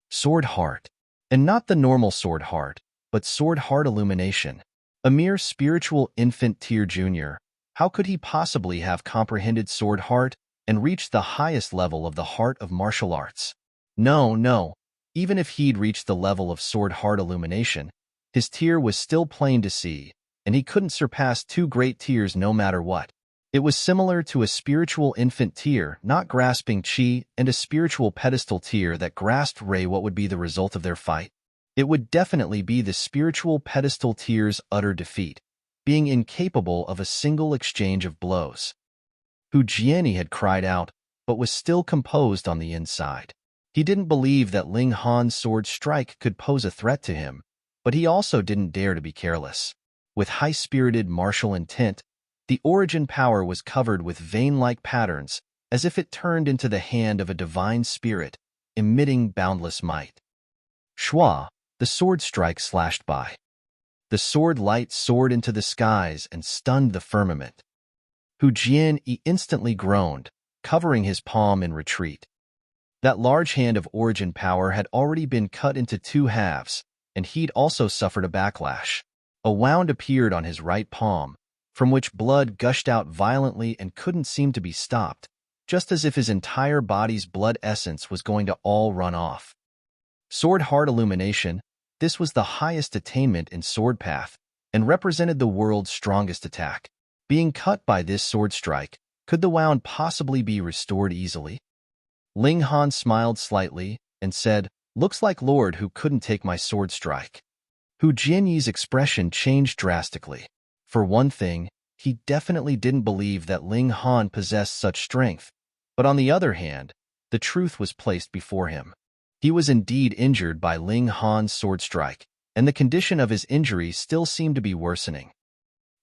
Sword Heart. And not the normal Sword Heart, but Sword Heart Illumination. A mere spiritual infant tier junior, how could he possibly have comprehended Sword Heart and reached the highest level of the heart of martial arts? No. Even if he'd reached the level of Sword Heart Illumination, his tier was still plain to see, and he couldn't surpass two great tiers no matter what. It was similar to a spiritual infant tier not grasping Qi and a spiritual pedestal tier that grasped Ray. What would be the result of their fight? It would definitely be the spiritual pedestal tier's utter defeat, being incapable of a single exchange of blows. Hu Jianyi had cried out, but was still composed on the inside. He didn't believe that Ling Han's sword strike could pose a threat to him, but he also didn't dare to be careless. With high-spirited martial intent, the origin power was covered with vein-like patterns, as if it turned into the hand of a divine spirit, emitting boundless might. Shua, the sword strike slashed by. The sword light soared into the skies and stunned the firmament. Hu Jianyi instantly groaned, covering his palm in retreat. That large hand of origin power had already been cut into two halves, and he'd also suffered a backlash. A wound appeared on his right palm, from which blood gushed out violently and couldn't seem to be stopped, just as if his entire body's blood essence was going to all run off. Sword Heart Illumination, this was the highest attainment in Sword Path, and represented the world's strongest attack. Being cut by this sword strike, could the wound possibly be restored easily? Ling Han smiled slightly and said, "Looks like Lord who couldn't take my sword strike." Hu Jianyi's expression changed drastically. For one thing, he definitely didn't believe that Ling Han possessed such strength, but on the other hand, the truth was placed before him. He was indeed injured by Ling Han's sword strike, and the condition of his injury still seemed to be worsening.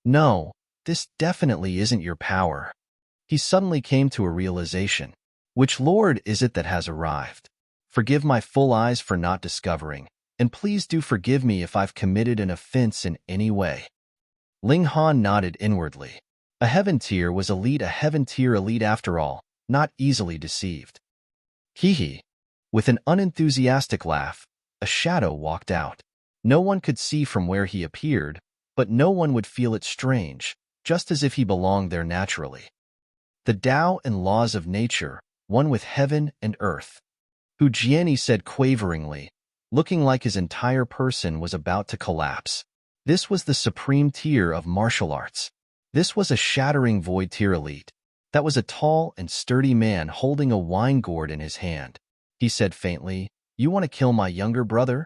No, this definitely isn't your power. He suddenly came to a realization. Which Lord is it that has arrived? Forgive my full eyes for not discovering, and please do forgive me if I've committed an offense in any way. Ling Han nodded inwardly. A heaven tier was elite, a heaven tier elite after all, not easily deceived. Hee. With an unenthusiastic laugh, a shadow walked out. No one could see from where he appeared, but no one would feel it strange, just as if he belonged there naturally. The Tao and laws of nature, one with heaven and earth. Hu Jianyi said quaveringly, looking like his entire person was about to collapse. This was the supreme tier of martial arts. This was a shattering void tier elite. That was a tall and sturdy man holding a wine gourd in his hand. He said faintly, "You want to kill my younger brother?"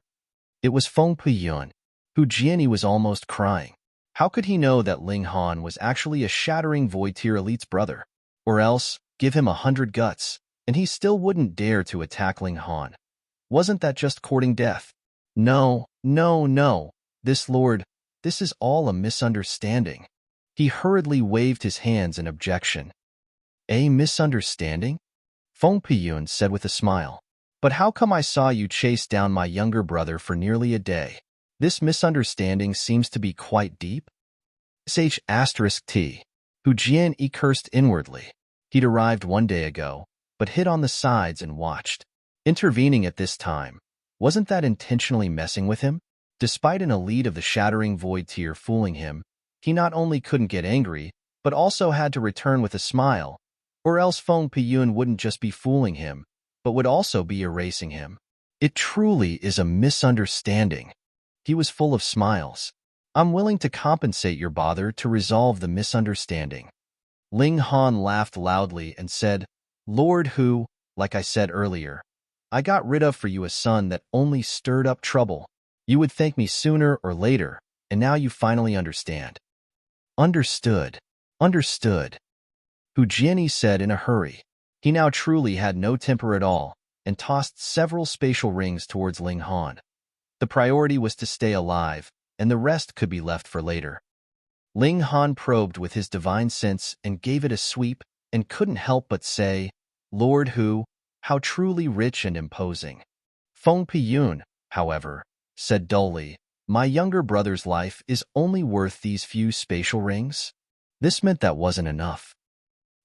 It was Feng Piyun. Hu Jianyi was almost crying. How could he know that Ling Han was actually a shattering void tier elite's brother? Or else, give him 100 guts, and he still wouldn't dare to attack Ling Han. Wasn't that just courting death? No. This Lord, this is all a misunderstanding. He hurriedly waved his hands in objection. A misunderstanding? Feng Piyun said with a smile. But how come I saw you chase down my younger brother for nearly a day? This misunderstanding seems to be quite deep. Sh*T. Hu Jian cursed inwardly. He'd arrived 1 day ago, but hid on the sides and watched. Intervening at this time, wasn't that intentionally messing with him? Despite an elite of the Shattering Void tier fooling him, he not only couldn't get angry, but also had to return with a smile, or else Feng Piyun wouldn't just be fooling him, but would also be erasing him. It truly is a misunderstanding. He was full of smiles. I'm willing to compensate your bother to resolve the misunderstanding. Ling Han laughed loudly and said, Lord Hu, like I said earlier, I got rid of for you a son that only stirred up trouble. You would thank me sooner or later, and now you finally understand. Understood. Understood. Hu Jian said in a hurry. He now truly had no temper at all, and tossed several spatial rings towards Ling Han. The priority was to stay alive, and the rest could be left for later. Ling Han probed with his divine sense and gave it a sweep, and couldn't help but say, Lord Hu, how truly rich and imposing. Feng Piyun, however, said dully, my younger brother's life is only worth these few spatial rings? This meant that wasn't enough.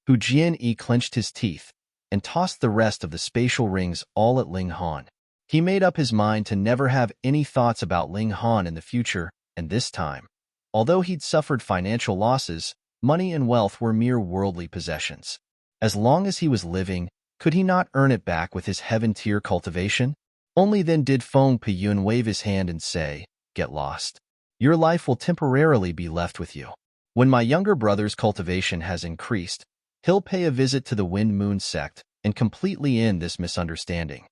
Hu Jian clenched his teeth and tossed the rest of the spatial rings all at Ling Han. He made up his mind to never have any thoughts about Ling Han in the future, and this time, although he'd suffered financial losses, money and wealth were mere worldly possessions. As long as he was living, could he not earn it back with his heaven-tier cultivation? Only then did Feng Piyun wave his hand and say, get lost. Your life will temporarily be left with you. When my younger brother's cultivation has increased, he'll pay a visit to the Wind Moon Sect and completely end this misunderstanding.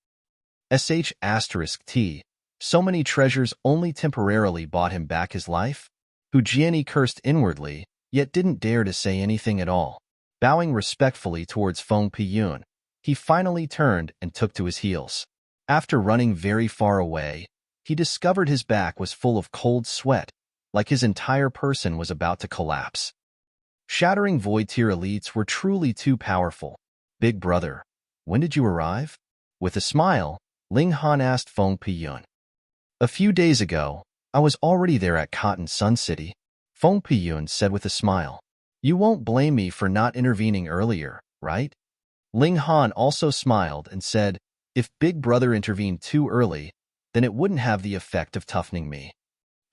Sh*T. So many treasures only temporarily bought him back his life? Hu Jian cursed inwardly, yet didn't dare to say anything at all. Bowing respectfully towards Feng Piyun, he finally turned and took to his heels. After running very far away, he discovered his back was full of cold sweat, like his entire person was about to collapse. Shattering Void tier elites were truly too powerful. Big brother, when did you arrive? With a smile, Ling Han asked Feng Piyun. A few days ago, I was already there at Cotton Sun City, Feng Piyun said with a smile. You won't blame me for not intervening earlier, right? Ling Han also smiled and said, if Big Brother intervened too early, then it wouldn't have the effect of toughening me.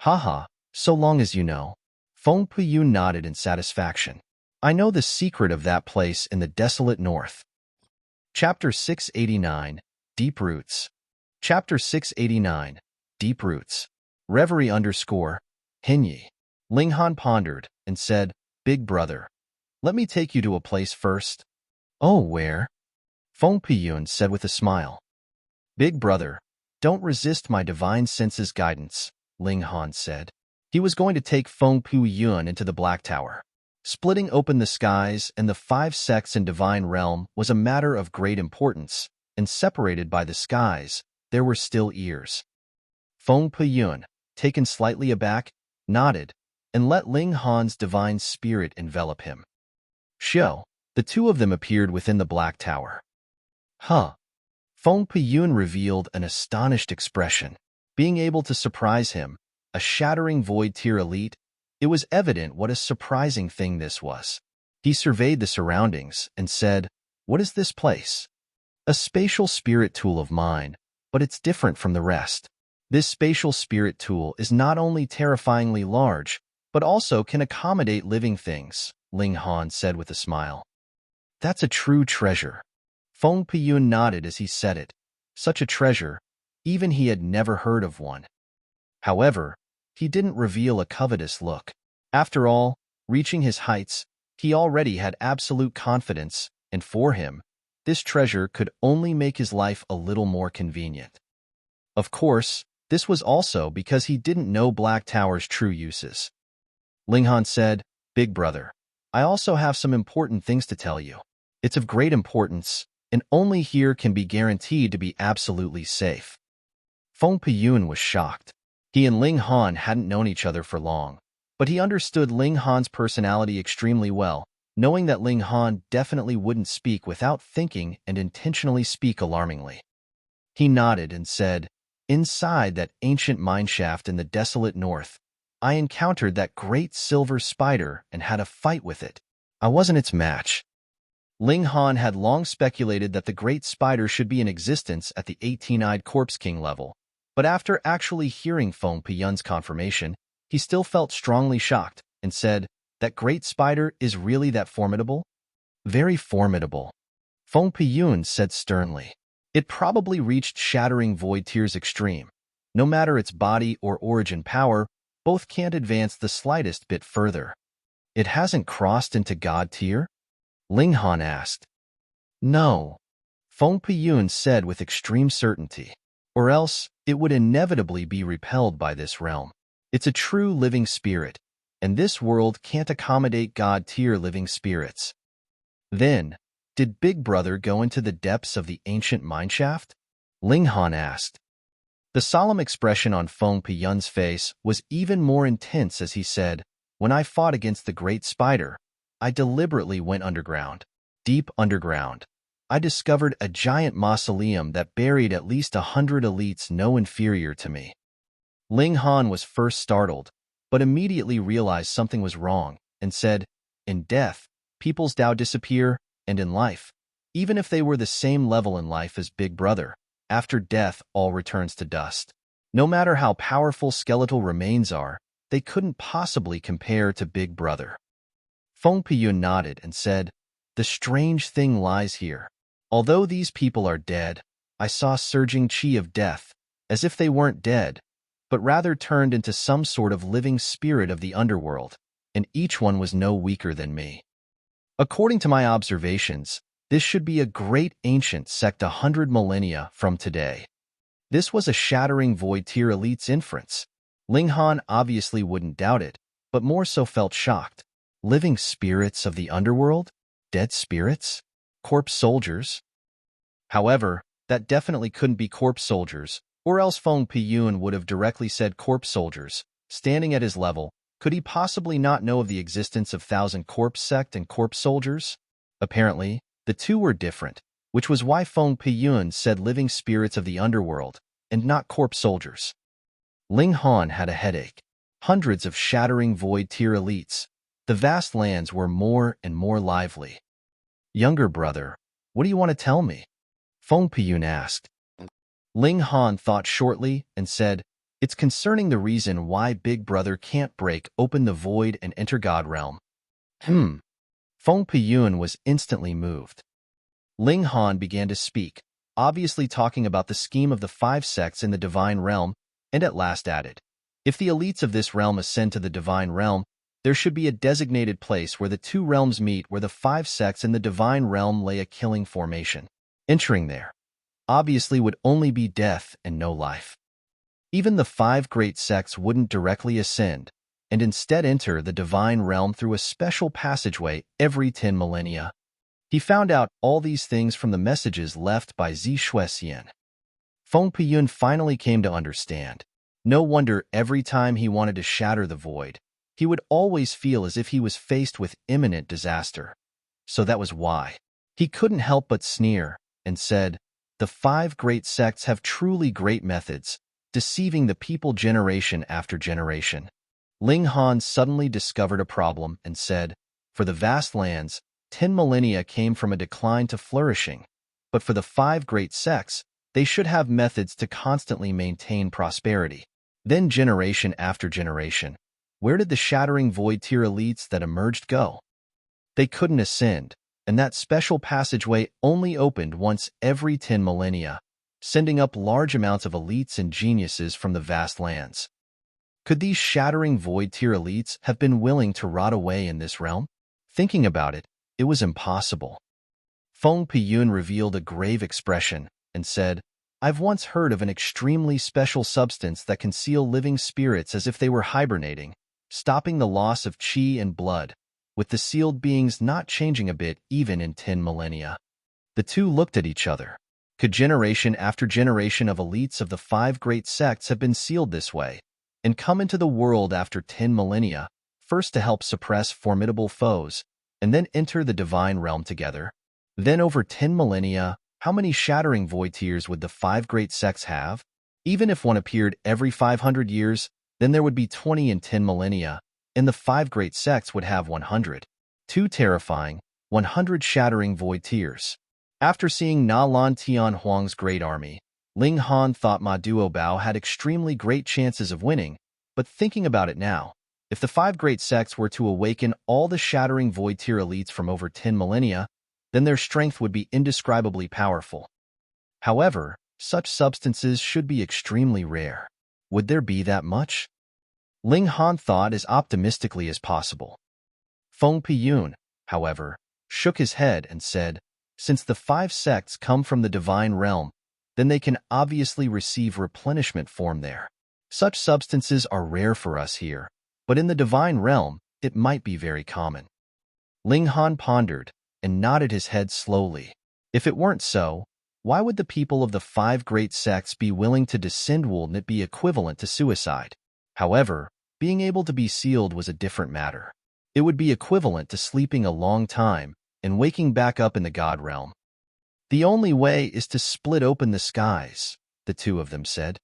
Haha, so long as you know. Feng Piyun nodded in satisfaction. I know the secret of that place in the desolate north. Chapter 689, Deep Roots. Chapter 689, Deep Roots. Reverie _ Hinyi. Ling Han pondered and said, Big brother, let me take you to a place first. Oh, where? Feng Piyun said with a smile. Big brother, don't resist my divine sense's guidance, Ling Han said. He was going to take Feng Piyun into the Black Tower. Splitting open the skies and the 5 sects in Divine Realm was a matter of great importance, and separated by the skies, there were still ears. Feng Piyun, taken slightly aback, nodded, and let Ling Han's divine spirit envelop him. Shio, the two of them appeared within the Black Tower. Huh. Feng Piyun revealed an astonished expression. Being able to surprise him, a Shattering Void tier elite, it was evident what a surprising thing this was. He surveyed the surroundings and said, what is this place? A spatial spirit tool of mine, but it's different from the rest. This spatial spirit tool is not only terrifyingly large, but also can accommodate living things, Ling Han said with a smile. That's a true treasure. Feng Piyun nodded as he said it. Such a treasure, even he had never heard of one. However, he didn't reveal a covetous look. After all, reaching his heights, he already had absolute confidence, and for him, this treasure could only make his life a little more convenient. Of course, this was also because he didn't know Black Tower's true uses. Ling Han said, Big brother, I also have some important things to tell you. It's of great importance, and only here can be guaranteed to be absolutely safe. Feng Piyun was shocked. He and Ling Han hadn't known each other for long, but he understood Ling Han's personality extremely well, knowing that Ling Han definitely wouldn't speak without thinking and intentionally speak alarmingly. He nodded and said, inside that ancient mineshaft in the desolate north, I encountered that great silver spider and had a fight with it. I wasn't its match. Ling Han had long speculated that the great spider should be in existence at the 18-eyed Corpse King level, but after actually hearing Feng Piyun's confirmation, he still felt strongly shocked and said, "That great spider is really that formidable?" "Very formidable," Feng Piyun said sternly. "It probably reached Shattering Void Tier's extreme. No matter its body or origin power, both can't advance the slightest bit further." "It hasn't crossed into God Tier?" Ling Han asked. "No," Feng Piyun said with extreme certainty. "Or else it would inevitably be repelled by this realm. It's a true living spirit, and this world can't accommodate God Tier living spirits." "Then, did Big Brother go into the depths of the ancient mineshaft?" Ling Han asked. The solemn expression on Feng Piyun's face was even more intense as he said, "When I fought against the great spider, I deliberately went underground, deep underground. I discovered a giant mausoleum that buried at least 100 elites no inferior to me." Ling Han was first startled, but immediately realized something was wrong and said, "In death, people's Tao disappear, and in life, even if they were the same level in life as Big Brother, after death all returns to dust. No matter how powerful skeletal remains are, they couldn't possibly compare to Big Brother." Feng Piyun nodded and said, "The strange thing lies here. Although these people are dead, I saw surging chi of death, as if they weren't dead, but rather turned into some sort of living spirit of the underworld, and each one was no weaker than me. According to my observations, this should be a great ancient sect 100 millennia from today." This was a Shattering Void Tier elite's inference. Ling Han obviously wouldn't doubt it, but more so felt shocked. Living spirits of the underworld? Dead spirits? Corpse soldiers? However, that definitely couldn't be corpse soldiers, or else Feng Piyun would have directly said corpse soldiers. Standing at his level, could he possibly not know of the existence of Thousand Corpse Sect and corpse soldiers? Apparently, the two were different, which was why Feng Piyun said living spirits of the underworld, and not corpse soldiers. Ling Han had a headache. Hundreds of Shattering Void Tier elites. The vast lands were more and more lively. "Younger brother, what do you want to tell me?" Feng Piyun asked. Ling Han thought shortly and said, "It's concerning the reason why Big Brother can't break open the void and enter God realm." Feng Piyun was instantly moved. Ling Han began to speak, obviously talking about the scheme of the 5 sects in the divine realm, and at last added, "If the elites of this realm ascend to the divine realm, there should be a designated place where the 2 realms meet, where the 5 sects in the divine realm lay a killing formation. Entering there, obviously, would only be death and no life. Even the 5 great sects wouldn't directly ascend, and instead enter the divine realm through a special passageway every 10 millennia. He found out all these things from the messages left by Zi Shuexian." Feng Piyun finally came to understand. No wonder every time he wanted to shatter the void, he would always feel as if he was faced with imminent disaster. So that was why. He couldn't help but sneer and said, "The 5 great sects have truly great methods, deceiving the people generation after generation." Ling Han suddenly discovered a problem and said, "For the vast lands, 10 millennia came from a decline to flourishing, but for the 5 great sects, they should have methods to constantly maintain prosperity. Then generation after generation, where did the Shattering Void Tier elites that emerged go? They couldn't ascend, and that special passageway only opened once every 10 millennia, sending up large amounts of elites and geniuses from the vast lands. Could these Shattering Void Tier elites have been willing to rot away in this realm? Thinking about it, it was impossible." Feng Piyun revealed a grave expression and said, "I've once heard of an extremely special substance that can seal living spirits as if they were hibernating, stopping the loss of chi and blood, with the sealed beings not changing a bit even in 10 millennia." The two looked at each other. Could generation after generation of elites of the 5 great sects have been sealed this way, and come into the world after 10 millennia, first to help suppress formidable foes, and then enter the divine realm together? Then over 10 millennia, how many Shattering Void Tiers would the 5 great sects have? Even if one appeared every 500 years, Then there would be 20 in 10 millennia, and the 5 great sects would have 100. 2 terrifying, 100 shattering void tears. After seeing Na Lan Tian Huang's great army, Ling Han thought Ma Duobao had extremely great chances of winning, but thinking about it now, if the 5 great sects were to awaken all the shattering void tier elites from over 10 millennia, then their strength would be indescribably powerful. However, such substances should be extremely rare. Would there be that much? Ling Han thought as optimistically as possible. Feng Piyun, however, shook his head and said, since the 5 sects come from the divine realm, then they can obviously receive replenishment form there. Such substances are rare for us here, but in the divine realm, it might be very common. Ling Han pondered and nodded his head slowly. If it weren't so, why would the people of the 5 great sects be willing to descend? Wouldn't it be equivalent to suicide? However, being able to be sealed was a different matter. It would be equivalent to sleeping a long time and waking back up in the God realm. The only way is to split open the skies, the 2 of them said.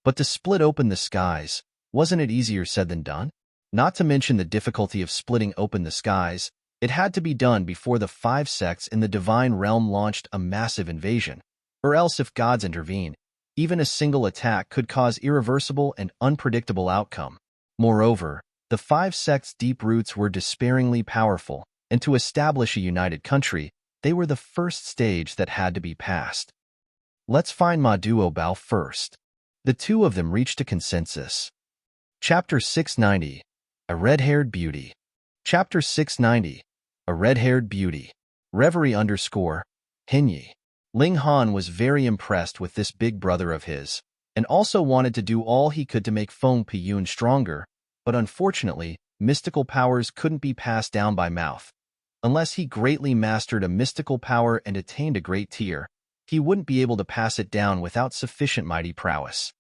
But to split open the skies, wasn't it easier said than done? Not to mention the difficulty of splitting open the skies, it had to be done before the 5 sects in the divine realm launched a massive invasion, or else if gods intervene, even a single attack could cause irreversible and unpredictable outcome. Moreover, the 5 sects' deep roots were despairingly powerful, and to establish a united country, they were the first stage that had to be passed. Let's find Ma Duobao first. The 2 of them reached a consensus. Chapter 690, A Red-Haired Beauty. Chapter 690, A Red-Haired Beauty. Reverie _ Hinyi. Ling Han was very impressed with this big brother of his, and also wanted to do all he could to make Feng Piyun stronger, but unfortunately, mystical powers couldn't be passed down by mouth. Unless he greatly mastered a mystical power and attained a great tier, he wouldn't be able to pass it down without sufficient mighty prowess.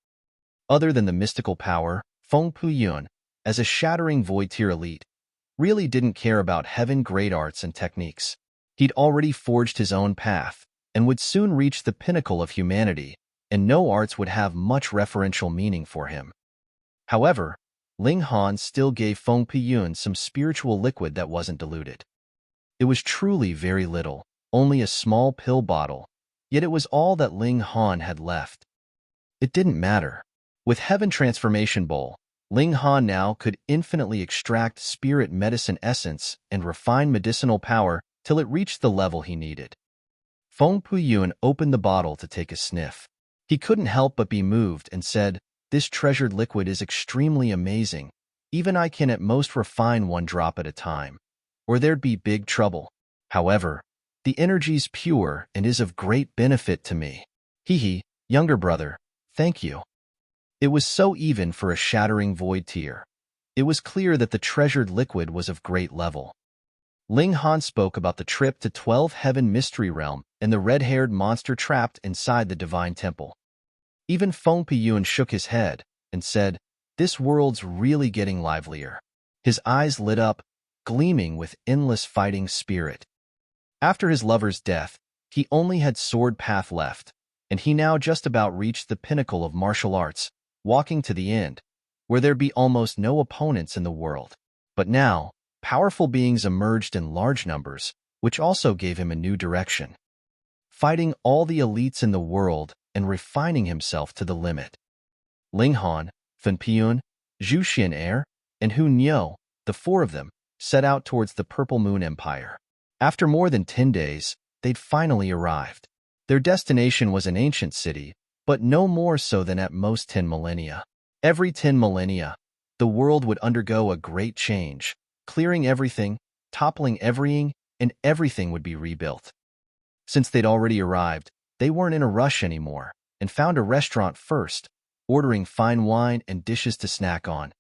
Other than the mystical power, Feng Piyun, as a shattering void tier elite, really didn't care about heaven great arts and techniques. He'd already forged his own path, and would soon reach the pinnacle of humanity, and no arts would have much referential meaning for him. However, Ling Han still gave Feng Piyun some spiritual liquid that wasn't diluted. It was truly very little, only a small pill bottle, yet it was all that Ling Han had left. It didn't matter. With Heaven Transformation Bowl, Ling Han now could infinitely extract spirit medicine essence and refine medicinal power till it reached the level he needed. Feng Piyun opened the bottle to take a sniff. He couldn't help but be moved and said, "This treasured liquid is extremely amazing. Even I can at most refine 1 drop at a time, or there'd be big trouble. However, the energy's pure and is of great benefit to me. Hee, younger brother, thank you." It was so even for a shattering void tier. It was clear that the treasured liquid was of great level. Ling Han spoke about the trip to 12 Heaven Mystery Realm and the red-haired monster trapped inside the Divine Temple. Even Feng Piyun shook his head and said, "This world's really getting livelier." His eyes lit up, gleaming with endless fighting spirit. After his lover's death, he only had sword path left, and he now just about reached the pinnacle of martial arts, walking to the end, where there'd be almost no opponents in the world. But now, powerful beings emerged in large numbers, which also gave him a new direction. Fighting all the elites in the world and refining himself to the limit. Ling Han, Feng Piyun, Zhu Xian'er, and Hu Niu, the 4 of them, set out towards the Purple Moon Empire. After more than 10 days, they'd finally arrived. Their destination was an ancient city, but no more so than at most 10 millennia. Every 10 millennia, the world would undergo a great change, clearing everything, toppling everything, and everything would be rebuilt. Since they'd already arrived, they weren't in a rush anymore, and found a restaurant first, ordering fine wine and dishes to snack on.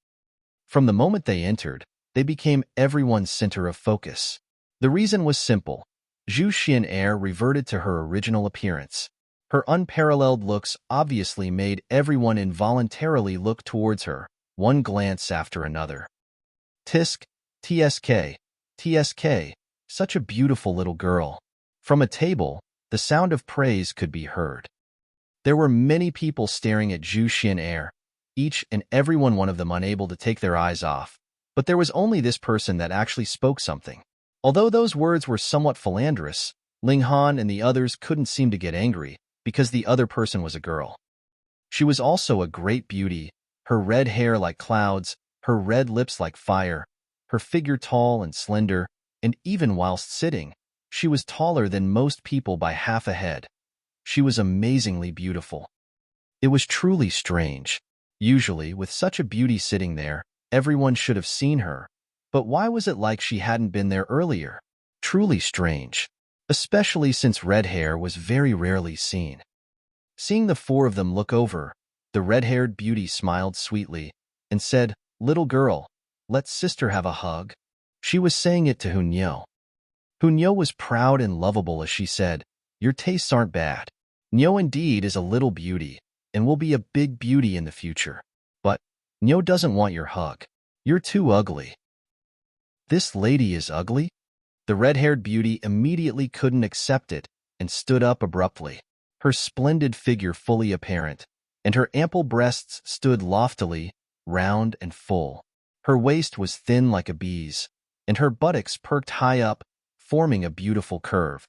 From the moment they entered, they became everyone's center of focus. The reason was simple. Zhu Xian'er reverted to her original appearance. Her unparalleled looks obviously made everyone involuntarily look towards her, one glance after another. Tisk, TSK, TSK, such a beautiful little girl. From a table, the sound of praise could be heard. There were many people staring at Zhu Xian'er, each and every one of them unable to take their eyes off. But there was only this person that actually spoke something. Although those words were somewhat philanderous, Ling Han and the others couldn't seem to get angry because the other person was a girl. She was also a great beauty, her red hair like clouds, her red lips like fire, her figure tall and slender, and even whilst sitting, she was taller than most people by half a head. She was amazingly beautiful. It was truly strange. Usually, with such a beauty sitting there, everyone should have seen her. But why was it like she hadn't been there earlier? Truly strange. Especially since red hair was very rarely seen. Seeing the four of them look over, the red-haired beauty smiled sweetly and said, "Little girl, let sister have a hug." She was saying it to Hunyo. Hunyo was proud and lovable as she said, "Your tastes aren't bad. Nyo indeed is a little beauty and will be a big beauty in the future. But Nyo doesn't want your hug. You're too ugly." "This lady is ugly?" The red-haired beauty immediately couldn't accept it and stood up abruptly, her splendid figure fully apparent, and her ample breasts stood loftily, round and full. Her waist was thin like a bee's, and her buttocks perked high up, forming a beautiful curve.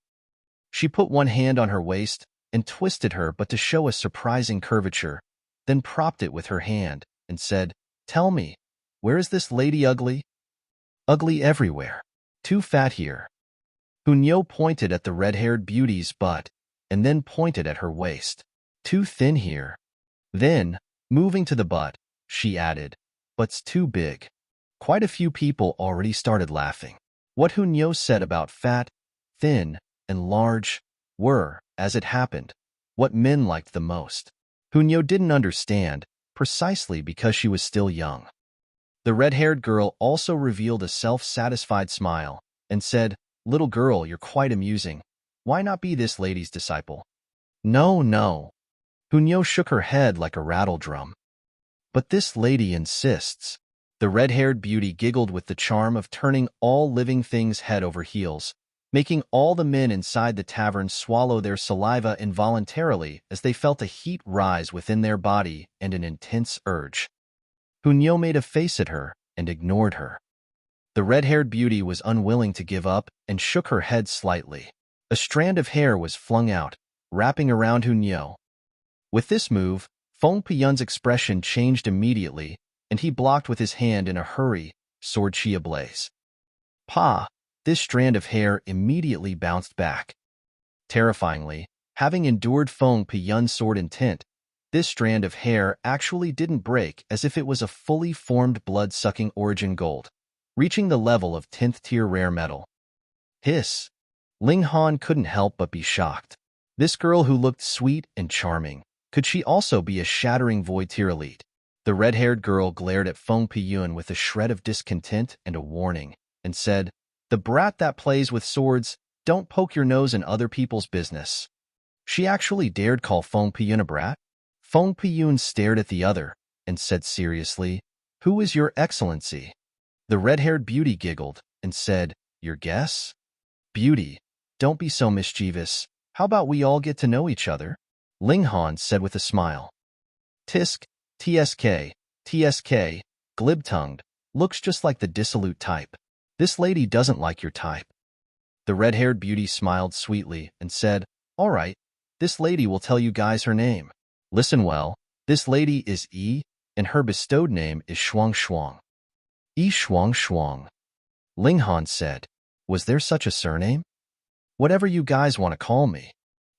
She put one hand on her waist and twisted her but to show a surprising curvature, then propped it with her hand and said, "Tell me, where is this lady ugly?" "Ugly everywhere. Too fat here." Hunyo pointed at the red-haired beauty's butt and then pointed at her waist. "Too thin here." Then, moving to the butt, she added, "But's too big." Quite a few people already started laughing. What Hunyo said about fat, thin, and large were, as it happened, what men liked the most. Hunyo didn't understand, precisely because she was still young. The red-haired girl also revealed a self-satisfied smile and said, "Little girl, you're quite amusing. Why not be this lady's disciple?" "No, no." Hunyo shook her head like a rattle drum. "But this lady insists." The red-haired beauty giggled with the charm of turning all living things head over heels, making all the men inside the tavern swallow their saliva involuntarily as they felt a heat rise within their body and an intense urge. Hunyo made a face at her and ignored her. The red-haired beauty was unwilling to give up and shook her head slightly. A strand of hair was flung out, wrapping around Hunyo. With this move, Feng Piyun's expression changed immediately, and he blocked with his hand in a hurry, sword chi ablaze. Pa! This strand of hair immediately bounced back. Terrifyingly, having endured Feng Piyun's sword intent, this strand of hair actually didn't break as if it was a fully formed blood-sucking origin gold, reaching the level of 10th tier rare metal. Hiss! Ling Han couldn't help but be shocked. This girl who looked sweet and charming, could she also be a shattering void tier elite? The red-haired girl glared at Feng Piyun with a shred of discontent and a warning, and said, "The brat that plays with swords, don't poke your nose in other people's business." She actually dared call Feng Piyun a brat? Feng Piyun stared at the other and said seriously, "Who is your excellency?" The red-haired beauty giggled and said, "Your guess?" "Beauty, don't be so mischievous. How about we all get to know each other?" Ling Han said with a smile. "Tisk, TSK, glib-tongued, looks just like the dissolute type. This lady doesn't like your type." The red-haired beauty smiled sweetly and said, "All right, this lady will tell you guys her name. Listen well, this lady is Yi, and her bestowed name is Shuang Shuang." "Yi Shuang Shuang," Ling Han said. "Was there such a surname?" "Whatever you guys want to call me."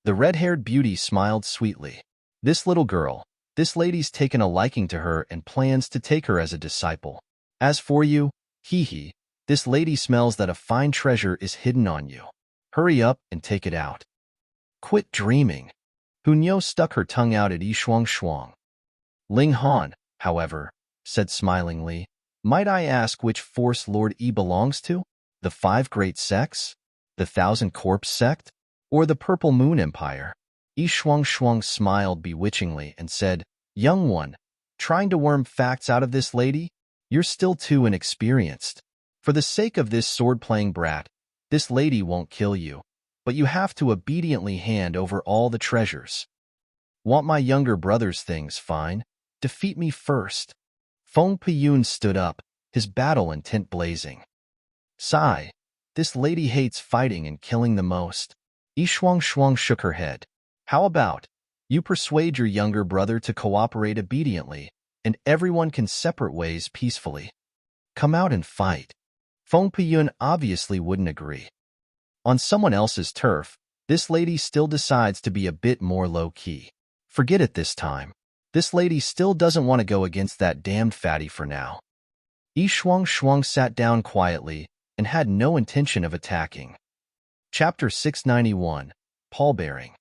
The red-haired beauty smiled sweetly. "This little girl, this lady's taken a liking to her and plans to take her as a disciple. As for you, hee, this lady smells that a fine treasure is hidden on you. Hurry up and take it out." "Quit dreaming." Hunyo stuck her tongue out at Yi Shuang Shuang. Ling Han, however, said smilingly, "Might I ask which force Lord Yi belongs to? The 5 great sects? The 1,000 Corpse Sect? Or the Purple Moon Empire?" Yi Shuang Shuang smiled bewitchingly and said, "Young one, trying to worm facts out of this lady? You're still too inexperienced. For the sake of this sword-playing brat, this lady won't kill you, but you have to obediently hand over all the treasures." "Want my younger brother's things? Fine. Defeat me first. Feng Piyun stood up, his battle intent blazing. Sigh. This lady hates fighting and killing the most. Yi Shuang shook her head. How about you persuade your younger brother to cooperate obediently, and everyone can separate ways peacefully? Come out and fight. Feng Piyun obviously wouldn't agree. On someone else's turf, this lady still decides to be a bit more low-key. Forget it this time. This lady still doesn't want to go against that damned fatty for now. Yi Shuang sat down quietly and had no intention of attacking. Chapter 691, Pallbearing.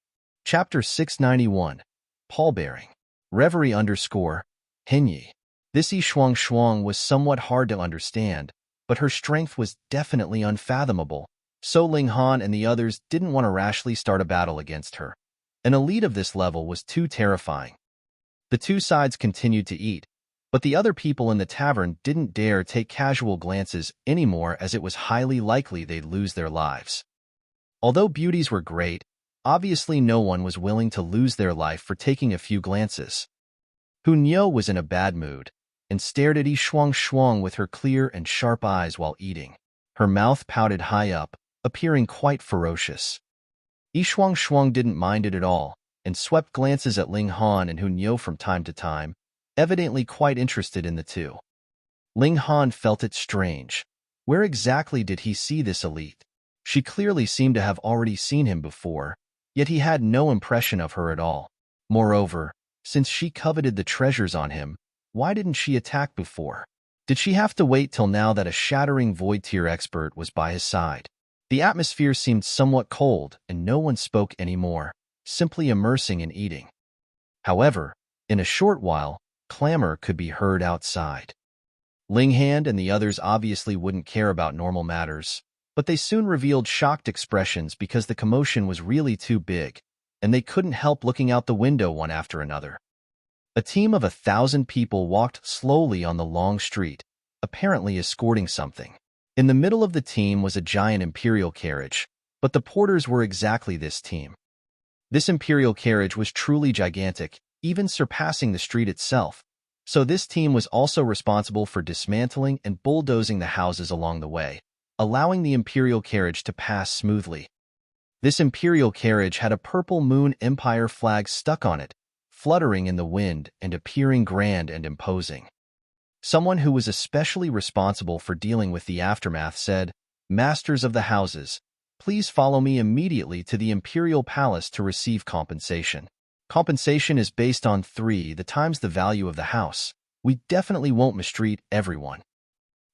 Chapter 691, Pallbearing. Reverie _ Hinyi. This Yi Shuang was somewhat hard to understand, but her strength was definitely unfathomable, so Ling Han and the others didn't want to rashly start a battle against her. An elite of this level was too terrifying. The two sides continued to eat, but the other people in the tavern didn't dare take casual glances anymore as it was highly likely they'd lose their lives. Although beauties were great, obviously no one was willing to lose their life for taking a few glances. Hunyo was in a bad mood and stared at Yi Shuang with her clear and sharp eyes while eating. Her mouth pouted high up, appearing quite ferocious. Yi Shuang didn't mind it at all and swept glances at Ling Han and Hunyo from time to time, evidently quite interested in the two. Ling Han felt it strange. Where exactly did he see this elite? She clearly seemed to have already seen him before, yet he had no impression of her at all. Moreover, since she coveted the treasures on him, why didn't she attack before? Did she have to wait till now that a shattering void tier expert was by his side? The atmosphere seemed somewhat cold and no one spoke anymore, simply immersing in eating. However, in a short while, clamor could be heard outside. Ling Han and the others obviously wouldn't care about normal matters, but they soon revealed shocked expressions because the commotion was really too big, and they couldn't help looking out the window one after another. A team of 1,000 people walked slowly on the long street, apparently escorting something. In the middle of the team was a giant imperial carriage, but the porters were exactly this team. This imperial carriage was truly gigantic, even surpassing the street itself, so this team was also responsible for dismantling and bulldozing the houses along the way, allowing the imperial carriage to pass smoothly. This imperial carriage had a purple moon empire flag stuck on it, fluttering in the wind and appearing grand and imposing. Someone who was especially responsible for dealing with the aftermath said, "Masters of the houses, please follow me immediately to the imperial palace to receive compensation. Compensation is based on 3 times the value of the house. We definitely won't mistreat everyone."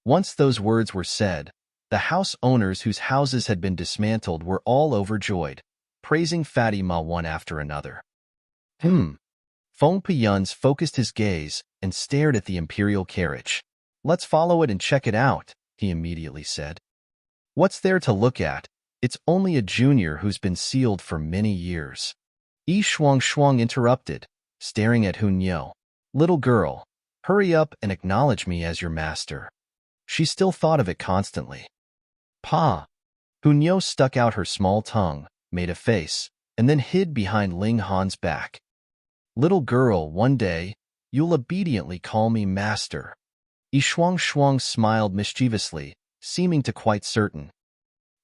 Once those words were said, the house owners whose houses had been dismantled were all overjoyed, praising Fatima one after another. Feng Piyun focused his gaze and stared at the imperial carriage. "Let's follow it and check it out," he immediately said. "What's there to look at? It's only a junior who's been sealed for many years." Yi Shuang interrupted, staring at Hunyo. "Little girl, hurry up and acknowledge me as your master." She still thought of it constantly. "Pa." Hunyo stuck out her small tongue, made a face, and then hid behind Ling Han's back. "Little girl, one day, you'll obediently call me master." Yi Shuang smiled mischievously, seeming to quite certain.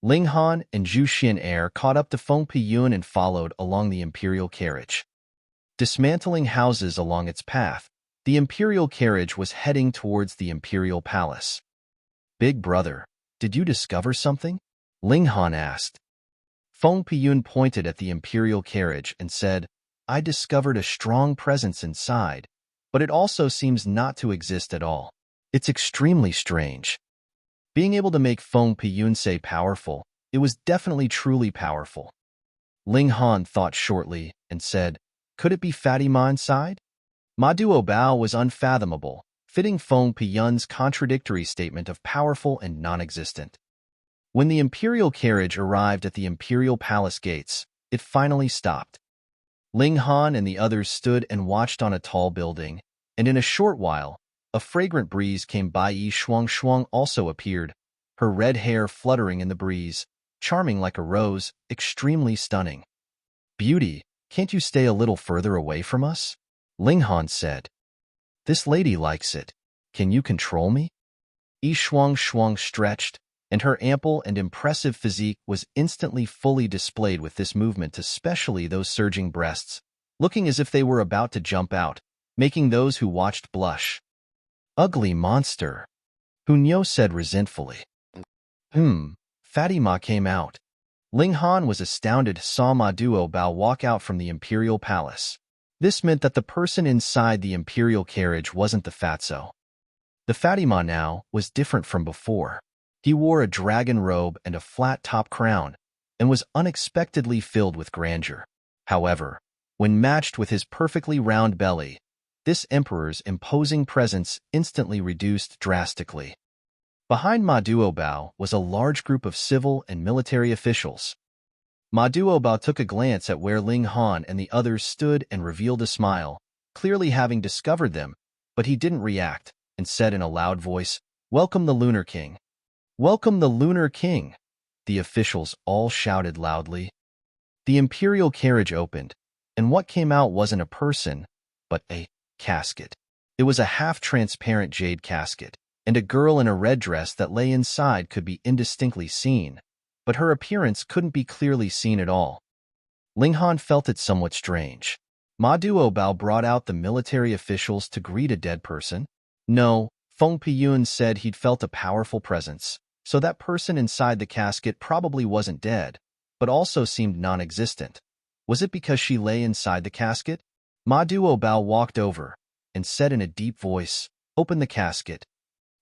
Ling Han and Zhu Xian caught up to Feng Piyun and followed along the imperial carriage. Dismantling houses along its path, the imperial carriage was heading towards the imperial palace. "Big brother, did you discover something?" Ling Han asked. Feng Piyun pointed at the imperial carriage and said, "I discovered a strong presence inside, but it also seems not to exist at all. It's extremely strange." Being able to make Feng Piyun say powerful, it was definitely truly powerful. Ling Han thought shortly and said, "Could it be Fatima inside?" Ma Duo Bao was unfathomable, fitting Feng Piyun's contradictory statement of powerful and non-existent. When the imperial carriage arrived at the imperial palace gates, it finally stopped. Ling Han and the others stood and watched on a tall building, and in a short while, a fragrant breeze came by. Yi Shuang also appeared, her red hair fluttering in the breeze, charming like a rose, extremely stunning. "Beauty, can't you stay a little further away from us?" Ling Han said. This lady likes it. Can you control me? Yi Shuang stretched, and her ample and impressive physique was instantly fully displayed with this movement, especially those surging breasts, looking as if they were about to jump out, making those who watched blush. Ugly monster, Hunyo said resentfully. Fatima came out. Ling Han was astounded, saw Ma Duobao walk out from the imperial palace. This meant that the person inside the imperial carriage wasn't the fatso. The Fatima now was different from before. He wore a dragon robe and a flat-top crown, and was unexpectedly filled with grandeur. However, when matched with his perfectly round belly, this emperor's imposing presence instantly reduced drastically. Behind Ma Duobao was a large group of civil and military officials. Ma Duobao took a glance at where Ling Han and the others stood and revealed a smile, clearly having discovered them, but he didn't react, and said in a loud voice, "Welcome the Lunar King." "Welcome the Lunar King," the officials all shouted loudly. The imperial carriage opened, and what came out wasn't a person, but a casket. It was a half-transparent jade casket, and a girl in a red dress that lay inside could be indistinctly seen, but her appearance couldn't be clearly seen at all. Ling Han felt it somewhat strange. Ma Duobao brought out the military officials to greet a dead person. No, Feng Piyun said he'd felt a powerful presence, so that person inside the casket probably wasn't dead, but also seemed non-existent. Was it because she lay inside the casket? Ma Duobao walked over and said in a deep voice, "Open the casket."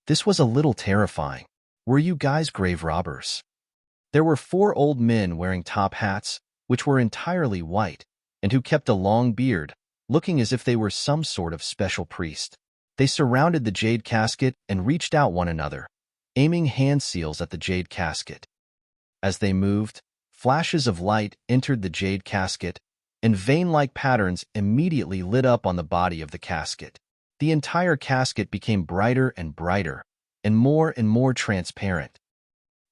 This was a little terrifying. Were you guys grave robbers? There were 4 old men wearing top hats, which were entirely white, and who kept a long beard, looking as if they were some sort of special priest. They surrounded the jade casket and reached out one another, aiming hand seals at the jade casket. As they moved, flashes of light entered the jade casket, and vein-like patterns immediately lit up on the body of the casket. The entire casket became brighter and brighter, and more transparent.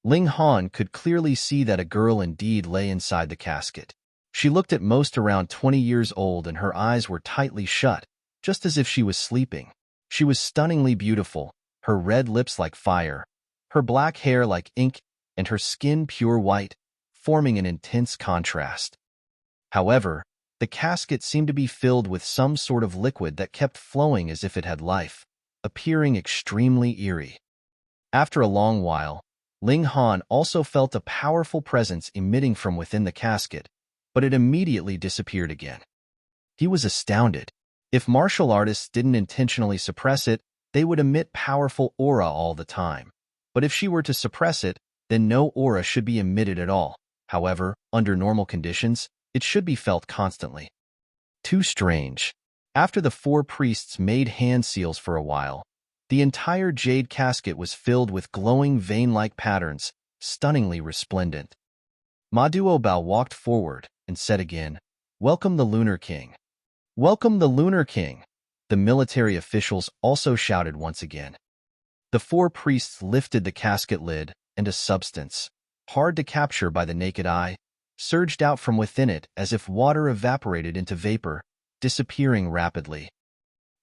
Ling Han could clearly see that a girl indeed lay inside the casket. She looked at most around 20 years old, and her eyes were tightly shut, just as if she was sleeping. She was stunningly beautiful, her red lips like fire, her black hair like ink, and her skin pure white, forming an intense contrast. However, the casket seemed to be filled with some sort of liquid that kept flowing as if it had life, appearing extremely eerie. After a long while, Ling Han also felt a powerful presence emitting from within the casket, but it immediately disappeared again. He was astounded. If martial artists didn't intentionally suppress it, they would emit powerful aura all the time. But if she were to suppress it, then no aura should be emitted at all. However, under normal conditions, it should be felt constantly. Too strange. After the 4 priests made hand seals for a while, the entire jade casket was filled with glowing vein-like patterns, stunningly resplendent. Ma Duobao walked forward and said again, "Welcome the Lunar King." "Welcome the Lunar King," the military officials also shouted once again. The 4 priests lifted the casket lid, and a substance, hard to capture by the naked eye, surged out from within it as if water evaporated into vapor, disappearing rapidly.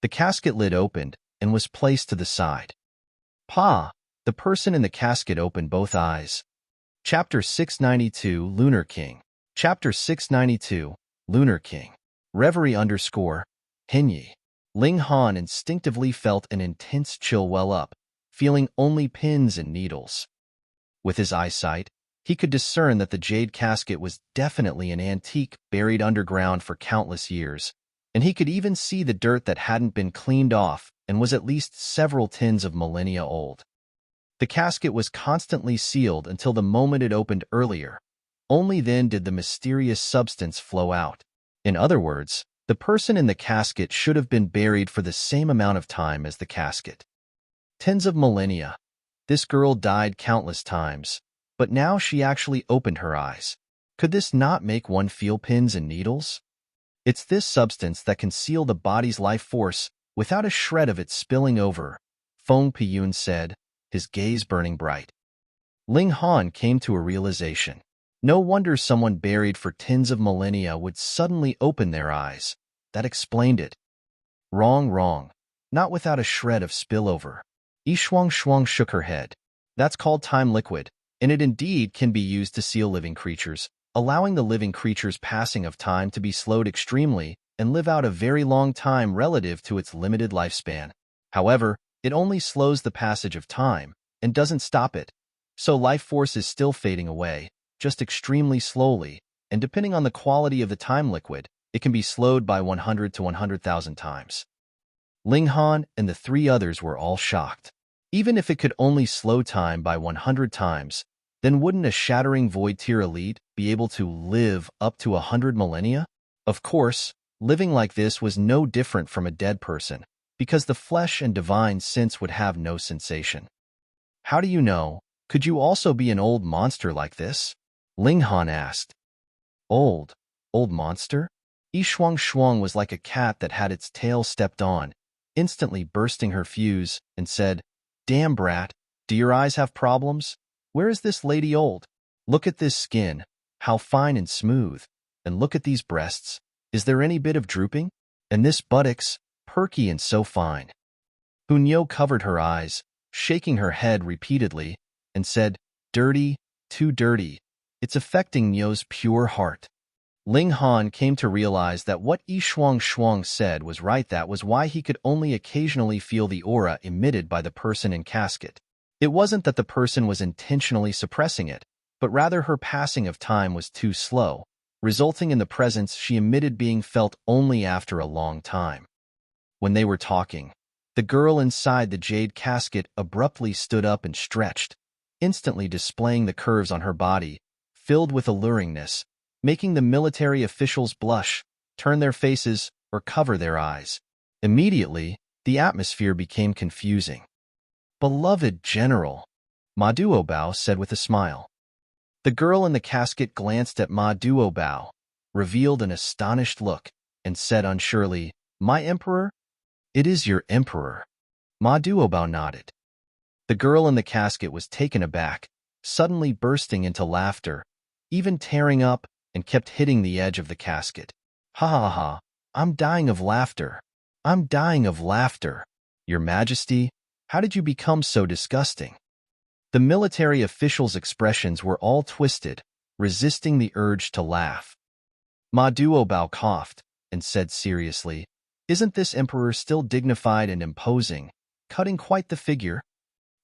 The casket lid opened and was placed to the side. Pa! The person in the casket opened both eyes. Chapter 692, Lunar King. Chapter 692, Lunar King. Reverie _ Hinyi. Ling Han instinctively felt an intense chill well up, feeling only pins and needles. With his eyesight, he could discern that the jade casket was definitely an antique buried underground for countless years, and he could even see the dirt that hadn't been cleaned off and was at least several tens of millennia old. The casket was constantly sealed until the moment it opened earlier. Only then did the mysterious substance flow out. In other words, the person in the casket should have been buried for the same amount of time as the casket. Tens of millennia. This girl died countless times, but now she actually opened her eyes. Could this not make one feel pins and needles? It's this substance that can seal the body's life force without a shred of it spilling over, Feng Piyun said, his gaze burning bright. Ling Han came to a realization. No wonder someone buried for tens of millennia would suddenly open their eyes. That explained it. Wrong. not without a shred of spillover. Shuang Shuang shook her head. That's called time liquid, and it indeed can be used to seal living creatures, allowing the living creature's passing of time to be slowed extremely and live out a very long time relative to its limited lifespan. However, it only slows the passage of time and doesn't stop it, so life force is still fading away, just extremely slowly, and depending on the quality of the time liquid, it can be slowed by 100 to 100,000 times. Ling Han and the three others were all shocked. Even if it could only slow time by 100 times, then wouldn't a shattering void tier elite be able to live up to 100 millennia? Of course, living like this was no different from a dead person, because the flesh and divine sense would have no sensation. How do you know? Could you also be an old monster like this? Ling Han asked. Old monster? Shuang Shuang was like a cat that had its tail stepped on, instantly bursting her fuse, and said, Damn, brat, do your eyes have problems? Where is this lady old? Look at this skin, how fine and smooth, and look at these breasts. Is there any bit of drooping? And this buttocks, perky and so fine. Hunyo covered her eyes, shaking her head repeatedly, and said, Dirty, too dirty. It's affecting Nyo's pure heart. Ling Han came to realize that what Shuang Shuang said was right. That was why he could only occasionally feel the aura emitted by the person in casket. It wasn't that the person was intentionally suppressing it, but rather her passing of time was too slow, resulting in the presence she emitted being felt only after a long time. When they were talking, the girl inside the jade casket abruptly stood up and stretched, instantly displaying the curves on her body, filled with alluringness, making the military officials blush, turn their faces, or cover their eyes. Immediately, the atmosphere became confusing. Beloved General, Ma Duobao said with a smile. The girl in the casket glanced at Ma Duobao, revealed an astonished look, and said unsurely, My Emperor? It is your Emperor. Ma Duobao nodded. The girl in the casket was taken aback, suddenly bursting into laughter, even tearing up, and kept hitting the edge of the casket. Ha ha ha, I'm dying of laughter. I'm dying of laughter. Your Majesty, how did you become so disgusting? The military officials' expressions were all twisted, resisting the urge to laugh. Ma Duobao coughed and said seriously, Isn't this emperor still dignified and imposing, cutting quite the figure?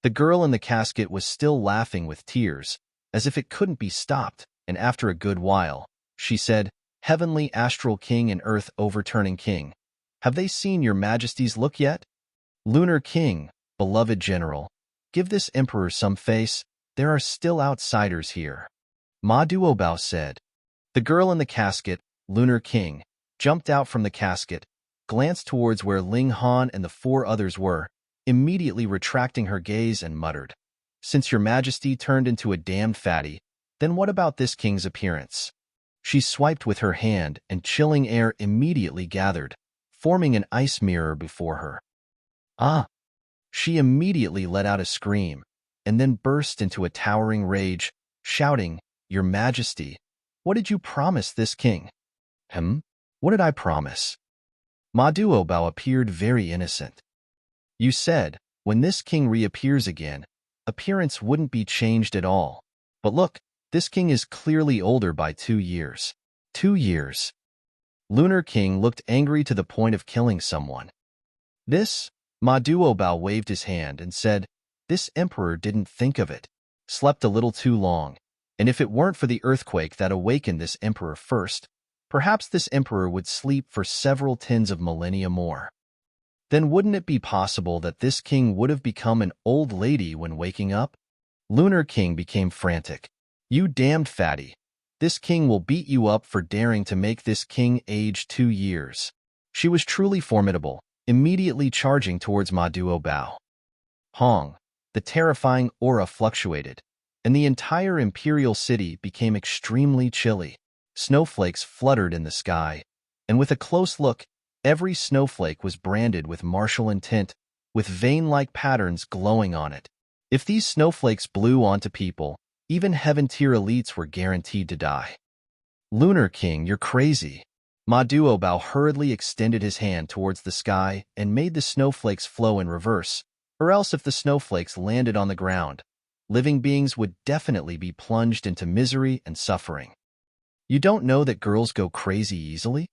The girl in the casket was still laughing with tears, as if it couldn't be stopped, and after a good while, she said, Heavenly Astral King and Earth Overturning King, have they seen your Majesty's look yet? Lunar King, beloved General, give this emperor some face, there are still outsiders here. Ma Duobao said. The girl in the casket, Lunar King, jumped out from the casket, glanced towards where Ling Han and the four others were, immediately retracting her gaze and muttered, Since your Majesty turned into a damned fatty, then what about this king's appearance? She swiped with her hand, and chilling air immediately gathered, forming an ice mirror before her. Ah! She immediately let out a scream, and then burst into a towering rage, shouting, Your Majesty, what did you promise this king? What did I promise? Ma Duobao appeared very innocent. You said, when this king reappears again, appearance wouldn't be changed at all. But look, this king is clearly older by 2 years. 2 years. Lunar King looked angry to the point of killing someone. This? Ma Duobao waved his hand and said, This emperor didn't think of it. Slept a little too long, and if it weren't for the earthquake that awakened this emperor first, perhaps this emperor would sleep for several tens of millennia more. Then wouldn't it be possible that this king would have become an old lady when waking up? Lunar King became frantic. You damned fatty. This king will beat you up for daring to make this king age 2 years. She was truly formidable, immediately charging towards Ma Duobao. Hong, the terrifying aura fluctuated, and the entire imperial city became extremely chilly. Snowflakes fluttered in the sky, and with a close look, every snowflake was branded with martial intent, with vein-like patterns glowing on it. If these snowflakes blew onto people, even heaven-tier elites were guaranteed to die. Lunar King, you're crazy. Ma Duobao hurriedly extended his hand towards the sky and made the snowflakes flow in reverse, or else if the snowflakes landed on the ground, living beings would definitely be plunged into misery and suffering. You don't know that girls go crazy easily?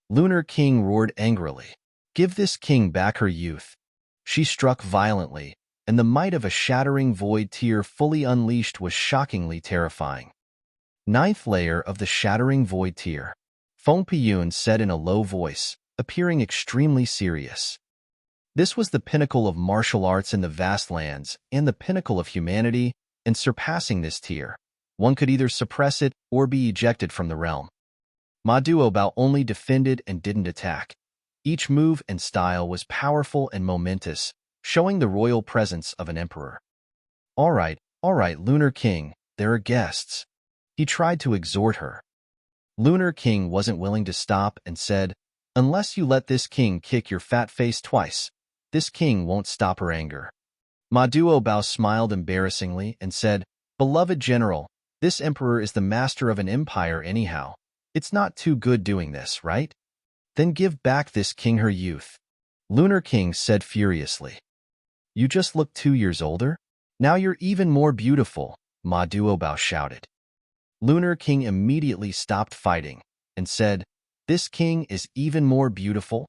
Lunar King roared angrily. Give this king back her youth. She struck violently, and the might of a shattering void tear fully unleashed was shockingly terrifying. Ninth layer of the shattering void tear. Feng Piyun said in a low voice, appearing extremely serious. This was the pinnacle of martial arts in the vast lands and the pinnacle of humanity, and surpassing this tier, one could either suppress it or be ejected from the realm. Ma Duobao only defended and didn't attack. Each move and style was powerful and momentous, showing the royal presence of an emperor. All right, Lunar King, there are guests. He tried to exhort her. Lunar King wasn't willing to stop and said, unless you let this king kick your fat face twice, this king won't stop her anger. Ma Duobao smiled embarrassingly and said, beloved general, this emperor is the master of an empire anyhow. It's not too good doing this, right? Then give back this king her youth. Lunar King said furiously. You just look 2 years older? Now you're even more beautiful, Ma Duobao shouted. Lunar King immediately stopped fighting and said, this king is even more beautiful?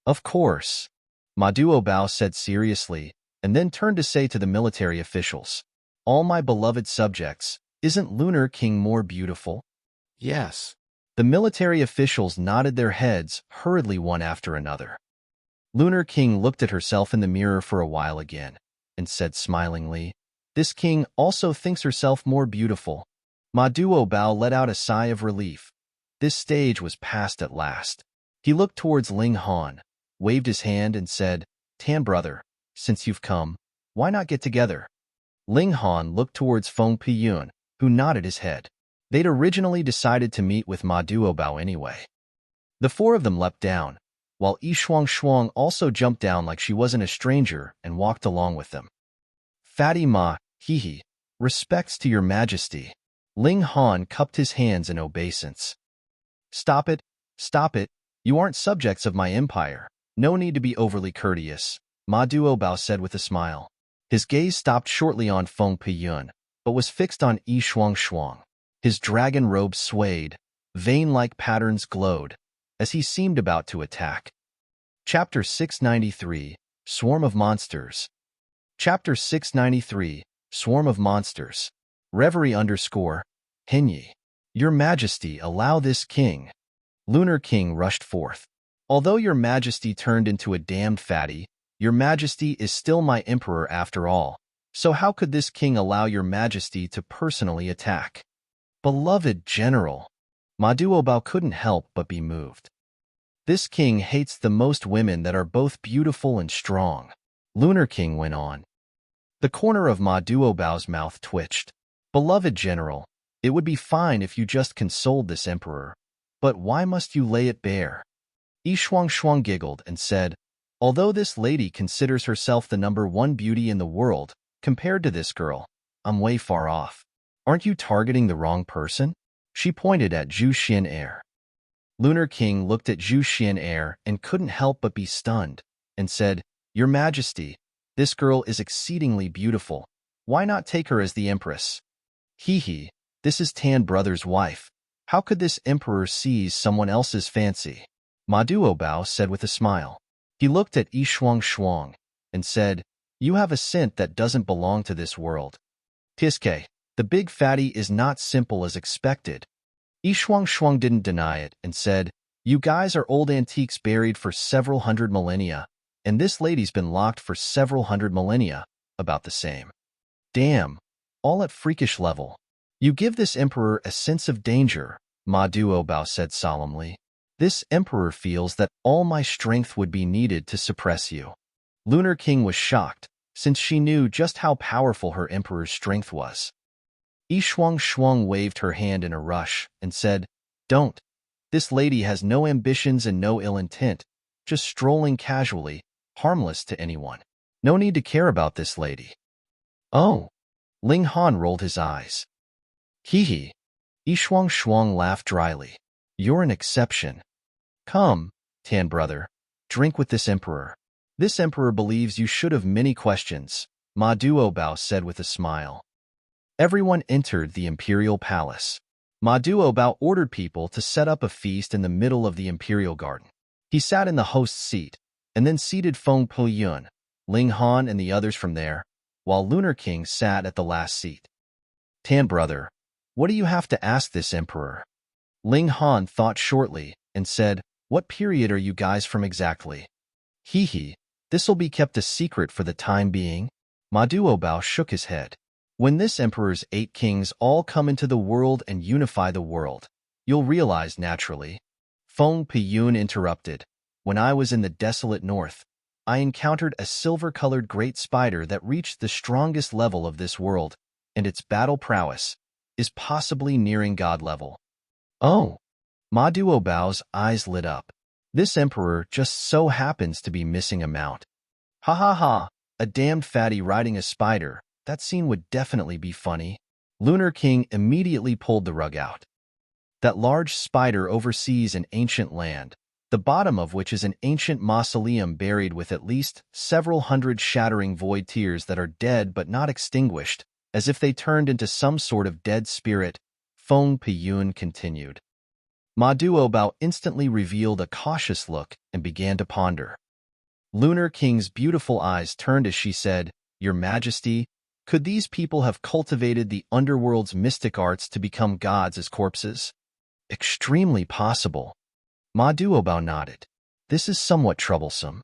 Of course, Ma Duobao said seriously, and then turned to say to the military officials, all my beloved subjects, isn't Lunar King more beautiful? Yes. The military officials nodded their heads hurriedly one after another. Lunar King looked at herself in the mirror for a while again and said smilingly, this king also thinks herself more beautiful. Ma Duobao let out a sigh of relief. This stage was passed at last. He looked towards Ling Han, waved his hand and said, Tan brother, since you've come, why not get together? Ling Han looked towards Feng Piyun, who nodded his head. They'd originally decided to meet with Ma Duobao anyway. The four of them leapt down, while Yi Shuang also jumped down like she wasn't a stranger and walked along with them. Fatty Ma, hee, respects to your majesty. Ling Han cupped his hands in obeisance. Stop it, you aren't subjects of my empire. No need to be overly courteous, Ma Duobao said with a smile. His gaze stopped shortly on Feng Piyun, but was fixed on Yi Shuang. His dragon robe swayed, vein-like patterns glowed, as he seemed about to attack. Chapter 693, Swarm of Monsters. Chapter 693, Swarm of Monsters. Reverie _ Hinyi. Your Majesty, allow this king. Lunar King rushed forth. Although your Majesty turned into a damned fatty, your Majesty is still my emperor after all. So how could this king allow your Majesty to personally attack? Beloved general. Ma Duobao couldn't help but be moved. This king hates the most women that are both beautiful and strong. Lunar King went on. The corner of Ma Duobao's mouth twitched. Beloved general, it would be fine if you just consoled this emperor, but why must you lay it bare? Yi Shuang giggled and said, although this lady considers herself the #1 beauty in the world, compared to this girl, I'm way far off. Aren't you targeting the wrong person? She pointed at Zhu Xian'er. Lunar King looked at Zhu Xian'er and couldn't help but be stunned, and said, Your Majesty, this girl is exceedingly beautiful. Why not take her as the empress? Hee, this is Tan brother's wife. How could this emperor seize someone else's fancy? Ma Duobao said with a smile. He looked at Yi Shuang and said, You have a scent that doesn't belong to this world. Tiske, the big fatty is not simple as expected. Yi Shuang didn't deny it and said, You guys are old antiques buried for several hundred millennia, and this lady's been locked for several hundred millennia, about the same. Damn, all at freakish level. You give this emperor a sense of danger, Ma Duobao said solemnly. This emperor feels that all my strength would be needed to suppress you. Lunar King was shocked, since she knew just how powerful her emperor's strength was. Yi Shuang waved her hand in a rush and said, Don't. This lady has no ambitions and no ill intent, just strolling casually, harmless to anyone. No need to care about this lady. Oh. Ling Han rolled his eyes. Hee. Yi Shuang laughed dryly. You're an exception. Come, Tan brother, drink with this emperor. This emperor believes you should have many questions, Ma Duobao said with a smile. Everyone entered the imperial palace. Ma Duobao ordered people to set up a feast in the middle of the imperial garden. He sat in the host's seat, and then seated Feng Puyun, Ling Han and the others from there, while Lunar King sat at the last seat. Tan brother, what do you have to ask this emperor? Ling Han thought shortly and said, what period are you guys from exactly? Hee, this'll be kept a secret for the time being. Ma Duobao shook his head. When this emperor's 8 kings all come into the world and unify the world, you'll realize naturally. Feng Piyun interrupted. When I was in the desolate north, I encountered a silver-colored great spider that reached the strongest level of this world, and its battle prowess is possibly nearing God level. Oh! Ma Duobao's eyes lit up. This emperor just so happens to be missing a mount. Ha ha ha, a damned fatty riding a spider. That scene would definitely be funny. Lunar King immediately pulled the rug out. That large spider oversees an ancient land, the bottom of which is an ancient mausoleum buried with at least several hundred shattering void tears that are dead but not extinguished, as if they turned into some sort of dead spirit. Feng Piyun continued. Ma Duobao instantly revealed a cautious look and began to ponder. Lunar King's beautiful eyes turned as she said, Your Majesty, could these people have cultivated the underworld's mystic arts to become gods as corpses? Extremely possible. Ma Duobao nodded. This is somewhat troublesome.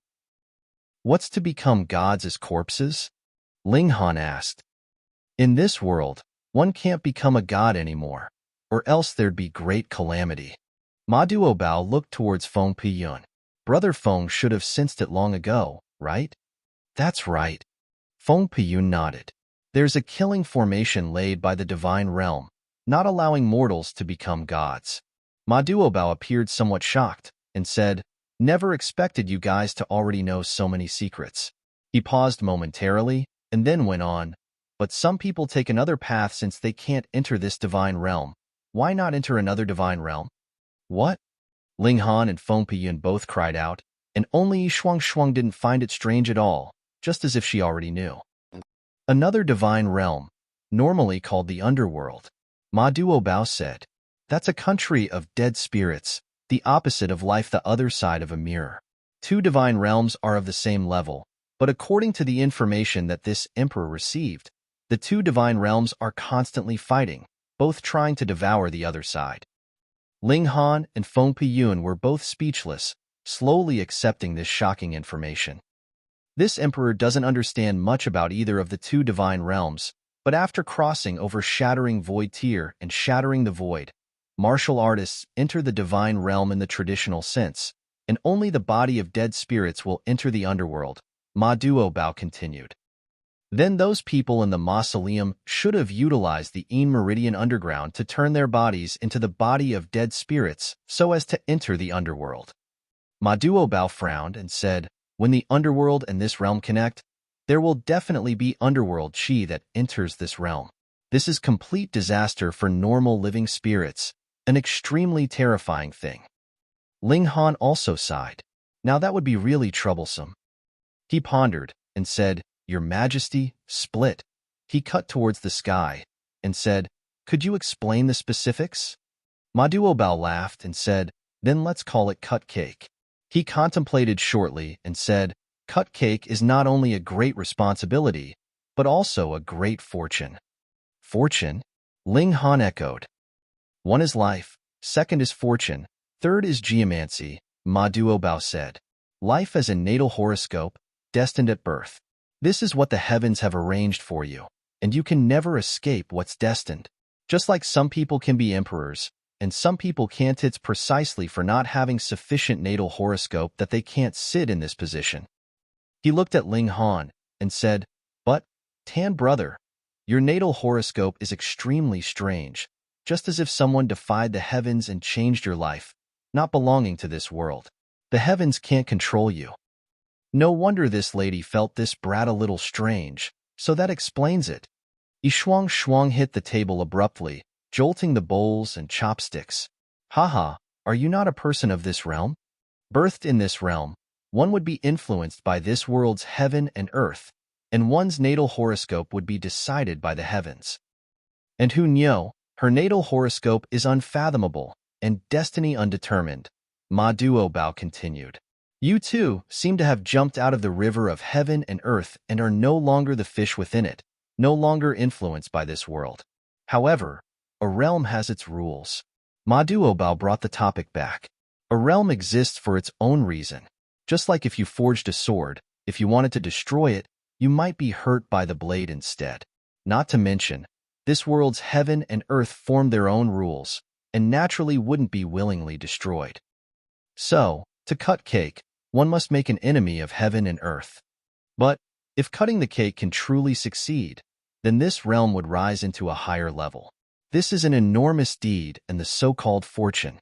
What's to become gods as corpses? Ling Han asked. In this world, one can't become a god anymore, or else there'd be great calamity. Ma Duobao looked towards Feng Piyun. Brother Feng should have sensed it long ago, right? That's right. Feng Piyun nodded. There's a killing formation laid by the divine realm, not allowing mortals to become gods. Ma Duobao appeared somewhat shocked and said, Never expected you guys to already know so many secrets. He paused momentarily and then went on, But some people take another path since they can't enter this divine realm. Why not enter another divine realm? What? Ling Han and Feng Piyun both cried out, and only Yi Shuang didn't find it strange at all, just as if she already knew. Another divine realm, normally called the underworld. Ma Duobao said, That's a country of dead spirits, the opposite of life, the other side of a mirror. 2 divine realms are of the same level, but according to the information that this emperor received, the 2 divine realms are constantly fighting, both trying to devour the other side. Ling Han and Feng Piyun were both speechless, slowly accepting this shocking information. This emperor doesn't understand much about either of the 2 divine realms, but after crossing over Shattering Void Tier and Shattering the Void, martial artists enter the divine realm in the traditional sense, and only the body of dead spirits will enter the underworld, Ma Duobao continued. Then those people in the mausoleum should have utilized the Een Meridian Underground to turn their bodies into the body of dead spirits so as to enter the underworld. Ma Duobao frowned and said, When the underworld and this realm connect, there will definitely be underworld chi that enters this realm. This is complete disaster for normal living spirits, an extremely terrifying thing. Ling Han also sighed. Now that would be really troublesome. He pondered and said, Your Majesty, split. He cut towards the sky and said, Could you explain the specifics? Ma Duobao laughed and said, Then let's call it cut cake. He contemplated shortly and said, Cut cake is not only a great responsibility, but also a great fortune. Fortune? Ling Han echoed. One is life, second is fortune, third is geomancy, Ma Duobao said. Life as a natal horoscope, destined at birth. This is what the heavens have arranged for you, and you can never escape what's destined. Just like some people can be emperors, and some people can't, it's precisely for not having sufficient natal horoscope that they can't sit in this position. He looked at Ling Han and said, But, Tan brother, your natal horoscope is extremely strange, just as if someone defied the heavens and changed your life, not belonging to this world. The heavens can't control you. No wonder this lady felt this brat a little strange, so that explains it. Yi Shuang hit the table abruptly, jolting the bowls and chopsticks. Haha, are you not a person of this realm? Birthed in this realm, one would be influenced by this world's heaven and earth, and one's natal horoscope would be decided by the heavens. And who knew, her natal horoscope is unfathomable, and destiny undetermined, Ma Duo continued. You too seem to have jumped out of the river of heaven and earth and are no longer the fish within it, no longer influenced by this world. However, a realm has its rules. Ma Duo brought the topic back. A realm exists for its own reason. Just like if you forged a sword, if you wanted to destroy it, you might be hurt by the blade instead. Not to mention, this world's heaven and earth form their own rules, and naturally wouldn't be willingly destroyed. So, to cut cake, one must make an enemy of heaven and earth. But, if cutting the cake can truly succeed, then this realm would rise into a higher level. This is an enormous deed and the so-called fortune.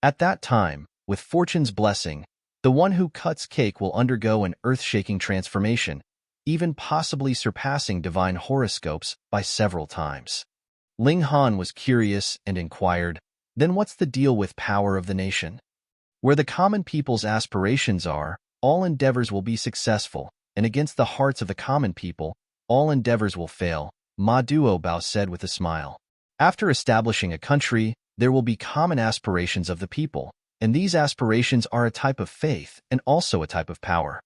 At that time, with fortune's blessing, the one who cuts cake will undergo an earth-shaking transformation, even possibly surpassing divine horoscopes by several times. Ling Han was curious and inquired, then what's the deal with power of the nation? Where the common people's aspirations are, all endeavors will be successful, and against the hearts of the common people, all endeavors will fail, Ma Duo said with a smile. After establishing a country, there will be common aspirations of the people, and these aspirations are a type of faith and also a type of power.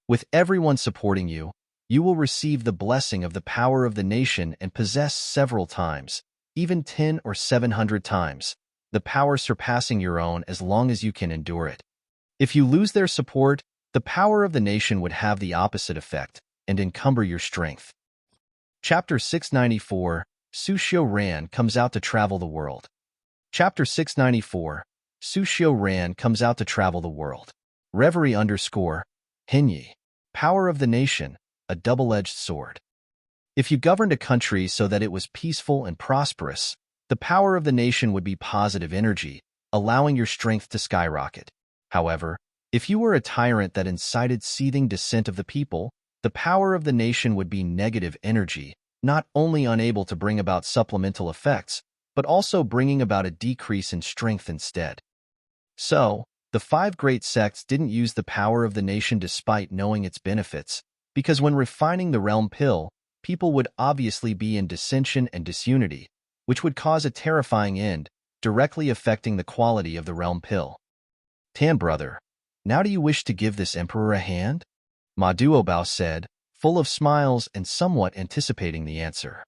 With everyone supporting you, you will receive the blessing of the power of the nation and possess several times, even 10 or 700 times, the power surpassing your own as long as you can endure it. If you lose their support, the power of the nation would have the opposite effect and encumber your strength. Chapter 694, Su Xiu Ran comes out to travel the world. Chapter 694, Su Xiu Ran comes out to travel the world. Reverie Hinyi. Power of the nation, a double-edged sword. If you governed a country so that it was peaceful and prosperous, the power of the nation would be positive energy, allowing your strength to skyrocket. However, if you were a tyrant that incited seething dissent of the people, the power of the nation would be negative energy, not only unable to bring about supplemental effects, but also bringing about a decrease in strength instead. So, the 5 great sects didn't use the power of the nation despite knowing its benefits, because when refining the realm pill, people would obviously be in dissension and disunity, which would cause a terrifying end, directly affecting the quality of the realm pill. Tan brother, now do you wish to give this emperor a hand? Ma Duo said, full of smiles and somewhat anticipating the answer.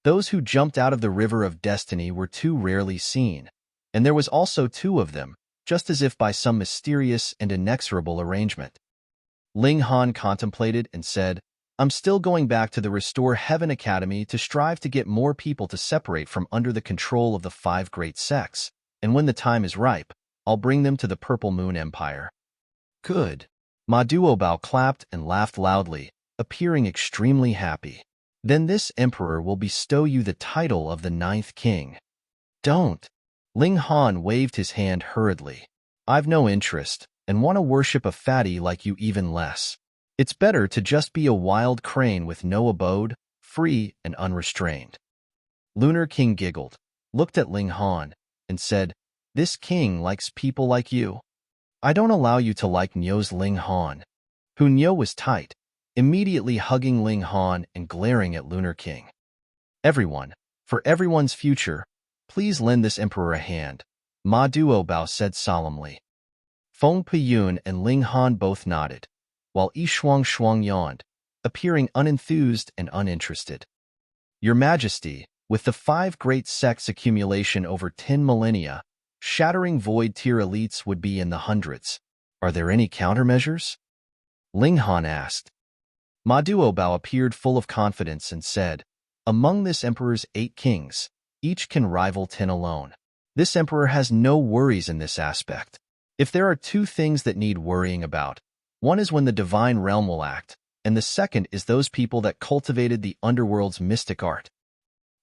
Those who jumped out of the river of destiny were too rarely seen, and there was also 2 of them, just as if by some mysterious and inexorable arrangement. Ling Han contemplated and said, I'm still going back to the Restore Heaven Academy to strive to get more people to separate from under the control of the 5 great sects, and when the time is ripe, I'll bring them to the Purple Moon Empire. Good. Ma Duo clapped and laughed loudly, appearing extremely happy. Then this emperor will bestow you the title of the 9th king. Don't. Ling Han waved his hand hurriedly. I've no interest, and want to worship a fatty like you even less. It's better to just be a wild crane with no abode, free and unrestrained. Lunar King giggled, looked at Ling Han, and said, This king likes people like you. I don't allow you to like Nyo's Ling Han. Who Nyo was tight, immediately hugging Ling Han and glaring at Lunar King. Everyone, for everyone's future, please lend this emperor a hand, Ma Duo said solemnly. Feng Piyun and Ling Han both nodded, while Yi Shuang yawned, appearing unenthused and uninterested. Your Majesty, with the 5 great sects' accumulation over 10 millennia, shattering void-tier elites would be in the hundreds. Are there any countermeasures? Ling Han asked. Ma Duo appeared full of confidence and said, Among this emperor's 8 kings, each can rival 10 alone. This emperor has no worries in this aspect. If there are 2 things that need worrying about, one is when the divine realm will act, and the second is those people that cultivated the underworld's mystic art.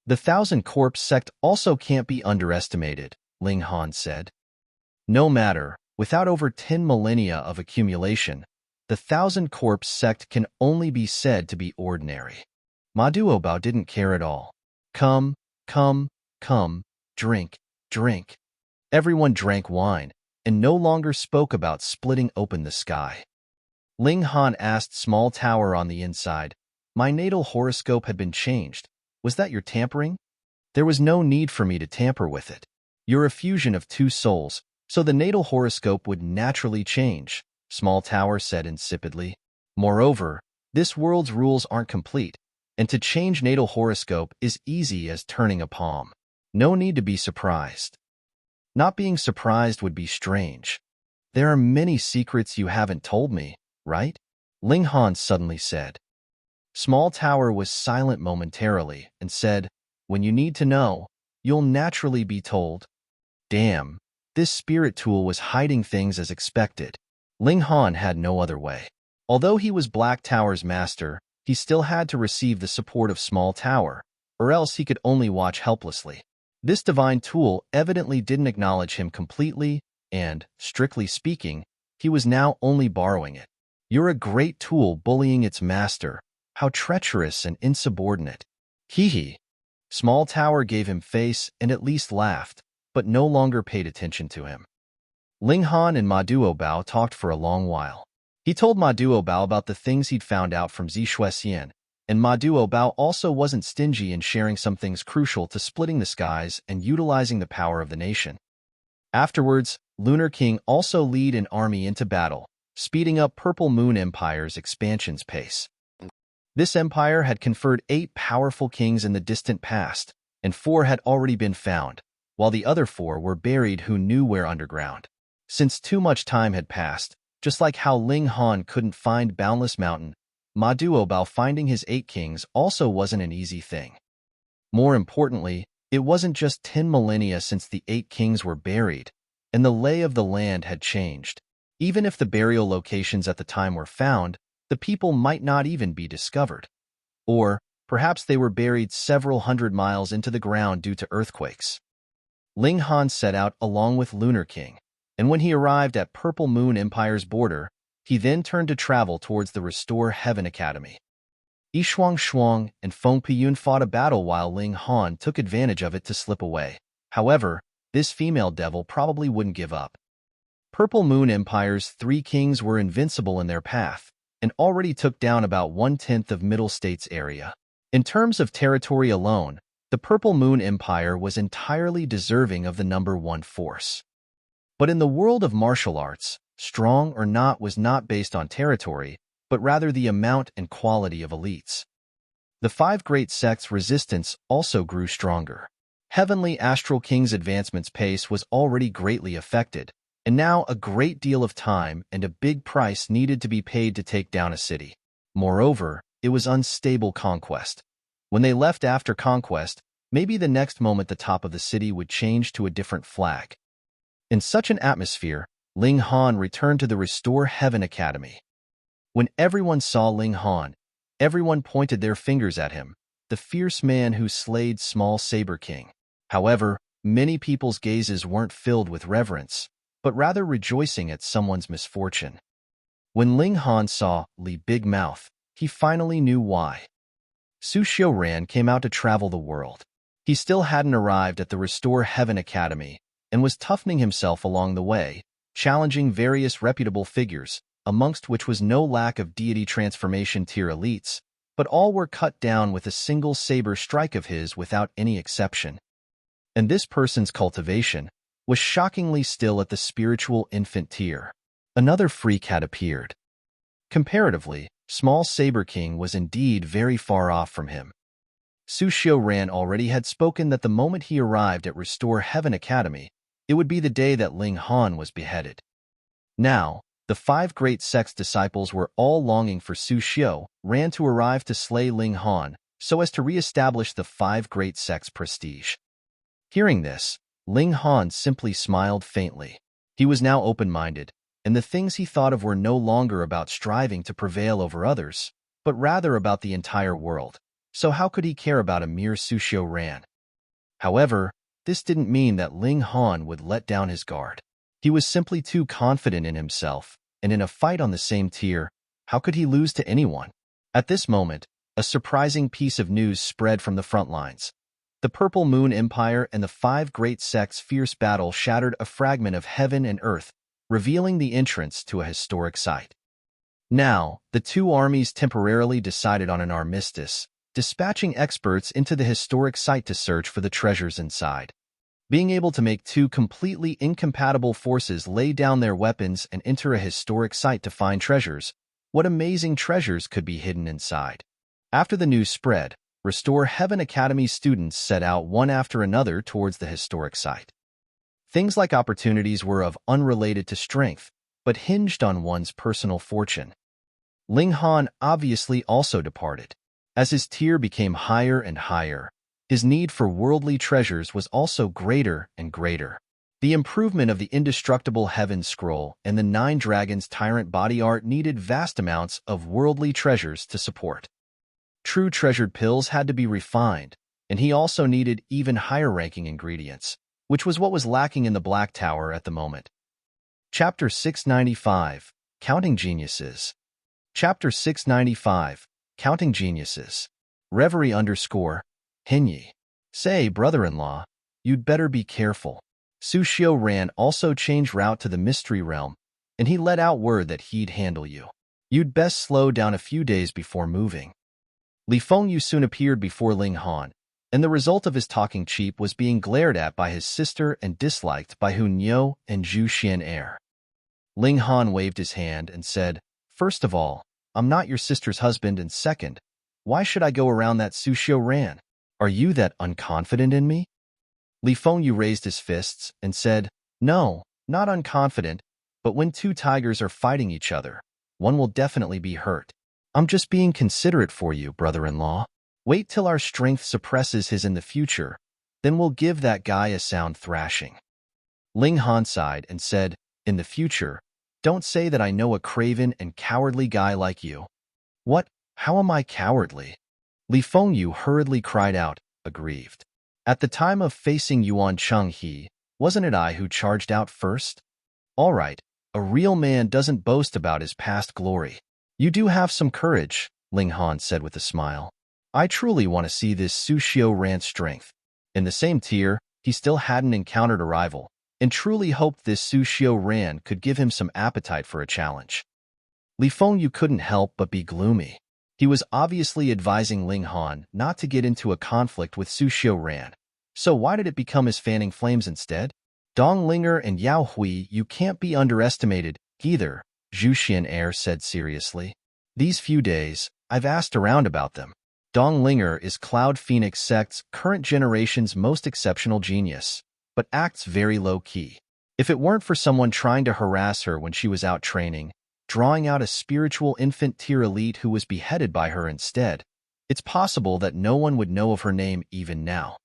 The 1,000 Corpse sect also can't be underestimated, Ling Han said. No matter, without over 10 millennia of accumulation, the 1,000 Corpse sect can only be said to be ordinary. Ma Duo didn't care at all. Come, drink. Everyone drank wine, and no longer spoke about splitting open the sky. Ling Han asked Small Tower on the inside, "My natal horoscope had been changed. Was that your tampering?" "There was no need for me to tamper with it. You're a fusion of two souls, so the natal horoscope would naturally change," Small Tower said insipidly. "Moreover, this world's rules aren't complete, and to change natal horoscope is easy as turning a palm. No need to be surprised." "Not being surprised would be strange. There are many secrets you haven't told me, right?" Ling Han suddenly said. Small Tower was silent momentarily and said, "When you need to know, you'll naturally be told." Damn, this spirit tool was hiding things as expected. Ling Han had no other way. Although he was Black Tower's master, he still had to receive the support of Small Tower, or else he could only watch helplessly. This divine tool evidently didn't acknowledge him completely, and, strictly speaking, he was now only borrowing it. "You're a great tool bullying its master. How treacherous and insubordinate." Hee. Small Tower gave him face and at least laughed, but no longer paid attention to him. Ling Han and Ma Duobao talked for a long while. He told Ma Duobao about the things he'd found out from Zishuesian, and Ma Duobao also wasn't stingy in sharing some things crucial to splitting the skies and utilizing the power of the nation. Afterwards, Lunar King also led an army into battle, speeding up Purple Moon Empire's expansion's pace. This empire had conferred 8 powerful kings in the distant past, and 4 had already been found, while the other 4 were buried who knew where underground. Since too much time had passed, just like how Ling Han couldn't find Boundless Mountain, Ma Duobao finding his 8 kings also wasn't an easy thing. More importantly, it wasn't just 10 millennia since the 8 kings were buried, and the lay of the land had changed. Even if the burial locations at the time were found, the people might not even be discovered. Or, perhaps they were buried several hundred miles into the ground due to earthquakes. Ling Han set out along with Lunar King, and when he arrived at Purple Moon Empire's border, he then turned to travel towards the Restore Heaven Academy. Yishuang Shuang and Feng Piyun fought a battle while Ling Han took advantage of it to slip away. However, this female devil probably wouldn't give up. Purple Moon Empire's 3 kings were invincible in their path, and already took down about 1/10 of Middle States area. In terms of territory alone, the Purple Moon Empire was entirely deserving of the number 1 force. But in the world of martial arts, strong or not was not based on territory, but rather the amount and quality of elites. The 5 great sects' resistance also grew stronger. Heavenly Astral King's advancement's pace was already greatly affected, and now a great deal of time and a big price needed to be paid to take down a city. Moreover, it was unstable conquest. When they left after conquest, maybe the next moment the top of the city would change to a different flag. In such an atmosphere, Ling Han returned to the Restore Heaven Academy. When everyone saw Ling Han, everyone pointed their fingers at him, the fierce man who slayed Small Saber King. However, many people's gazes weren't filled with reverence, but rather rejoicing at someone's misfortune. When Ling Han saw Li Big Mouth, he finally knew why. Su Xiuran came out to travel the world. He still hadn't arrived at the Restore Heaven Academy and was toughening himself along the way, challenging various reputable figures, amongst which was no lack of deity transformation tier elites, but all were cut down with a single saber strike of his without any exception. And this person's cultivation was shockingly still at the spiritual infant tier. Another freak had appeared. Comparatively, Small Saber King was indeed very far off from him. Su Xiuran already had spoken that the moment he arrived at Restore Heaven Academy, it would be the day that Ling Han was beheaded. Now, the 5 great sect's disciples were all longing for Su Xiuran to arrive to slay Ling Han, so as to re-establish the 5 great sect's prestige. Hearing this, Ling Han simply smiled faintly. He was now open-minded, and the things he thought of were no longer about striving to prevail over others, but rather about the entire world. So how could he care about a mere Su Xiuran? However, this didn't mean that Ling Han would let down his guard. He was simply too confident in himself, and in a fight on the same tier, how could he lose to anyone? At this moment, a surprising piece of news spread from the front lines. The Purple Moon Empire and the 5 great sects' fierce battle shattered a fragment of heaven and earth, revealing the entrance to a historic site. Now, the two armies temporarily decided on an armistice, dispatching experts into the historic site to search for the treasures inside. Being able to make two completely incompatible forces lay down their weapons and enter a historic site to find treasures, what amazing treasures could be hidden inside? After the news spread, Restore Heaven Academy students set out one after another towards the historic site. Things like opportunities were of unrelated to strength, but hinged on one's personal fortune. Ling Han obviously also departed. As his tier became higher and higher, his need for worldly treasures was also greater and greater. The improvement of the indestructible Heaven Scroll and the 9 Dragons Tyrant body art needed vast amounts of worldly treasures to support. True treasured pills had to be refined, and he also needed even higher-ranking ingredients, which was what was lacking in the Black Tower at the moment. Chapter 695, Counting Geniuses. Chapter 695, Counting Geniuses. Reverie _ Hinyi. Say, brother-in-law, you'd better be careful. Su Xiaoran also changed route to the Mystery Realm, and he let out word that he'd handle you. You'd best slow down a few days before moving. Li Fengyu soon appeared before Ling Han, and the result of his talking cheap was being glared at by his sister and disliked by Hun Yo and Zhu Xian'er. Ling Han waved his hand and said, "First of all, I'm not your sister's husband, and second, why should I go around that Su Xiaoran? Are you that unconfident in me?" Li Fengyu raised his fists and said, "No, not unconfident, but when two tigers are fighting each other, one will definitely be hurt. I'm just being considerate for you, brother-in-law. Wait till our strength suppresses his in the future, then we'll give that guy a sound thrashing." Ling Han sighed and said, "In the future, don't say that I know a craven and cowardly guy like you." "What? How am I cowardly?" Li Fengyu hurriedly cried out, aggrieved. "At the time of facing Yuan Chenghe, wasn't it I who charged out first? All right, a real man doesn't boast about his past glory." "You do have some courage," Ling Han said with a smile. "I truly want to see this Su Xiaoran's strength." In the same tier, he still hadn't encountered a rival, and truly hoped this Su Xiaoran could give him some appetite for a challenge. Li Fengyu couldn't help but be gloomy. He was obviously advising Ling Han not to get into a conflict with Su Xiaoran, so why did it become his fanning flames instead? "Dong Linger and Yao Hui, you can't be underestimated, either," Zhu Xian'er said seriously. "These few days, I've asked around about them. Dong Linger is Cloud Phoenix Sect's current generation's most exceptional genius, but acts very low-key. If it weren't for someone trying to harass her when she was out training, drawing out a spiritual infant-tier elite who was beheaded by her instead, it's possible that no one would know of her name even now."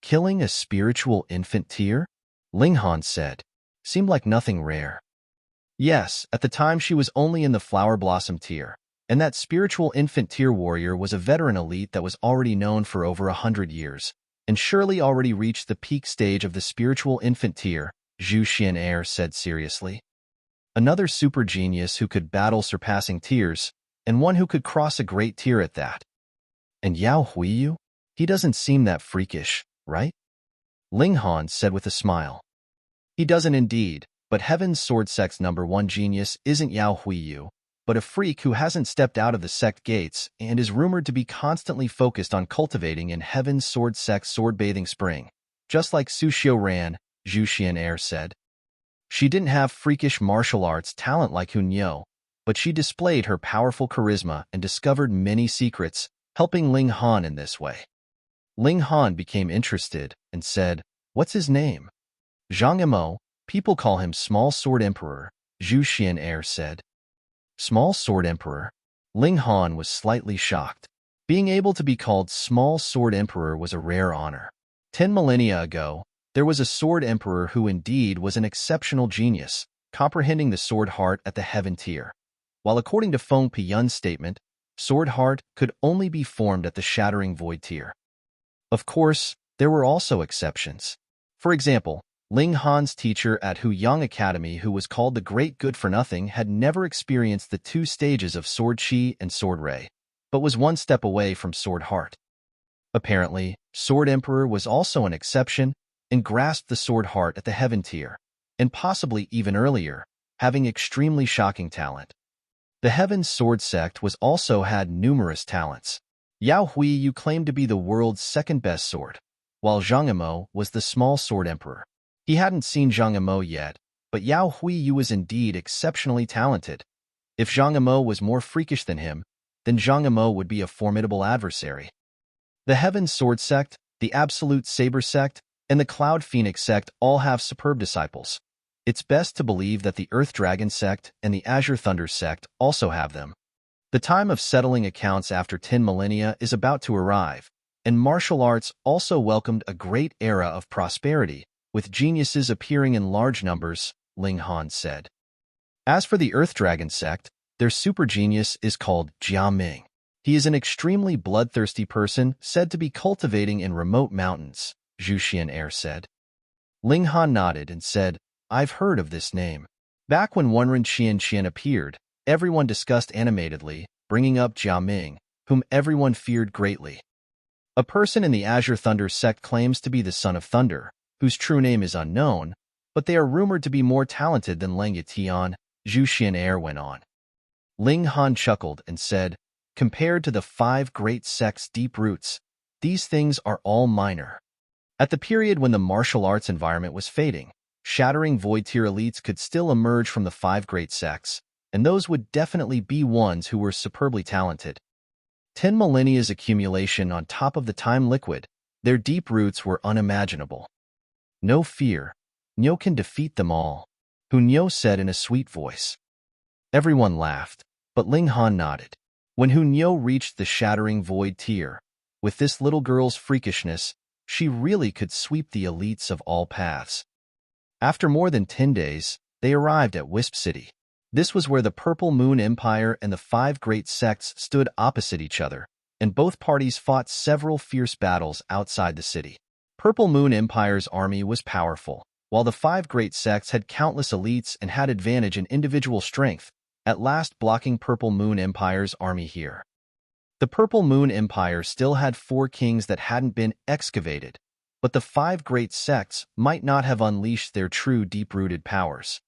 "Killing a spiritual infant tier?" Ling Han said. "Seemed like nothing rare." Yes, at the time she was only in the Flower Blossom tier, and that spiritual infant tier warrior was a veteran elite that was already known for over 100 years, and surely already reached the peak stage of the spiritual infant tier, Zhu Xian'er said seriously. "Another super genius who could battle surpassing tiers, and one who could cross a great tier at that. And Yao Huiyu? He doesn't seem that freakish, right?" Ling Han said with a smile. "He doesn't indeed, but Heaven's Sword Sect's #1 genius isn't Yao Huiyu, but a freak who hasn't stepped out of the sect gates and is rumored to be constantly focused on cultivating in Heaven's Sword Sect's sword-bathing spring, just like Su Xiaoran," Zhu Xian'er said. "She didn't have freakish martial arts talent like Hun Yo, but she displayed her powerful charisma and discovered many secrets, helping Ling Han in this way." Ling Han became interested and said, "What's his name?" "Zhang Imo. People call him Small Sword Emperor," Zhu Xian'er said. Small Sword Emperor? Ling Han was slightly shocked. Being able to be called Small Sword Emperor was a rare honor. 10 millennia ago, there was a Sword Emperor who indeed was an exceptional genius, comprehending the Sword Heart at the Heaven tier, while according to Feng Piyun's statement, Sword Heart could only be formed at the Shattering Void tier. Of course, there were also exceptions. For example, Ling Han's teacher at Huyang Academy, who was called the Great Good-for-Nothing, had never experienced the 2 stages of Sword Chi and Sword Ray, but was 1 step away from Sword Heart. Apparently, Sword Emperor was also an exception and grasped the sword heart at the heaven tier, and possibly even earlier, having extremely shocking talent. The Heaven's Sword Sect was also had numerous talents. Yao Huiyu claimed to be the world's second-best sword, while Zhang Yimou was the small sword emperor. He hadn't seen Zhang Yimou yet, but Yao Huiyu was indeed exceptionally talented. If Zhang Yimou was more freakish than him, then Zhang Yimou would be a formidable adversary. The Heaven's Sword Sect, the Absolute Saber Sect, and the Cloud Phoenix Sect all have superb disciples. It's best to believe that the Earth Dragon Sect and the Azure Thunder Sect also have them. The time of settling accounts after 10 millennia is about to arrive, and martial arts also welcomed a great era of prosperity, with geniuses appearing in large numbers, Ling Han said. As for the Earth Dragon Sect, their super genius is called Jia Ming. He is an extremely bloodthirsty person said to be cultivating in remote mountains, Zhu Xian'er said. Ling Han nodded and said, I've heard of this name. Back when Wenren Qianqian appeared, everyone discussed animatedly, bringing up Jia Ming, whom everyone feared greatly. A person in the Azure Thunder Sect claims to be the Son of Thunder, whose true name is unknown, but they are rumored to be more talented than Lang Yitian, Zhu Xian'er went on. Ling Han chuckled and said, compared to the 5 great sects' deep roots, these things are all minor. At the period when the martial arts environment was fading, shattering void-tier elites could still emerge from the 5 great sects, and those would definitely be ones who were superbly talented. 10 millennia's accumulation on top of the time liquid, their deep roots were unimaginable. No fear, Nyo can defeat them all, Nyo said in a sweet voice. Everyone laughed, but Ling Han nodded. When Nyo reached the shattering void tier, with this little girl's freakishness, she really could sweep the elites of all paths. After more than 10 days, they arrived at Wisp City. This was where the Purple Moon Empire and the 5 great sects stood opposite each other, and both parties fought several fierce battles outside the city. Purple Moon Empire's army was powerful, while the 5 great sects had countless elites and had advantage in individual strength, at last blocking Purple Moon Empire's army here. The Purple Moon Empire still had 4 kings that hadn't been excavated, but the 5 great sects might not have unleashed their true deep-rooted powers.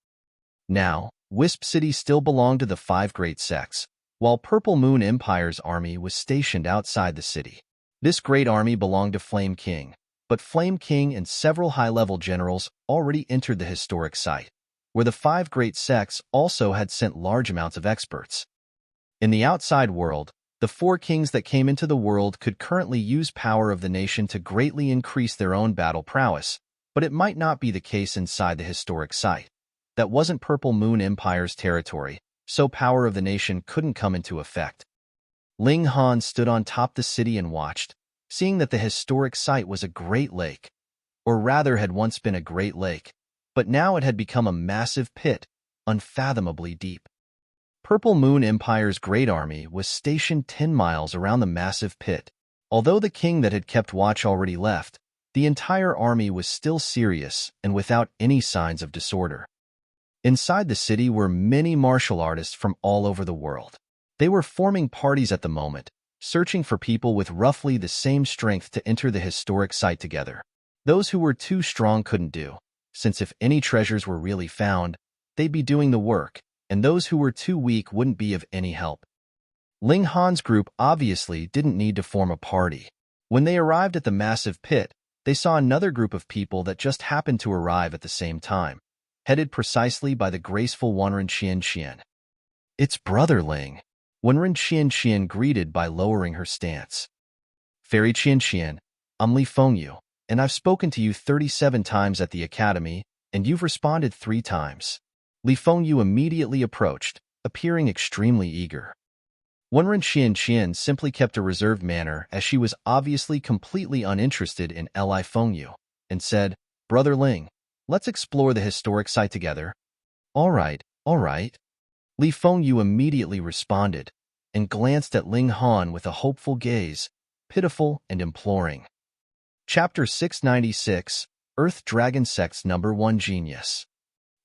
Now, Wisp City still belonged to the 5 great sects, while Purple Moon Empire's army was stationed outside the city. This great army belonged to Flame King, but Flame King and several high-level generals already entered the historic site, where the 5 great sects also had sent large amounts of experts. In the outside world, the 4 kings that came into the world could currently use power of the nation to greatly increase their own battle prowess, but it might not be the case inside the historic site. That wasn't Purple Moon Empire's territory, so power of the nation couldn't come into effect. Ling Han stood on top the city and watched, seeing that the historic site was a great lake, or rather had once been a great lake, but now it had become a massive pit, unfathomably deep. Purple Moon Empire's great army was stationed 10 miles around the massive pit. Although the king that had kept watch already left, the entire army was still serious and without any signs of disorder. Inside the city were many martial artists from all over the world. They were forming parties at the moment, searching for people with roughly the same strength to enter the historic site together. Those who were too strong couldn't do, since if any treasures were really found, they'd be doing the work, and those who were too weak wouldn't be of any help. Ling Han's group obviously didn't need to form a party. When they arrived at the massive pit, they saw another group of people that just happened to arrive at the same time, headed precisely by the graceful Wenren Qianqian. It's Brother Ling, Wenren Qianqian greeted by lowering her stance. Fairy Qianqian, I'm Li Fengyu, and I've spoken to you 37 times at the academy, and you've responded 3 times. Li Fengyu immediately approached, appearing extremely eager. Wenren Qianqian simply kept a reserved manner as she was obviously completely uninterested in Li Fengyu, and said, Brother Ling, let's explore the historic site together. All right. Li Fengyu immediately responded, and glanced at Ling Han with a hopeful gaze, pitiful and imploring. Chapter 696, Earth Dragon Sect's Number 1 Genius.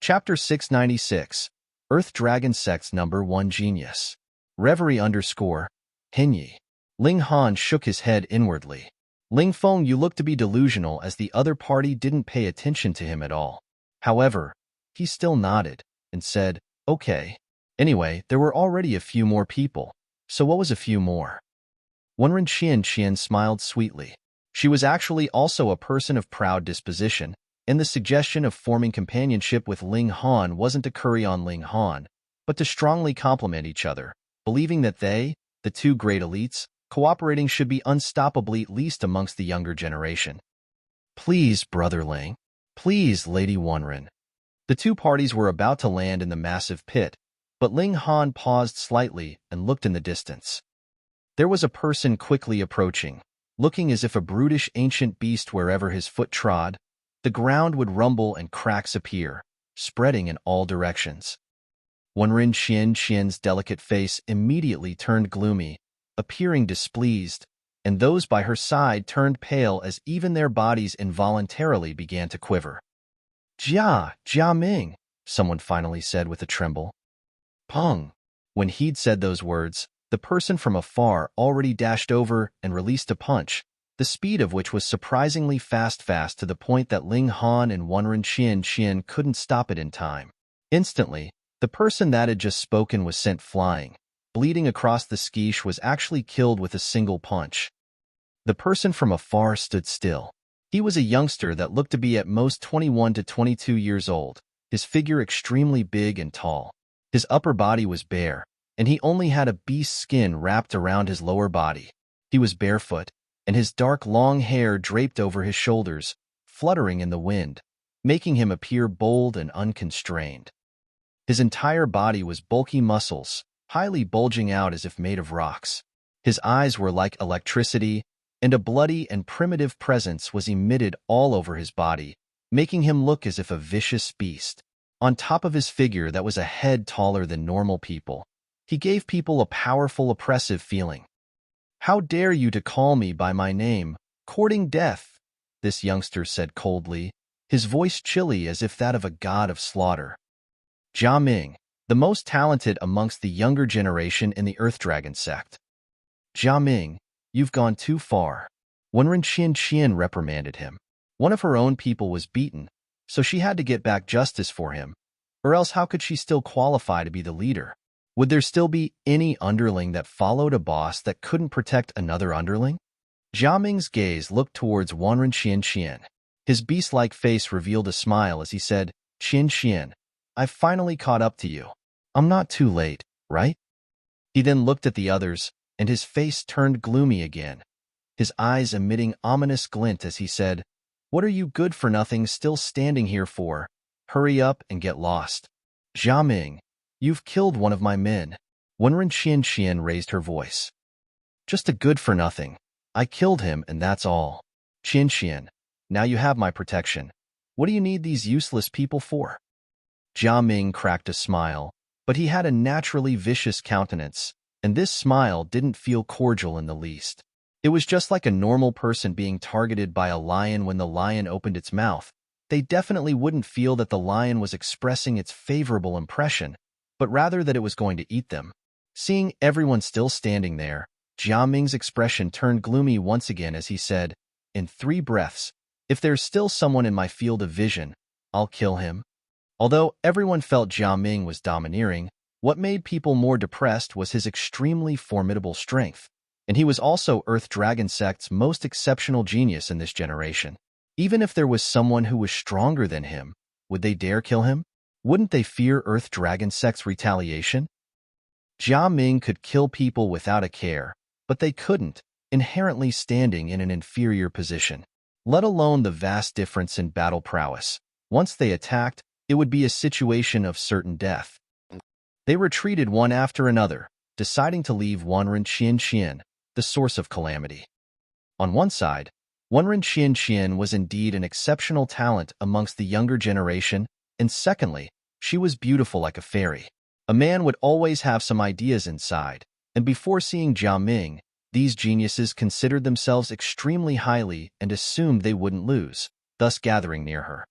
Chapter 696, Earth Dragon Sect's Number 1 Genius. Reverie _ Henyi. Ling Han shook his head inwardly. Ling Feng, you look to be delusional, as the other party didn't pay attention to him at all. However, he still nodded and said, okay. Anyway, there were already a few more people, so what was a few more? Wenren Qian smiled sweetly. She was actually also a person of proud disposition, and the suggestion of forming companionship with Ling Han wasn't to curry on Ling Han, but to strongly complement each other, believing that they, the two great elites, cooperating should be unstoppably, at least amongst the younger generation. Please, Brother Ling. Please, Lady Wenren. The two parties were about to land in the massive pit, but Ling Han paused slightly and looked in the distance. There was a person quickly approaching, looking as if a brutish ancient beast. Wherever his foot trod, the ground would rumble and cracks appear, spreading in all directions. Wenren Qian's delicate face immediately turned gloomy, appearing displeased, and those by her side turned pale as even their bodies involuntarily began to quiver. Jia Ming, someone finally said with a tremble. Peng. When he'd said those words, the person from afar already dashed over and released a punch, the speed of which was surprisingly fast to the point that Ling Han and Wenren Qian couldn't stop it in time. Instantly, the person that had just spoken was sent flying. Bleeding across the skish, was actually killed with a single punch. The person from afar stood still. He was a youngster that looked to be at most 21 to 22 years old, his figure extremely big and tall. His upper body was bare, and he only had a beast's skin wrapped around his lower body. He was barefoot, and his dark long hair draped over his shoulders, fluttering in the wind, making him appear bold and unconstrained. His entire body was bulky muscles, highly bulging out as if made of rocks. His eyes were like electricity, and a bloody and primitive presence was emitted all over his body, making him look as if a vicious beast. On top of his figure that was a head taller than normal people, he gave people a powerful, oppressive feeling. How dare you to call me by my name, courting death? This youngster said coldly, his voice chilly as if that of a god of slaughter. Jia Ming, the most talented amongst the younger generation in the Earth Dragon sect. Jia Ming, you've gone too far. Wenren Qian reprimanded him. One of her own people was beaten, so she had to get back justice for him, or else how could she still qualify to be the leader? Would there still be any underling that followed a boss that couldn't protect another underling? Jia Ming's gaze looked towards Wenren Qian. His beast-like face revealed a smile as he said, Qian, I've finally caught up to you. I'm not too late, right? He then looked at the others, and his face turned gloomy again, his eyes emitting ominous glint as he said, What are you good-for-nothing still standing here for? Hurry up and get lost. Jia Ming, you've killed one of my men. Wenren Qian raised her voice. Just a good-for-nothing. I killed him and that's all. Qian, now you have my protection. What do you need these useless people for? Jia Ming cracked a smile, but he had a naturally vicious countenance, and this smile didn't feel cordial in the least. It was just like a normal person being targeted by a lion when the lion opened its mouth. They definitely wouldn't feel that the lion was expressing its favorable impression, but rather that it was going to eat them. Seeing everyone still standing there, Jia Ming's expression turned gloomy once again as he said, in 3 breaths, if there's still someone in my field of vision, I'll kill him. Although everyone felt Jia Ming was domineering, what made people more depressed was his extremely formidable strength, and he was also Earth Dragon Sect's most exceptional genius in this generation. Even if there was someone who was stronger than him, would they dare kill him? Wouldn't they fear Earth Dragon Sect's retaliation? Jia Ming could kill people without a care, but they couldn't, inherently standing in an inferior position, let alone the vast difference in battle prowess. Once they attacked, it would be a situation of certain death. They retreated one after another, deciding to leave Wenren Qian, the source of calamity. On one side, Wenren Qian was indeed an exceptional talent amongst the younger generation, and secondly, she was beautiful like a fairy. A man would always have some ideas inside, and before seeing Jia Ming, these geniuses considered themselves extremely highly and assumed they wouldn't lose, thus gathering near her.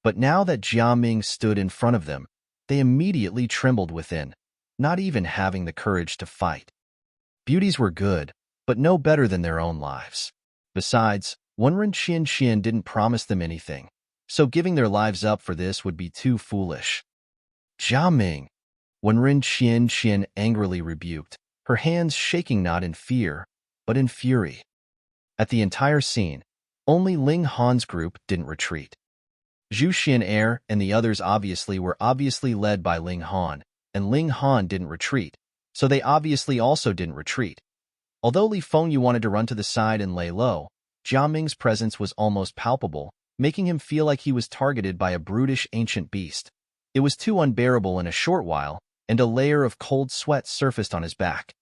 But now that Jia Ming stood in front of them, they immediately trembled within, not even having the courage to fight. Beauties were good, but no better than their own lives. Besides, Wenren Qian didn't promise them anything, so giving their lives up for this would be too foolish. Jia Ming, Wenren Qian angrily rebuked, her hands shaking not in fear, but in fury. At the entire scene, only Ling Han's group didn't retreat. Zhu Xian'er and the others were obviously led by Ling Han, and Ling Han didn't retreat, so they obviously also didn't retreat. Although Li Fengyu wanted to run to the side and lay low, Jia Ming's presence was almost palpable, making him feel like he was targeted by a brutish ancient beast. It was too unbearable in a short while, and a layer of cold sweat surfaced on his back.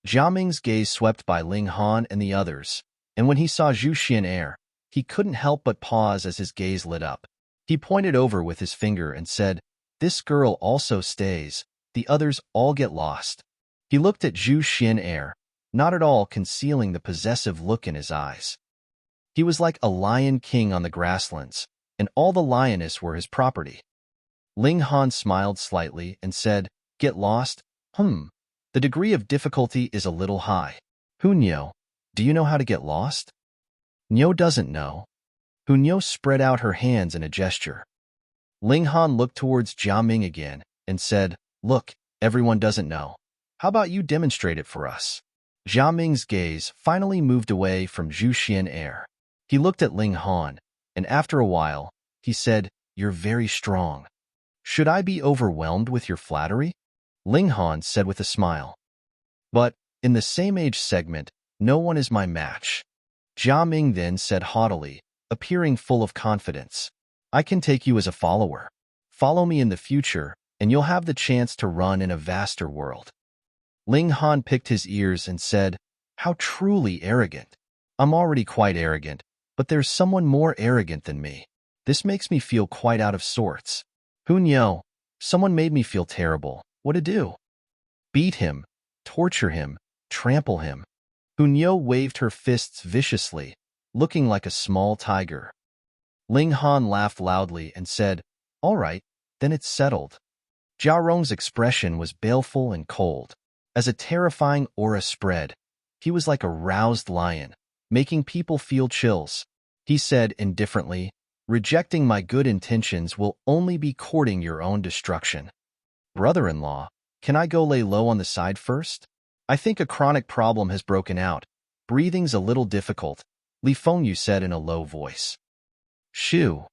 Jia Ming's gaze swept by Ling Han and the others, and when he saw Zhu Xian'er, he couldn't help but pause as his gaze lit up. He pointed over with his finger and said, "This girl also stays, the others all get lost." He looked at Zhu Xian'er, not at all concealing the possessive look in his eyes. He was like a lion king on the grasslands, and all the lioness were his property. Ling Han smiled slightly and said, "Get lost? The degree of difficulty is a little high. Hunyo, do you know how to get lost?" Nyo doesn't know. Hunyo spread out her hands in a gesture. Ling Han looked towards Jia Ming again and said, "Look, everyone doesn't know. How about you demonstrate it for us?" Jia Ming's gaze finally moved away from Zhu Xian'er. He looked at Ling Han, and after a while, he said, "You're very strong. Should I be overwhelmed with your flattery?" Ling Han said with a smile. "But, in the same age segment, no one is my match." Jia Ming then said haughtily, appearing full of confidence, "I can take you as a follower. Follow me in the future, and you'll have the chance to run in a vaster world." Ling Han picked his ears and said, "How truly arrogant. I'm already quite arrogant, but there's someone more arrogant than me. This makes me feel quite out of sorts. Hunyo, someone made me feel terrible. What to do? Beat him, torture him, trample him." Hunyo waved her fists viciously, looking like a small tiger. Ling Han laughed loudly and said, "All right, then it's settled." Jia Rong's expression was baleful and cold. As a terrifying aura spread, he was like a roused lion, making people feel chills. He said indifferently, "Rejecting my good intentions will only be courting your own destruction." "Brother-in-law, can I go lay low on the side first? I think a chronic problem has broken out. Breathing's a little difficult," Li Fengyu said in a low voice. "Shoo!"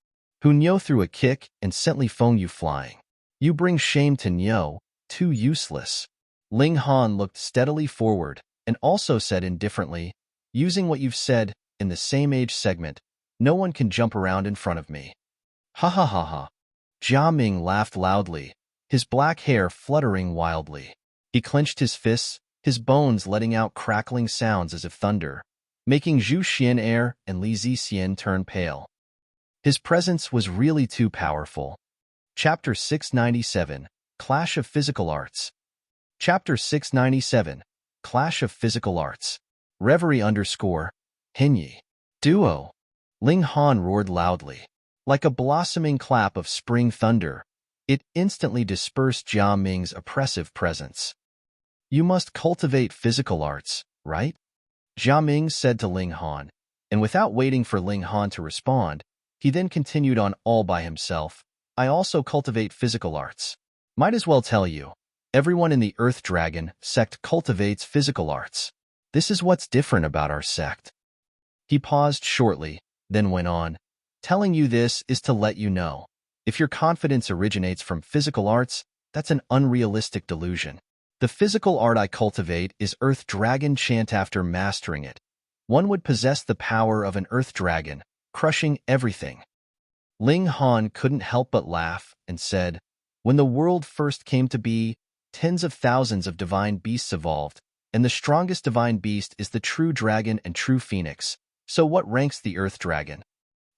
Hunyo threw a kick and sent Li Fengyu flying. "You bring shame to Nyo, too useless." Ling Han looked steadily forward and also said indifferently, "Using what you've said, in the same age segment, no one can jump around in front of me." "Ha ha ha ha." Jia Ming laughed loudly, his black hair fluttering wildly. He clenched his fists, his bones letting out crackling sounds as if thunder, making Zhu Xian'er and Li Zixian turn pale. His presence was really too powerful. Chapter 697, Clash of Physical Arts. Chapter 697, Clash of Physical Arts. Reverie _Henyi. Duo. Ling Han roared loudly. Like a blossoming clap of spring thunder, it instantly dispersed Jia Ming's oppressive presence. "You must cultivate physical arts, right?" Jia Ming said to Ling Han, and without waiting for Ling Han to respond, he then continued on all by himself, "I also cultivate physical arts. Might as well tell you, everyone in the Earth Dragon sect cultivates physical arts. This is what's different about our sect." He paused shortly, then went on, "Telling you this is to let you know, if your confidence originates from physical arts, that's an unrealistic delusion. The physical art I cultivate is Earth Dragon chant. After mastering it, one would possess the power of an Earth Dragon, crushing everything." Ling Han couldn't help but laugh and said, "When the world first came to be, tens of thousands of divine beasts evolved, and the strongest divine beast is the true dragon and true phoenix. So what ranks the Earth Dragon?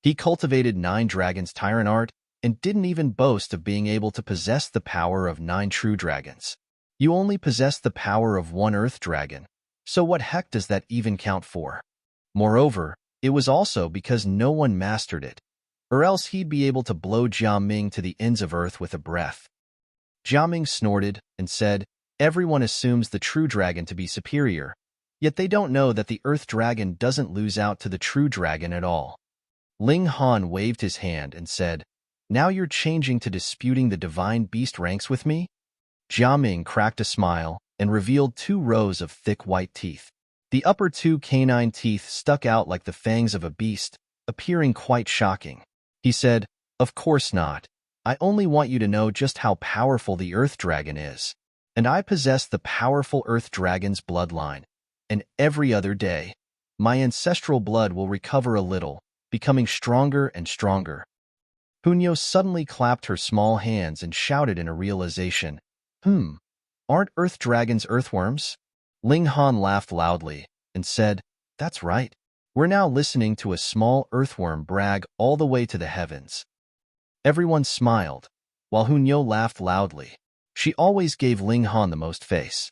He cultivated 9 dragons tyrant art and didn't even boast of being able to possess the power of 9 true dragons. You only possess the power of 1 Earth Dragon, so what heck does that even count for? Moreover, it was also because no one mastered it, or else he'd be able to blow Jia Ming to the ends of Earth with a breath." Jia Ming snorted and said, "Everyone assumes the true dragon to be superior, Yet they don't know that the Earth Dragon doesn't lose out to the true dragon at all. Ling Han waved his hand and said, "Now you're changing to disputing the divine beast ranks with me?" Jiaming cracked a smile and revealed 2 rows of thick white teeth. The upper 2 canine teeth stuck out like the fangs of a beast, appearing quite shocking. He said, "Of course not. I only want you to know just how powerful the Earth Dragon is. And I possess the powerful Earth Dragon's bloodline. And every other day, my ancestral blood will recover a little, becoming stronger and stronger." Hunyo suddenly clapped her small hands and shouted in a realization, Aren't Earth Dragons earthworms?" Ling Han laughed loudly and said, "That's right. We're now listening to a small earthworm brag all the way to the heavens." Everyone smiled, while Hunyo laughed loudly. She always gave Ling Han the most face.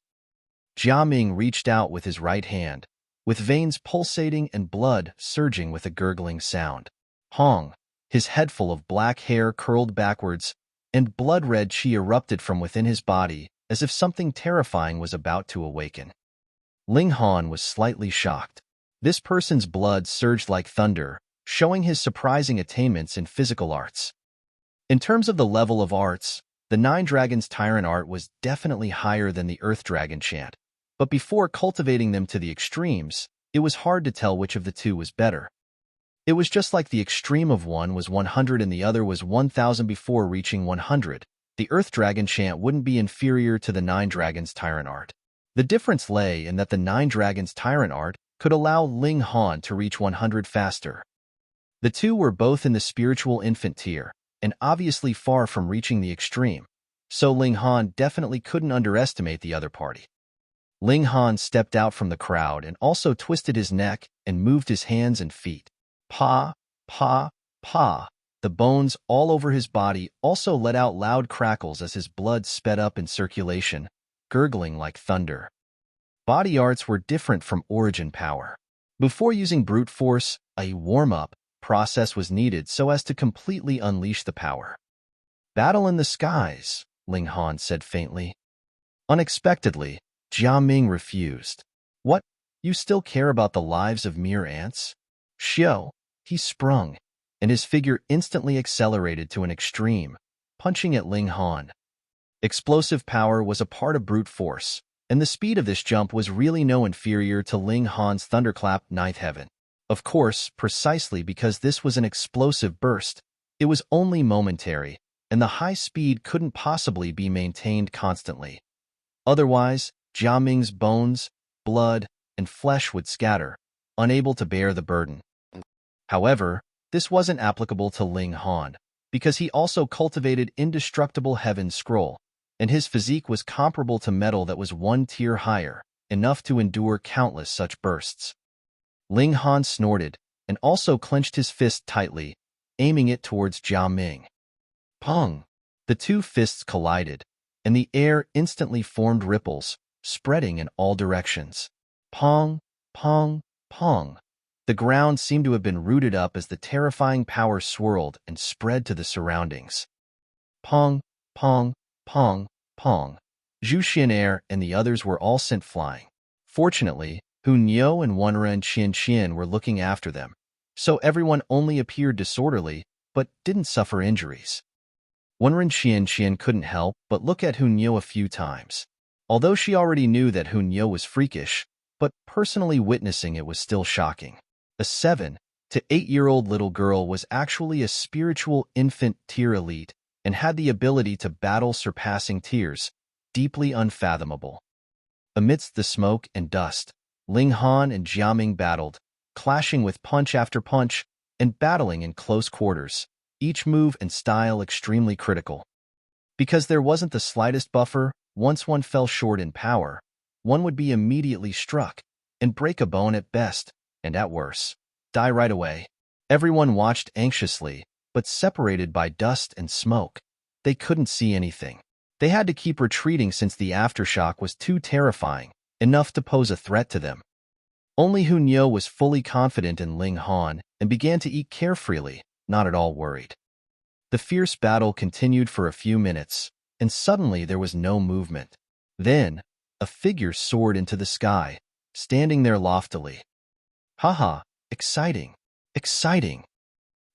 Jiaming reached out with his right hand, with veins pulsating and blood surging with a gurgling sound. Hong, his head full of black hair curled backwards, and blood-red chi erupted from within his body as if something terrifying was about to awaken. Ling Han was slightly shocked. This person's blood surged like thunder, showing his surprising attainments in physical arts. In terms of the level of arts, the 9 Dragons Tyrant art was definitely higher than the Earth Dragon chant, but before cultivating them to the extremes, it was hard to tell which of the 2 was better. It was just like the extreme of one was 100 and the other was 1000 before reaching 100. The Earth Dragon chant wouldn't be inferior to the 9 Dragons Tyrant art. The difference lay in that the 9 Dragons Tyrant art could allow Ling Han to reach 100 faster. The 2 were both in the spiritual infant tier, and obviously far from reaching the extreme, so Ling Han definitely couldn't underestimate the other party. Ling Han stepped out from the crowd and also twisted his neck and moved his hands and feet. Pa, pa, pa. The bones all over his body also let out loud crackles as his blood sped up in circulation, gurgling like thunder. Body arts were different from origin power. Before using brute force, a warm-up process was needed so as to completely unleash the power. "Battle in the skies," Ling Han said faintly. Unexpectedly, Jiaming refused. "What? You still care about the lives of mere ants?" "Xiao." He sprung, and his figure instantly accelerated to an extreme, punching at Ling Han. Explosive power was a part of brute force, and the speed of this jump was really no inferior to Ling Han's thunderclap Ninth Heaven. Of course, precisely because this was an explosive burst, it was only momentary, and the high speed couldn't possibly be maintained constantly. Otherwise, Jiaming's bones, blood, and flesh would scatter, unable to bear the burden. However, this wasn't applicable to Ling Han, because he also cultivated indestructible Heaven Scroll, and his physique was comparable to metal that was 1 tier higher, enough to endure countless such bursts. Ling Han snorted, and also clenched his fist tightly, aiming it towards Jiaming. Pong! The 2 fists collided, and the air instantly formed ripples, spreading in all directions. Pong! Pong! Pong! The ground seemed to have been rooted up as the terrifying power swirled and spread to the surroundings. Pong! Pong! Pong! Pong! Zhu Xianair and the others were all sent flying. Fortunately, Hunyo and Wenren Qian were looking after them, so everyone only appeared disorderly, but didn't suffer injuries. Wenren Qian couldn't help but look at Hunyo a few times. Although she already knew that Hunyo was freakish, but personally witnessing it was still shocking. A 7 to 8-year-old little girl was actually a spiritual infant tier elite and had the ability to battle surpassing tiers, deeply unfathomable. Amidst the smoke and dust, Ling Han and Jiaming battled, clashing with punch after punch and battling in close quarters, each move and style extremely critical. Because there wasn't the slightest buffer, once one fell short in power, one would be immediately struck and break a bone at best, and at worst, die right away. Everyone watched anxiously, but separated by dust and smoke. They couldn't see anything. They had to keep retreating since the aftershock was too terrifying, enough to pose a threat to them. Only Hunyo was fully confident in Ling Han and began to eat carefreely, not at all worried. The fierce battle continued for a few minutes, and suddenly there was no movement. Then, a figure soared into the sky, standing there loftily. Haha, exciting, exciting.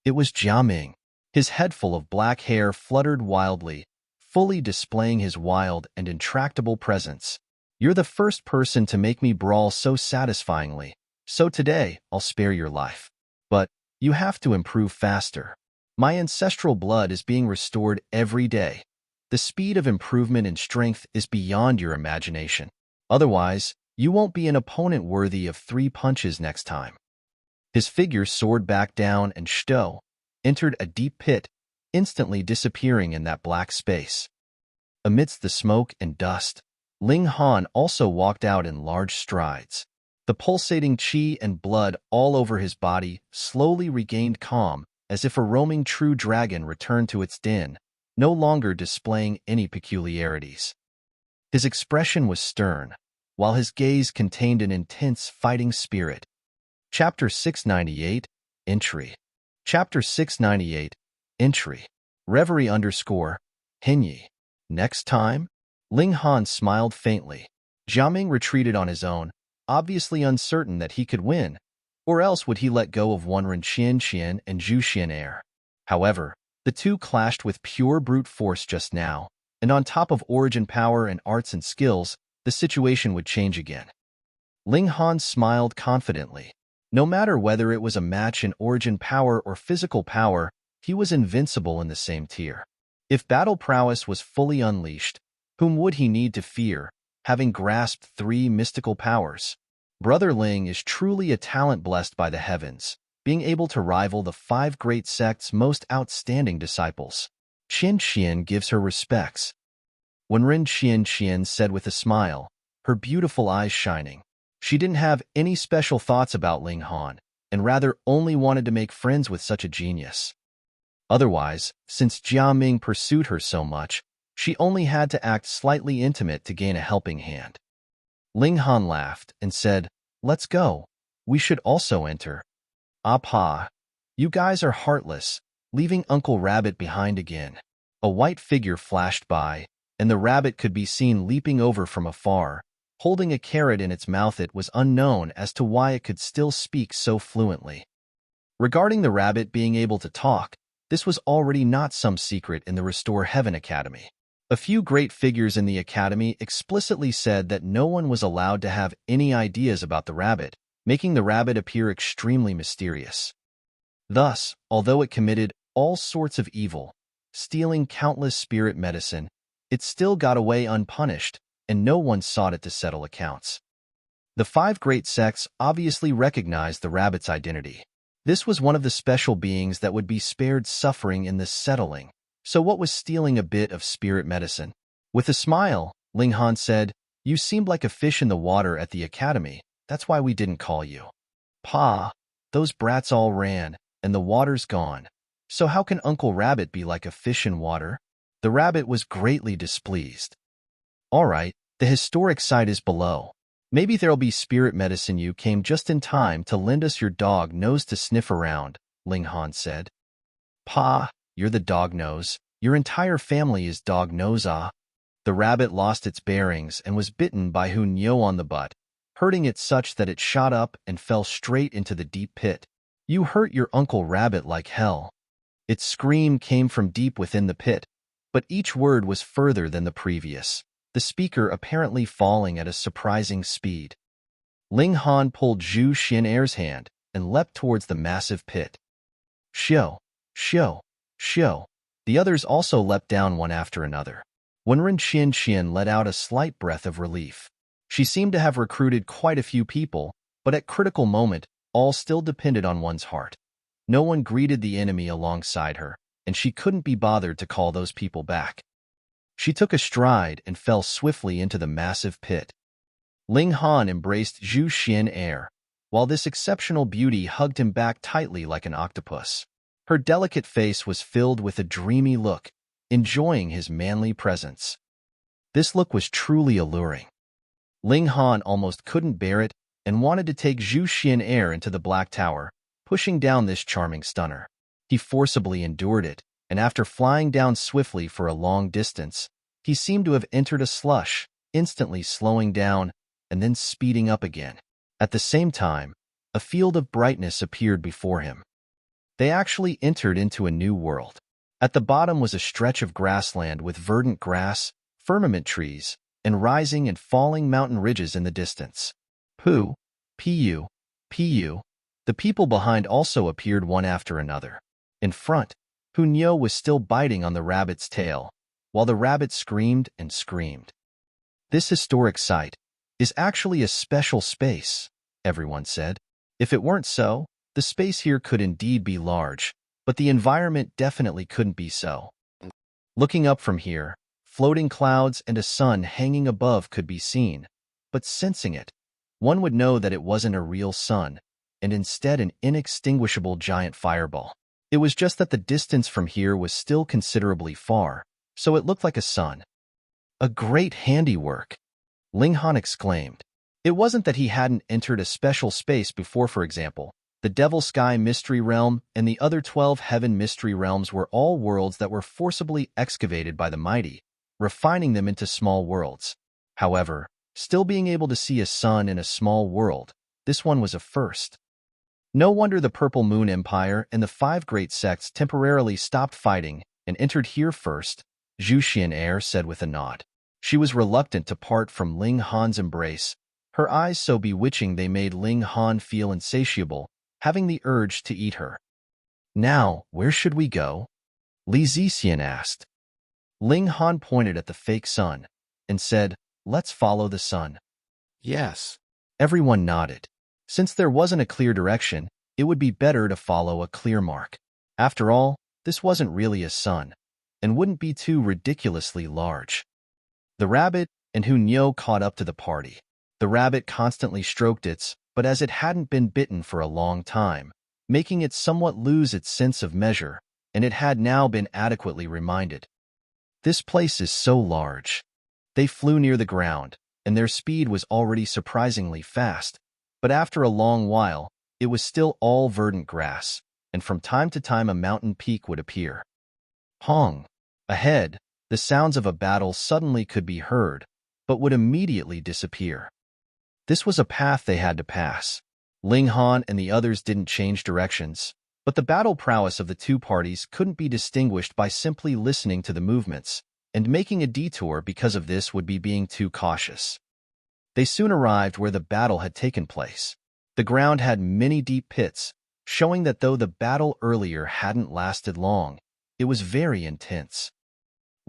It was Jiaming. His head full of black hair fluttered wildly, fully displaying his wild and intractable presence. You're the first person to make me brawl so satisfyingly, so today I'll spare your life. But you have to improve faster. My ancestral blood is being restored every day. The speed of improvement in strength is beyond your imagination. Otherwise, you won't be an opponent worthy of 3 punches next time. His figure soared back down and Shto entered a deep pit, instantly disappearing in that black space. Amidst the smoke and dust, Ling Han also walked out in large strides. The pulsating qi and blood all over his body slowly regained calm, as if a roaming true dragon returned to its den, no longer displaying any peculiarities. His expression was stern, while his gaze contained an intense fighting spirit. Chapter 698, Entry. Chapter 698, Entry. Reverie _ Hinyi. Next time? Ling Han smiled faintly. Jiaming retreated on his own, obviously uncertain that he could win, or else would he let go of Wanren Qian and Zhu Xian. However, the two clashed with pure brute force just now, and on top of origin power and arts and skills, the situation would change again. Ling Han smiled confidently. No matter whether it was a match in origin power or physical power, he was invincible in the same tier. If battle prowess was fully unleashed, whom would he need to fear, having grasped 3 mystical powers? Brother Ling is truly a talent blessed by the heavens, being able to rival the 5 great sects' most outstanding disciples. Qian Qian gives her respects. Wanren Qian said with a smile, her beautiful eyes shining. She didn't have any special thoughts about Ling Han, and rather only wanted to make friends with such a genius. Otherwise, since Jiaming pursued her so much, she only had to act slightly intimate to gain a helping hand. Ling Han laughed and said, "Let's go. We should also enter." "Appa, you guys are heartless, leaving Uncle Rabbit behind again." A white figure flashed by, and the rabbit could be seen leaping over from afar, holding a carrot in its mouth. It was unknown as to why it could still speak so fluently. Regarding the rabbit being able to talk, this was already not some secret in the Restore Heaven Academy. A few great figures in the academy explicitly said that no one was allowed to have any ideas about the rabbit, making the rabbit appear extremely mysterious. Thus, although it committed all sorts of evil, stealing countless spirit medicine, it still got away unpunished, and no one sought it to settle accounts. The 5 great sects obviously recognized the rabbit's identity. This was one of the special beings that would be spared suffering in the settling. So what was stealing a bit of spirit medicine? With a smile, Ling Han said, "You seemed like a fish in the water at the academy. That's why we didn't call you." "Pa, those brats all ran, and the water's gone. So how can Uncle Rabbit be like a fish in water?" The rabbit was greatly displeased. "All right, the historic site is below. Maybe there'll be spirit medicine. You came just in time to lend us your dog nose to sniff around," Ling Han said. "Pa, you're the dog nose. Your entire family is dog nose, ah." The rabbit lost its bearings and was bitten by Hu Nyo on the butt, hurting it such that it shot up and fell straight into the deep pit. "You hurt your Uncle Rabbit like hell." Its scream came from deep within the pit, but each word was further than the previous, the speaker apparently falling at a surprising speed. Ling Han pulled Zhu Xian'er's hand and leapt towards the massive pit. "Shio, shio, shio." The others also leapt down one after another. Wanren Qian let out a slight breath of relief. She seemed to have recruited quite a few people, but at critical moment, all still depended on one's heart. No one greeted the enemy alongside her, and she couldn't be bothered to call those people back. She took a stride and fell swiftly into the massive pit. Ling Han embraced Zhu Xian'er, while this exceptional beauty hugged him back tightly like an octopus. Her delicate face was filled with a dreamy look, enjoying his manly presence. This look was truly alluring. Ling Han almost couldn't bear it and wanted to take Zhu Xian'er into the Black Tower, pushing down this charming stunner. He forcibly endured it, and after flying down swiftly for a long distance, he seemed to have entered a slush, instantly slowing down and then speeding up again. At the same time, a field of brightness appeared before him. They actually entered into a new world. At the bottom was a stretch of grassland with verdant grass, firmament trees, and rising and falling mountain ridges in the distance. Pu, Pu, Pu. The people behind also appeared one after another. In front, Hunyo was still biting on the rabbit's tail, while the rabbit screamed and screamed. This historic site is actually a special space, everyone said. If it weren't so, the space here could indeed be large, but the environment definitely couldn't be so. Looking up from here, floating clouds and a sun hanging above could be seen, but sensing it, one would know that it wasn't a real sun, and instead an inextinguishable giant fireball. It was just that the distance from here was still considerably far, so it looked like a sun. A great handiwork, Ling Han exclaimed. It wasn't that he hadn't entered a special space before. For example, the Devil Sky Mystery Realm and the other 12 Heaven Mystery Realms were all worlds that were forcibly excavated by the mighty, refining them into small worlds. However, still being able to see a sun in a small world, this one was a first. No wonder the Purple Moon Empire and the 5 great sects temporarily stopped fighting and entered here first, Zhu Xian'er said with a nod. She was reluctant to part from Ling Han's embrace, her eyes so bewitching they made Ling Han feel insatiable, having the urge to eat her. Now, where should we go? Li Zixian asked. Ling Han pointed at the fake sun and said, let's follow the sun. Yes. Everyone nodded. Since there wasn't a clear direction, it would be better to follow a clear mark. After all, this wasn't really a sun, and wouldn't be too ridiculously large. The rabbit and Hunyo caught up to the party. The rabbit constantly stroked its, but as it hadn't been bitten for a long time, making it somewhat lose its sense of measure, and it had now been adequately reminded. This place is so large. They flew near the ground, and their speed was already surprisingly fast, but after a long while, it was still all verdant grass, and from time to time a mountain peak would appear. Hong! Ahead, the sounds of a battle suddenly could be heard, but would immediately disappear. This was a path they had to pass. Ling Han and the others didn't change directions, but the battle prowess of the two parties couldn't be distinguished by simply listening to the movements, and making a detour because of this would be being too cautious. They soon arrived where the battle had taken place. The ground had many deep pits, showing that though the battle earlier hadn't lasted long, it was very intense.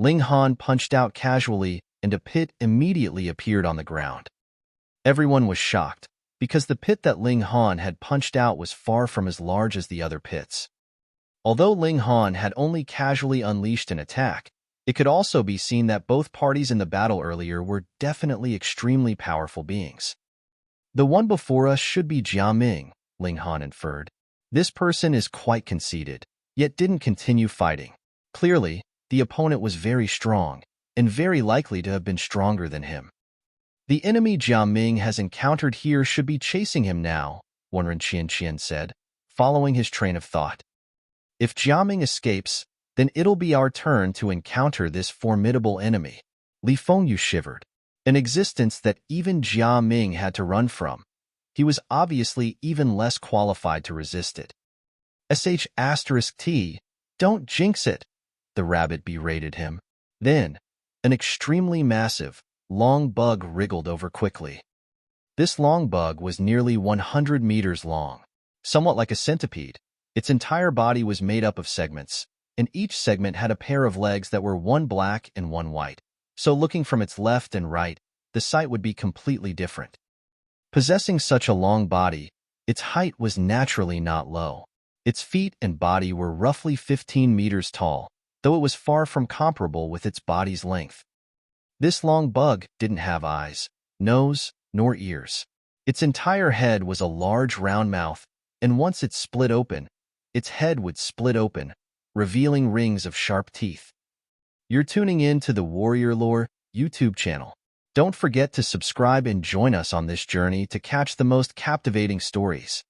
Ling Han punched out casually, and a pit immediately appeared on the ground. Everyone was shocked, because the pit that Ling Han had punched out was far from as large as the other pits. Although Ling Han had only casually unleashed an attack, it could also be seen that both parties in the battle earlier were definitely extremely powerful beings. The one before us should be Jia Ming, Ling Han inferred. This person is quite conceited, yet didn't continue fighting. Clearly, the opponent was very strong, and very likely to have been stronger than him. The enemy Jia Ming has encountered here should be chasing him now, Wanren Qian said, following his train of thought. If Jia Ming escapes, then it'll be our turn to encounter this formidable enemy. Li Fengyu shivered. An existence that even Jia Ming had to run from. He was obviously even less qualified to resist it. *T, don't jinx it, the rabbit berated him. Then, an extremely massive, long bug wriggled over quickly. This long bug was nearly 100 meters long. Somewhat like a centipede, its entire body was made up of segments, and each segment had a pair of legs that were one black and one white. So looking from its left and right, the sight would be completely different. Possessing such a long body, its height was naturally not low. Its feet and body were roughly 15 meters tall, though it was far from comparable with its body's length. This long bug didn't have eyes, nose, nor ears. Its entire head was a large round mouth, and once it split open, its head would split open, revealing rings of sharp teeth. You're tuning in to the Warrior Lore YouTube channel. Don't forget to subscribe and join us on this journey to catch the most captivating stories.